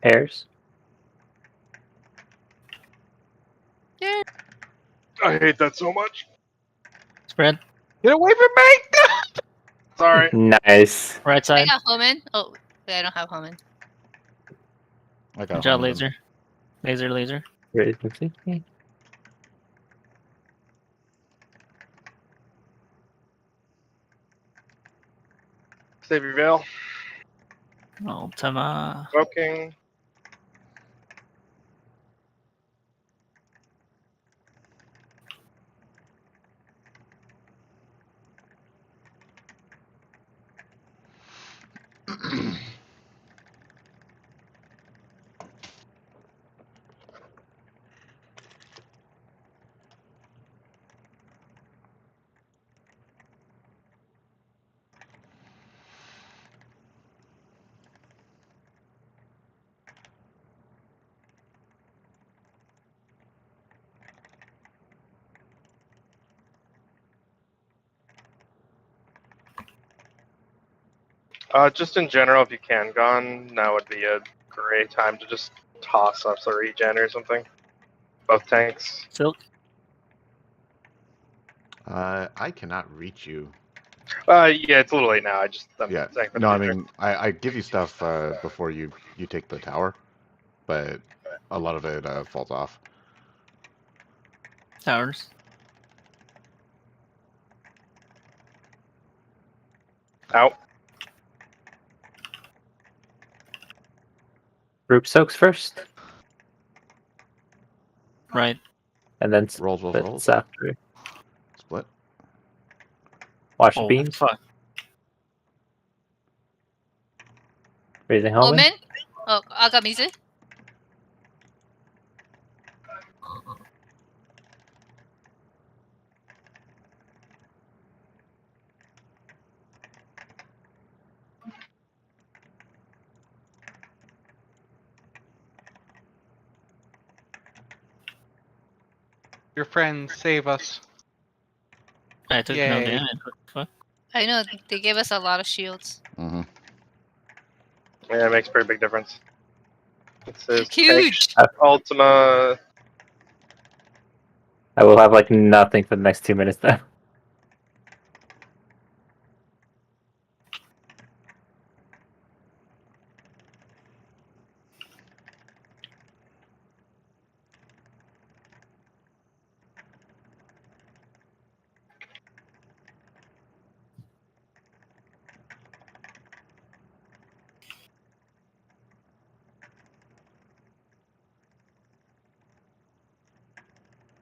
Pairs. Yeah. I hate that so much. Spread. Get away from me! Sorry. Nice. Right I side. got Homan. Oh, wait, I don't have Homan. I got Good job, one of them. laser. Laser. Very quickly. Save your veil. Ultima. Smoking. Just in general, if you can gone, now would be a great time to just toss up a regen or something. Both tanks. Silk. I cannot reach you. Yeah, it's a little late now. I'm Yeah. saying for the No, I future. mean, I give you stuff before you take the tower, but a lot of it falls off. Towers. Out. Group soaks first, Right. and then Rolls. splits after. Split. Watch the Oh, beams. fuck. Raising helmet. Homan. Oh, Agamizu. Your friends save us. I took no Yay. damage. What the fuck? I know they gave us a lot of shields. Mm-hmm. Yeah, it makes a pretty big difference. It says Huge. tank Ultima. I will have like nothing for the next 2 minutes then.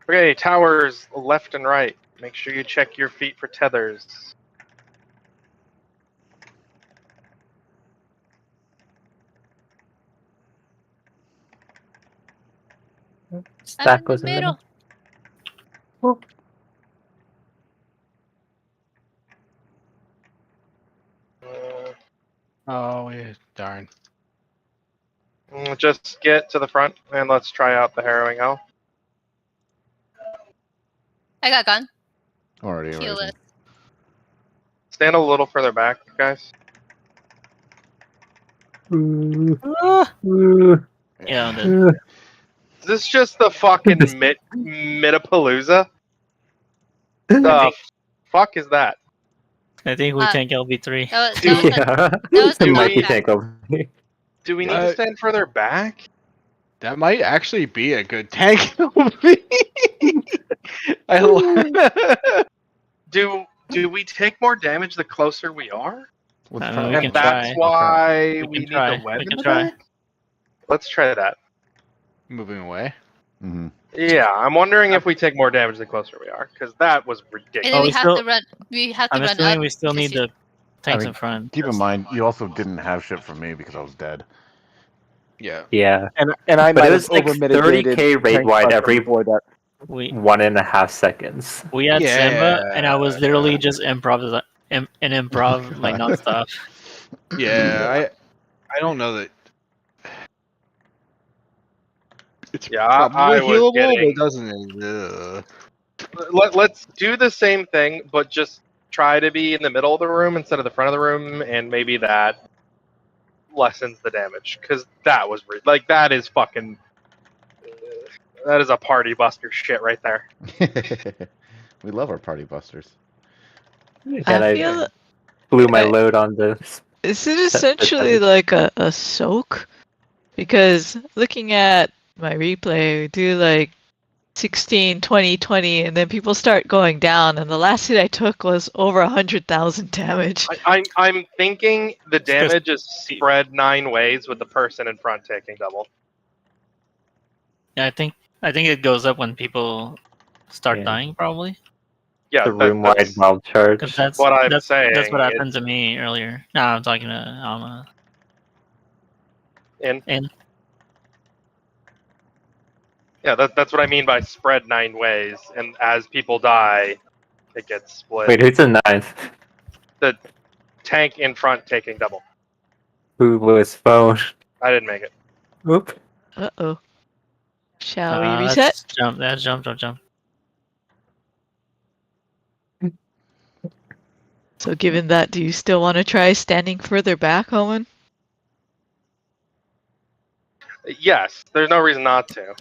Okay, towers left and right. Make sure you check your feet for tethers. Stack I'm goes in in the the middle. middle. Oh, yeah, darn. Just get to the front and let's try out the harrowing hell. I got gun. Already. Heal it. Stand a little further back, guys. Yeah, I'm dead. Is this just the fucking Midapalooza? The fuck is that? I think we tank LB3. That Dude, was Yeah, the do might be backpack. tank over. Do we need to stand further back? That might actually be a good tank. I lo- Do we take more damage the closer we are? Let's I try mean, it. we can And that's try. why We we can need try. the web We in can the try. back? Let's try that. Moving away. Mm-hmm. Yeah, I'm wondering if we take more damage the closer we are, because that was And ridiculous. then Oh, we we have still- to run. We have to I'm run assuming up. we still because need the tanks in front. Keep in mind, you also didn't have shit from me because I was dead. Yeah. Yeah. And I But might it have was like over mitigated 30k rate wide every for that. We 1.5 seconds. we had Simba, and I was literally Yeah. just improv an improv like nonstop. Yeah, I don't know that it's Yeah, probably I was healable, but getting. it doesn't. Let's do the same thing, but just try to be in the middle of the room instead of the front of the room, and maybe that lessens the damage. Because that was like that is fucking. That is a party buster shit right there. We love our party busters. And I I feel blew my I- load on the. is it essentially like a soak? Because looking at my replay, we do like 16, 20, 20, and then people start going down, and the last hit I took was over 100,000 damage. I'm thinking the 'cause damage is spread 9 ways with the person in front taking double. Yeah, I think it goes up when people start Yeah. dying, probably. Yeah, The room wide that's wild charge. Because that's what I'm that's saying. what happened It's to me earlier. No, I'm talking to Alma. in. And Yeah, that's what I mean by spread 9 ways, and as people die, it gets split. Wait, who's in ninth? The tank in front taking double. Who was phone? I didn't make it. Oop. Uh-oh. Shall we reset? let's jump. Let's jump. So given that, do you still want to try standing further back, Owen? Yes, there's no reason not to.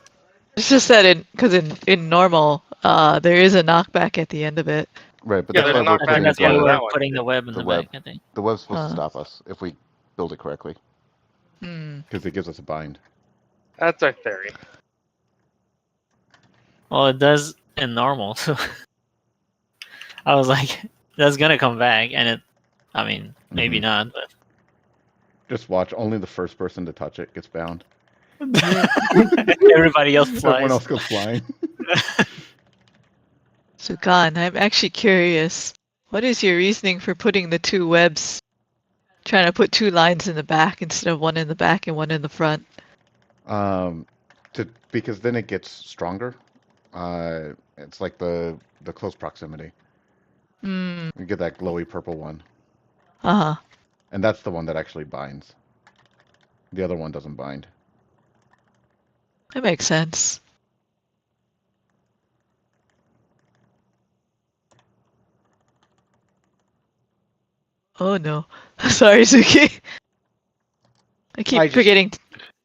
It's just that because in normal, there is a knockback at the end of it. Right, but Yeah, that's there's why a we're knockback I think putting that's why Yeah, we're that one. putting the web in the the web. back. I think. the web's supposed to Uh. stop us if we build it correctly Hmm. because it gives us a bind. That's our theory. Well, it does in normal. So I was like, that's gonna come back, and it. I mean, maybe Mhm. not, but Just watch. Only the first person to touch it gets bound. everybody else flies. Everyone else goes flying. So Gan, I'm actually curious. What is your reasoning for putting the two webs, trying to put two lines in the back instead of one in the back and one in the front? Because then it gets stronger. It's like the close proximity. Hmm. You get that glowy purple one, Uh-huh. and that's the one that actually binds. The other one doesn't bind. That makes sense. Oh no. Sorry, Zuki. I keep I just- forgetting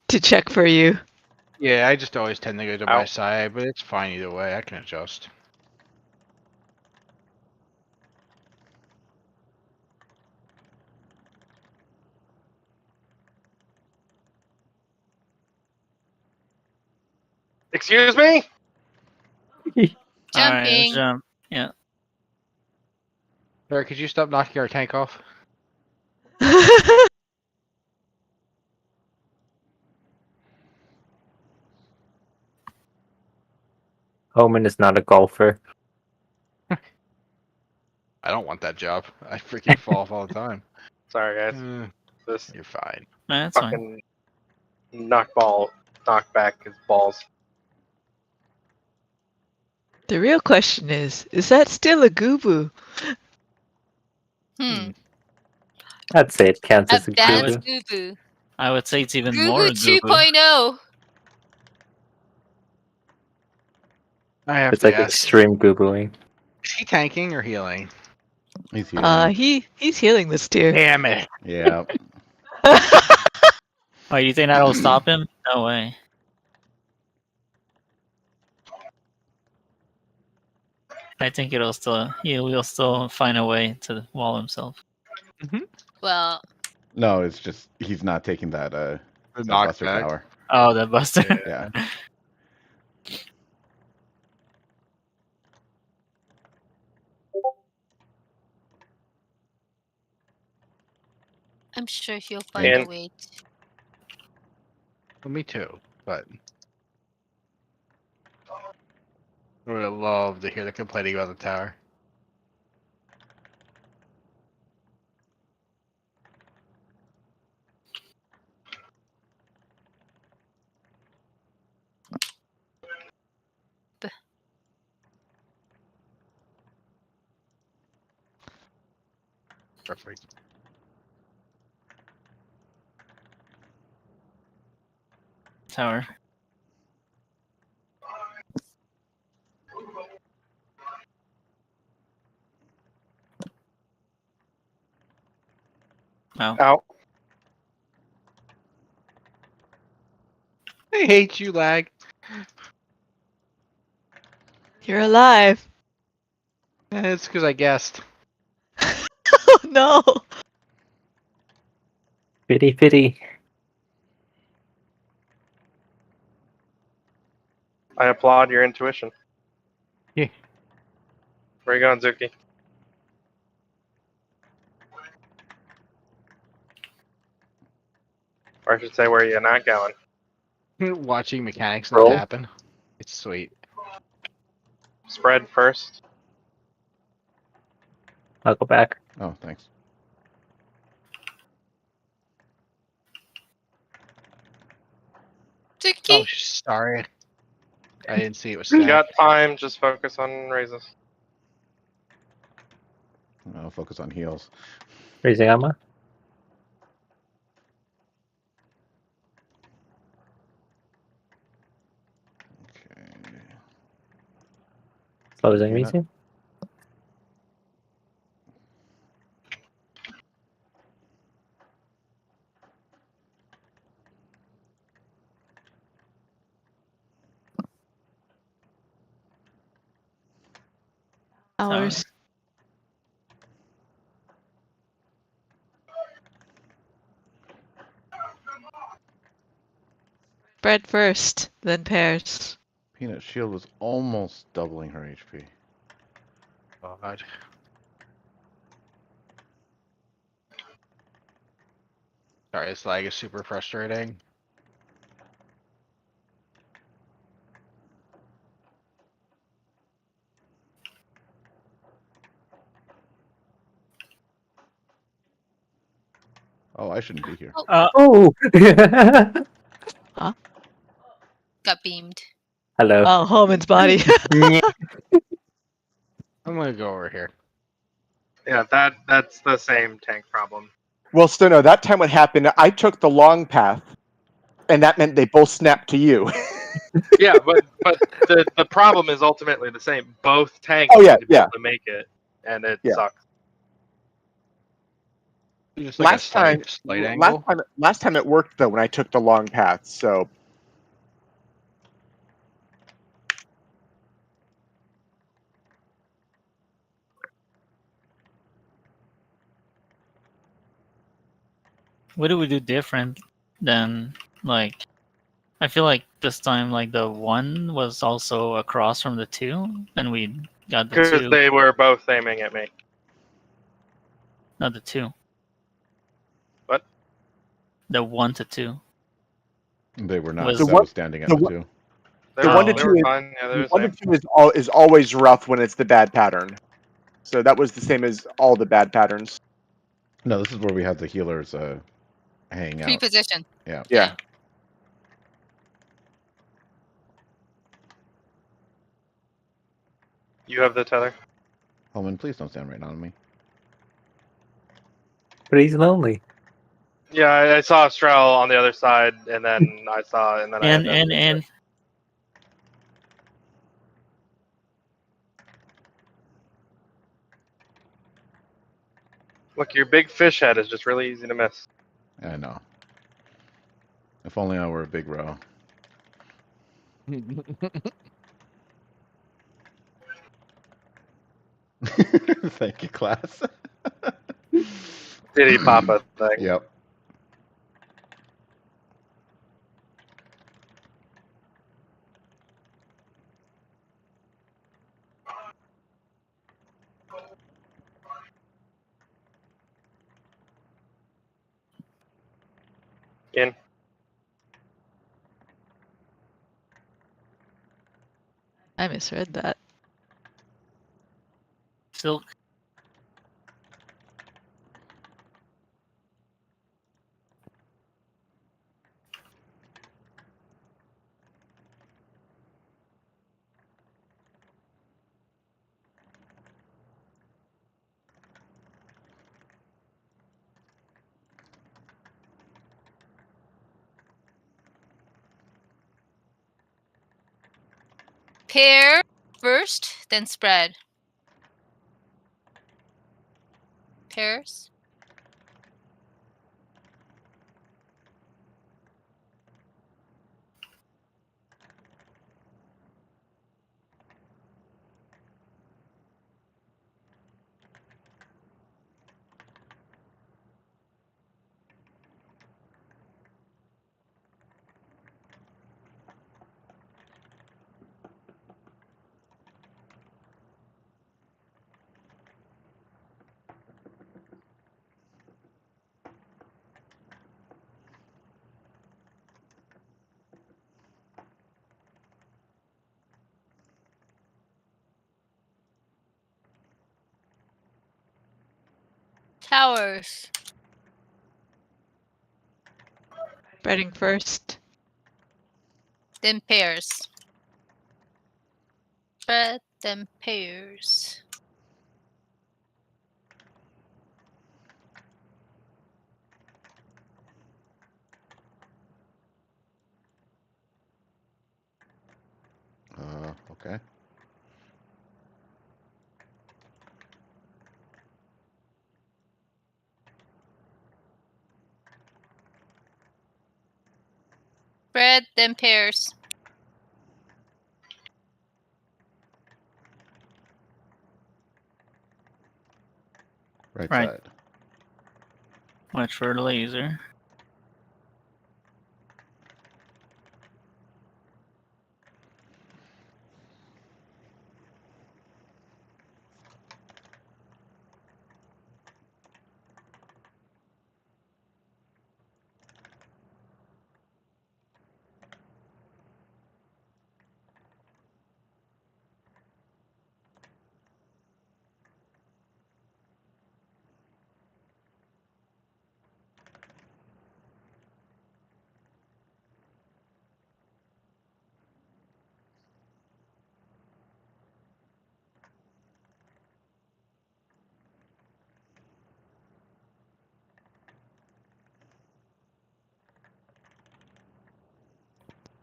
to check for you. Yeah, I just always tend to go to my Ow. side, but it's fine either way. I can adjust. Excuse me? All right, Jumping. let's jump. Yeah. Eric, could you stop knocking our tank off? Omen is not a golfer. I don't want that job. I freaking fall off all the time. Sorry, guys. This You're fine. Nah, that's fine. fucking knockback is balls. The real question is that still a Goobu? I'd say it counts as a Advanced Google. Gugu. I would say it's even more Gugu a Goobu. 2.0. I have It's to like ask. extreme Googling. Is he tanking or healing? He's healing. He's healing this tier. Damn it. Yeah. Oh, you think that'll stop him? No way. I think he will still find a way to wall himself. Well, No, it's just he's not taking that The that buster knockback. power. Oh, the buster. Yeah. I'm sure he'll find a And- way. Well, me too, but I would love to hear the complaining about the tower. Perfect. Tower. Oh. Out. I hate you, lag. You're alive. It's because I guessed. Oh no. Fitty fitty. I applaud your intuition. Yeah. Where you going, Zuki? Or I should say, where are you not going? Watching mechanics Roll. not happen. It's sweet. Spread first. I'll go back. Oh, thanks. Tuki? Oh, sorry. I didn't see it was You stacked. got time, just focus on raises. I'll focus on heals. Raising Amma. Okay. Closing Peanut. raising. Hours. Spread first, then pairs. Peanut shield was almost doubling her HP. God. Sorry, this lag is super frustrating. Oh, I shouldn't be here. Oh. Got beamed. Hello. Oh, Holman's body. I'm gonna go over here. Yeah, that's the same tank problem. Well, still no. That time what happened? I took the long path, and that meant they both snapped to you. Yeah, but the problem is ultimately the same. Both tanks Oh, yeah, need to be yeah. able to make it, and it Yeah. sucks. Just like a slight angle. Last time it worked though when I took the long path. So What do we do different than like? I feel like this time like the 1 was also across from the 2, and we got the Because 2, they were both aiming at me. not the 2. What? The 1 to 2. They were not. Was- So The I one- was standing at the the one- two. They The were, one to they two were is- fine. Yeah, they were the one same. to two is always rough when it's the bad pattern. So that was the same as all the bad patterns. No, this is where we had the healers hanging out. Pre-position. Yeah. Yeah. You have the tether. Holman, please don't stand right on me. But he's lonely. Yeah, I saw Strel on the other side, and then I saw, and then I had And look, your big fish head is just really easy to miss. I know. If only I were a big row. Thank you, class. Diddy Papa thing. Yep. In. I misread that. Silk. Pair first, then spread. Pairs. Towers. Spreading first. Then pairs. Spread, then pairs. Okay. Spread, then pairs. Right, Right. side. Watch for the laser.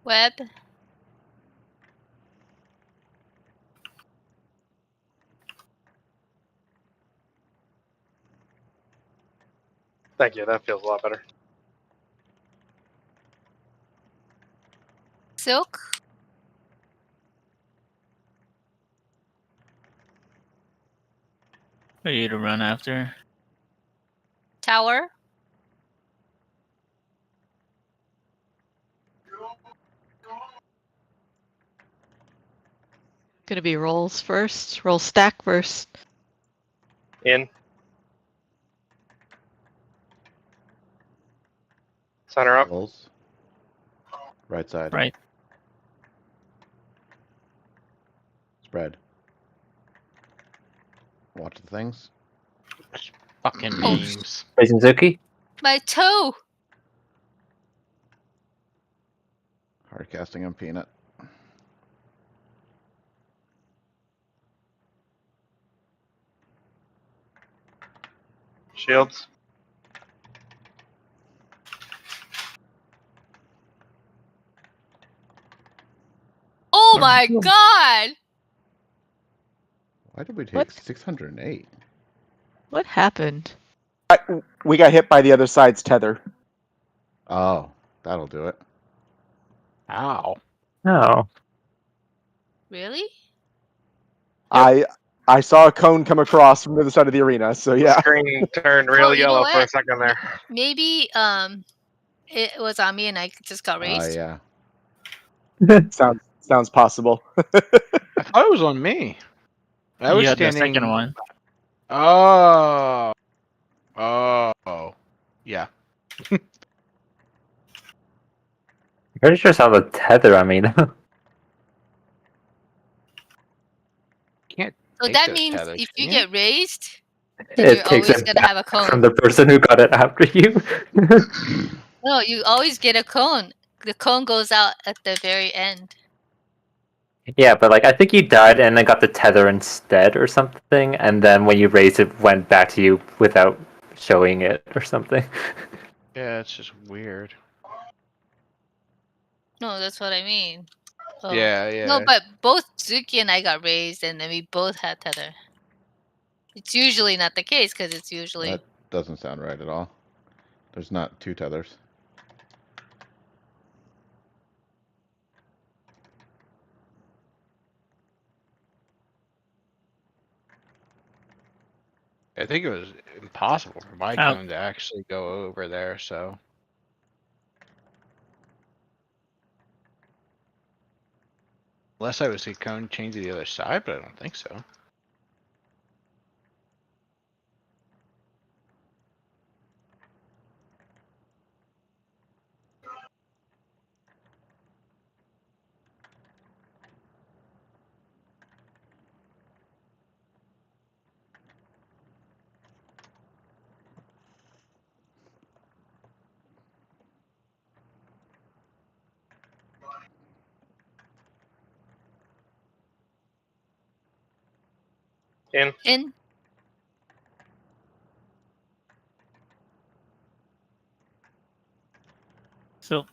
Web. Thank you. That feels a lot better. Silk. For you to run after. Tower. Gonna be rolls first. Roll stack first. In. Center up. Rolls. Right side. Right. Spread. Watch the things. Fucking Oh, names. Suzuki? My toe. Hard casting on Peanut. Shields. Oh my god! Why did we take What? 608? What happened? We got hit by the other side's tether. Oh, that'll do it. Ow. No. Really? I saw a cone come across from the other side of the arena, so yeah. Screen turned real Oh, you know yellow for a what? second there. Maybe it was on me and I just got raised. Yeah. Sounds possible. I thought it was on me. I was You had the standing. second one. Oh. Oh. Yeah. Pretty sure it's on the tether, I mean. Can't. So take that those means tethers, if can you get raised, then It you're takes always it gonna have a back from cone. the person who got it after you. No, you always get a cone. The cone goes out at the very end. Yeah, but like I think you died and then got the tether instead or something, and then when you raised it went back to you without showing it or something. Yeah, it's just weird. No, that's what I mean. Oh. Yeah, yeah. No, but both Zuki and I got raised, and then we both had tether. It's usually not the case because it's usually. That doesn't sound right at all. There's not 2 tethers. I think it was impossible for my Out. cone to actually go over there, so. Unless I was the cone change to the other side, but I don't think so. In. Silk.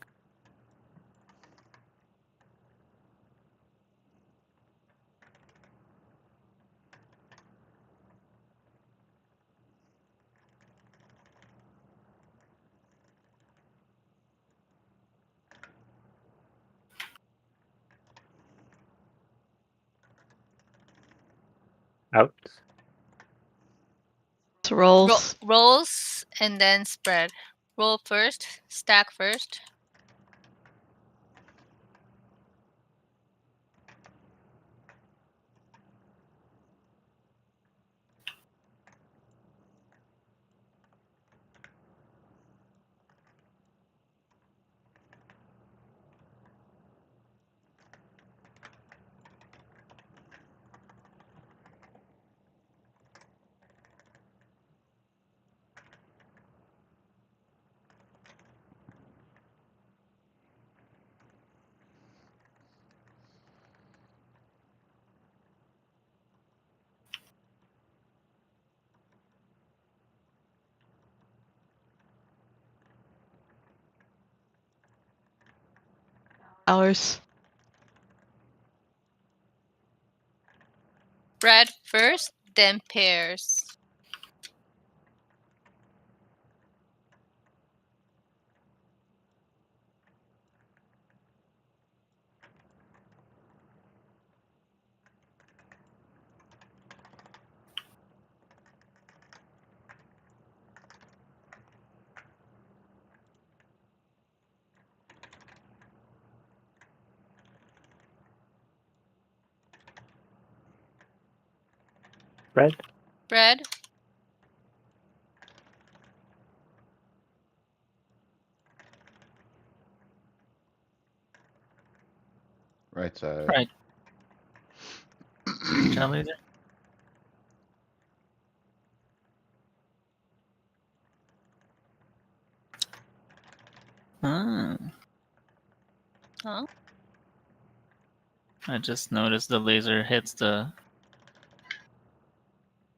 Out. Rolls. Rolls and then spread. Roll first, stack first. Hours. Spread first, then pairs. Red. Spread. Right side. Right. Jelly there. Ah, Huh? I just noticed the laser hits the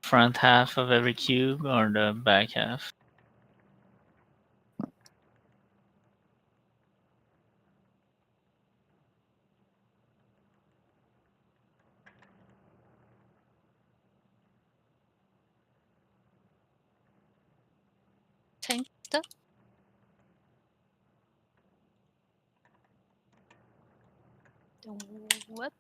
front half of every cube or the back half. Tank stuff. What?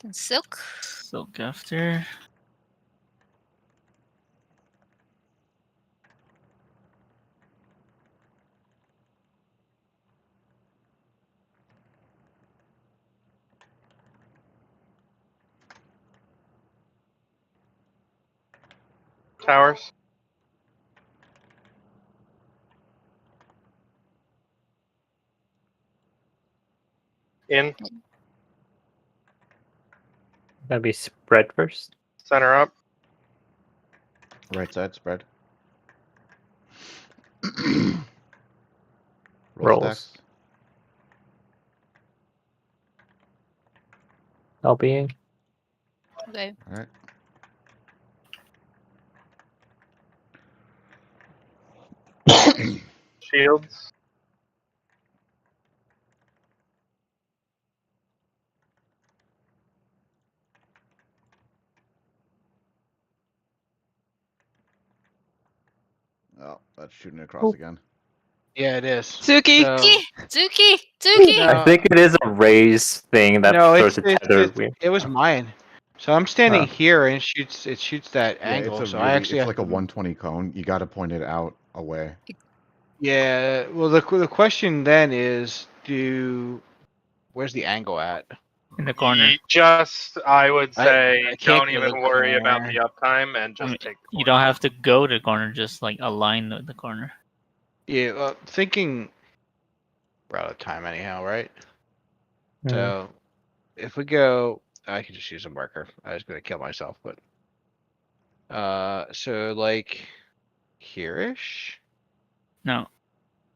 Then silk. Silk after. Towers. In. That'd be spread first. Center up. Right side spread. Roll Rolls. stacks. LBing. Okay. All right. Shields. Oh, that's shooting across again. Yeah, it is. Suki! So, Zuki! No. I think it is a raised thing that no, sort of tethered. it was mine. So I'm standing Huh. here and it shoots that Yeah, angle. it's So I actually it's have like a to, 120 cone. You got to point it out away. Yeah. Well, the question then is, where's the angle at? In the corner. I would I say, can't don't go to even the worry about corner. the uptime and I just mean, take the you corner. don't have to go to the corner, just like align the corner. Yeah. Thinking. We're out of time anyhow, right? Hmm. So if we go, I could just use a marker. I was gonna kill myself, but so like here-ish No.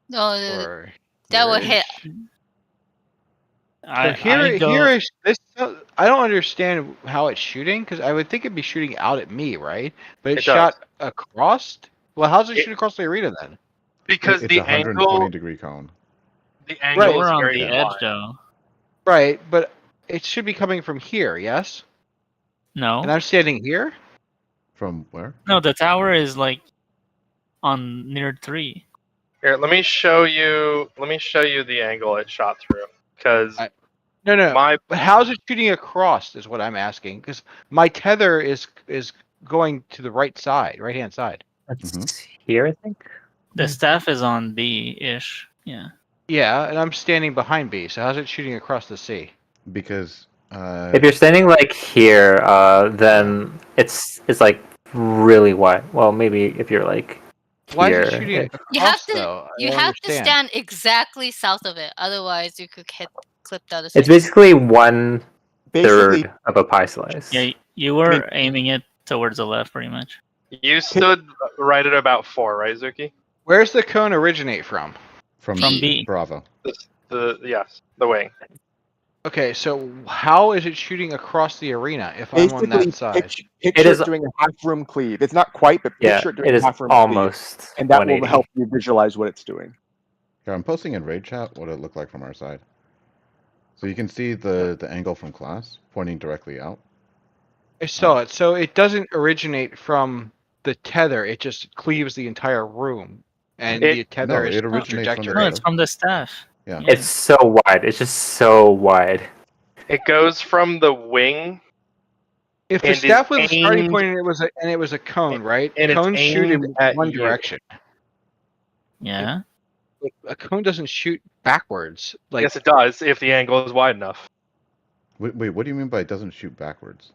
No, or that will hit. here-ish? So I go. here-ish. This I don't understand how it's shooting because I would think it'd be shooting out at me, right? But it It shot does. across. Well, how's it It- shoot across the arena then? Because It's the a 120 angle, degree cone. the angle Right. You're is on very the Yeah. edge, fine. though. Right, but it should be coming from here, yes? No. And I'm standing here. From where? No, the tower is like on near 3. Here, let me show you. Let me show you the angle it shot through. Because No. my But how's it shooting across is what I'm asking. Because my tether is going to the right hand side. That's here, I think. The staff is on B-ish. Yeah. Yeah, and I'm standing behind B. So how's it shooting across the sea? Because If you're standing like here, then it's like really wide. Well, maybe if you're like Why is here. it shooting if- You have across to. though? I You don't have to understand. stand exactly south of it. Otherwise, you could get clipped out of It's sight. basically 1/3 Basically, of a pie slice. Yeah, you were aiming it towards the left, pretty much. you stood right at about 4, right, Zuki? Where's the cone originate from? from From B. Bravo. The wing. Okay, so how is it shooting across the arena if I'm on basically that side? picture is- it doing a half room cleave. It's not quite, but Yeah, picture it doing it a is half room cleave, almost and that will 180. help you visualize what it's doing. Here, I'm posting in raid chat what it looked like from our side. So you can see the angle from class pointing directly out. I saw it. So it doesn't originate from the tether. It just cleaves the entire room, and the tether No, is it the originates from the trajectory. No, it's from the staff. Yeah. It's so wide. It's just so wide. It goes from the wing. If the and staff is was a starting aimed- point and it was a cone, right? and it's Cones shoot in aimed at one you. direction. Yeah. A cone doesn't shoot backwards. Like Yes, it does if the angle is wide enough. Wait, what do you mean by it doesn't shoot backwards?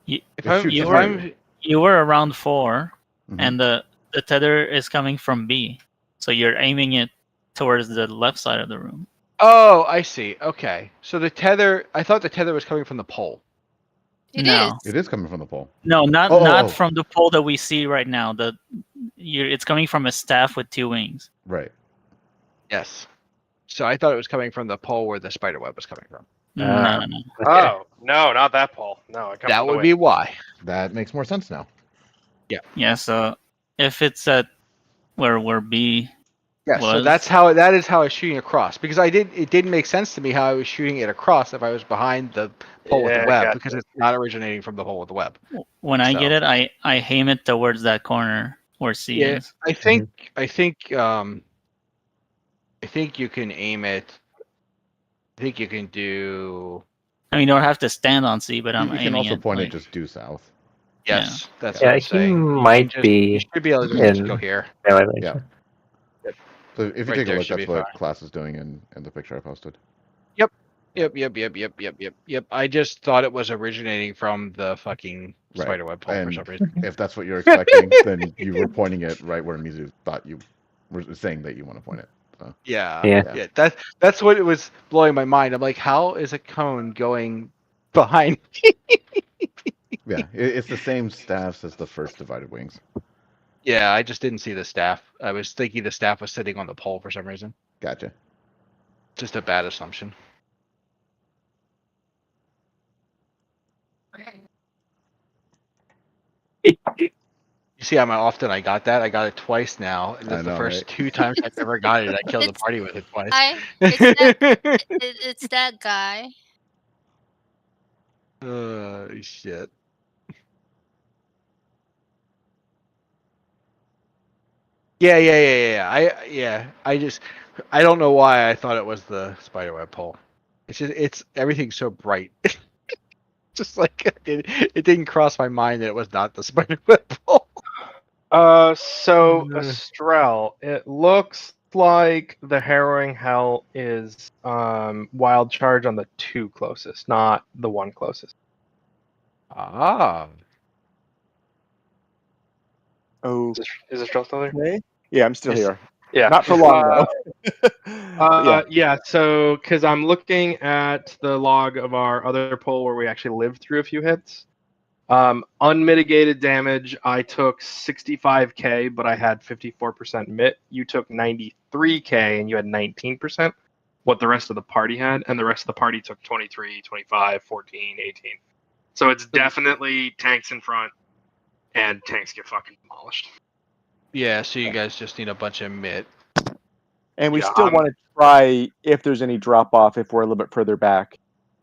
if It I'm, shoots if through. I'm You were around 4, Mhm. and the tether is coming from B. So you're aiming it towards the left side of the room. Oh, I see. Okay. So the tether, I thought the tether was coming from the pole. It No. is. It is coming from the pole. No, not Oh. from the pole that we see right now. It's coming from a staff with 2 wings. Right. Yes. So I thought it was coming from the pole where the spider web was coming from. No. Okay. Oh no, not that pole. No, it comes That from the would wing. be why. That makes more sense now. Yeah, so if it's at where B Yeah, so was. that is how I was shooting across because it didn't make sense to me how I was shooting it across if I was behind the pole with the Yeah, web gotcha. because it's not originating from the pole with the web. When I get So- it, I aim it towards that corner where C Yeah, is. I think you can aim it. I think you can do. I mean, you don't have to stand on C, but I'm You can aiming also it. point like, it just due south. Yes, that's Yeah, what I'm he saying. You might can be You should be able to just in- go here. melee Yeah. range. So if you Right take a there look, should that's be what fine. class is doing in the picture I posted. Yep. I just thought it was originating from the fucking Right. spiderweb pole for And some reason. if that's what you're expecting, then you were pointing it right where Mizu thought you were saying that you want to point it. So, Yeah. Yeah. That's what it was blowing my mind. I'm like, how is a cone going behind? yeah, it's the same staffs as the first divided wings. Yeah, I just didn't see the staff. I was thinking the staff was sitting on the pole for some reason. Gotcha. Just a bad assumption. You see how often I got that? I got it twice now, and I that's the know, first right? 2 times I've ever got it. I killed the It's- party with it twice. It's that guy. Shit. Yeah. I don't know why I thought it was the spiderweb pole. It's everything's so bright. Just like it didn't cross my mind that it was not the spiderweb pole. So Estrel, it looks like the Harrowing Hell is wild charge on the 2 closest, not the 1 closest. Ah. Oh, Is Estrel still there? okay. Yeah, I'm still Is- here. Yeah. Not for long though. But yeah. So because I'm looking at the log of our other poll where we actually lived through a few hits. Unmitigated damage, I took 65k, but I had 54% mit. You took 93k and you had 19%. What the rest of the party had, and the rest of the party took 23, 25, 14, 18. So it's definitely tanks in front, and tanks get fucking demolished. Yeah, so you guys just need a bunch of mit. And we Yeah, still want to try if there's any drop off if we're a little bit further back.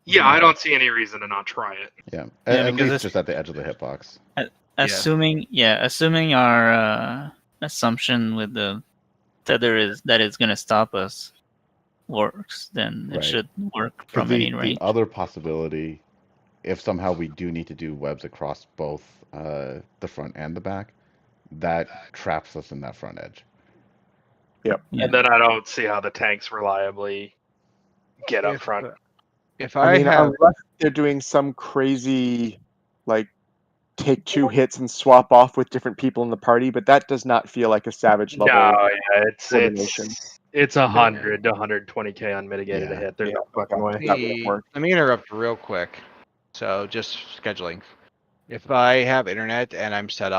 Yeah, I don't see any reason to not try it. Yeah, Yeah, at because least it's- just at the edge of the hitbox. Assuming our assumption with the tether is that it's gonna stop us works, then it Right. should work 'Cause from any the range. other possibility, if somehow we do need to do webs across both the front and the back, that traps us in that front edge. Yeah. And then I don't see how the tanks reliably get up front. If I I mean, have unless they're doing some crazy, like, take 2 hits and swap off with different people in the party, but that does not feel like a savage level. No, yeah, coordination. it's 100 to 120k unmitigated Yeah. a hit. There's Yeah, no fucking way. That wouldn't work. let me interrupt real quick. So just scheduling. If I have internet and I'm set up.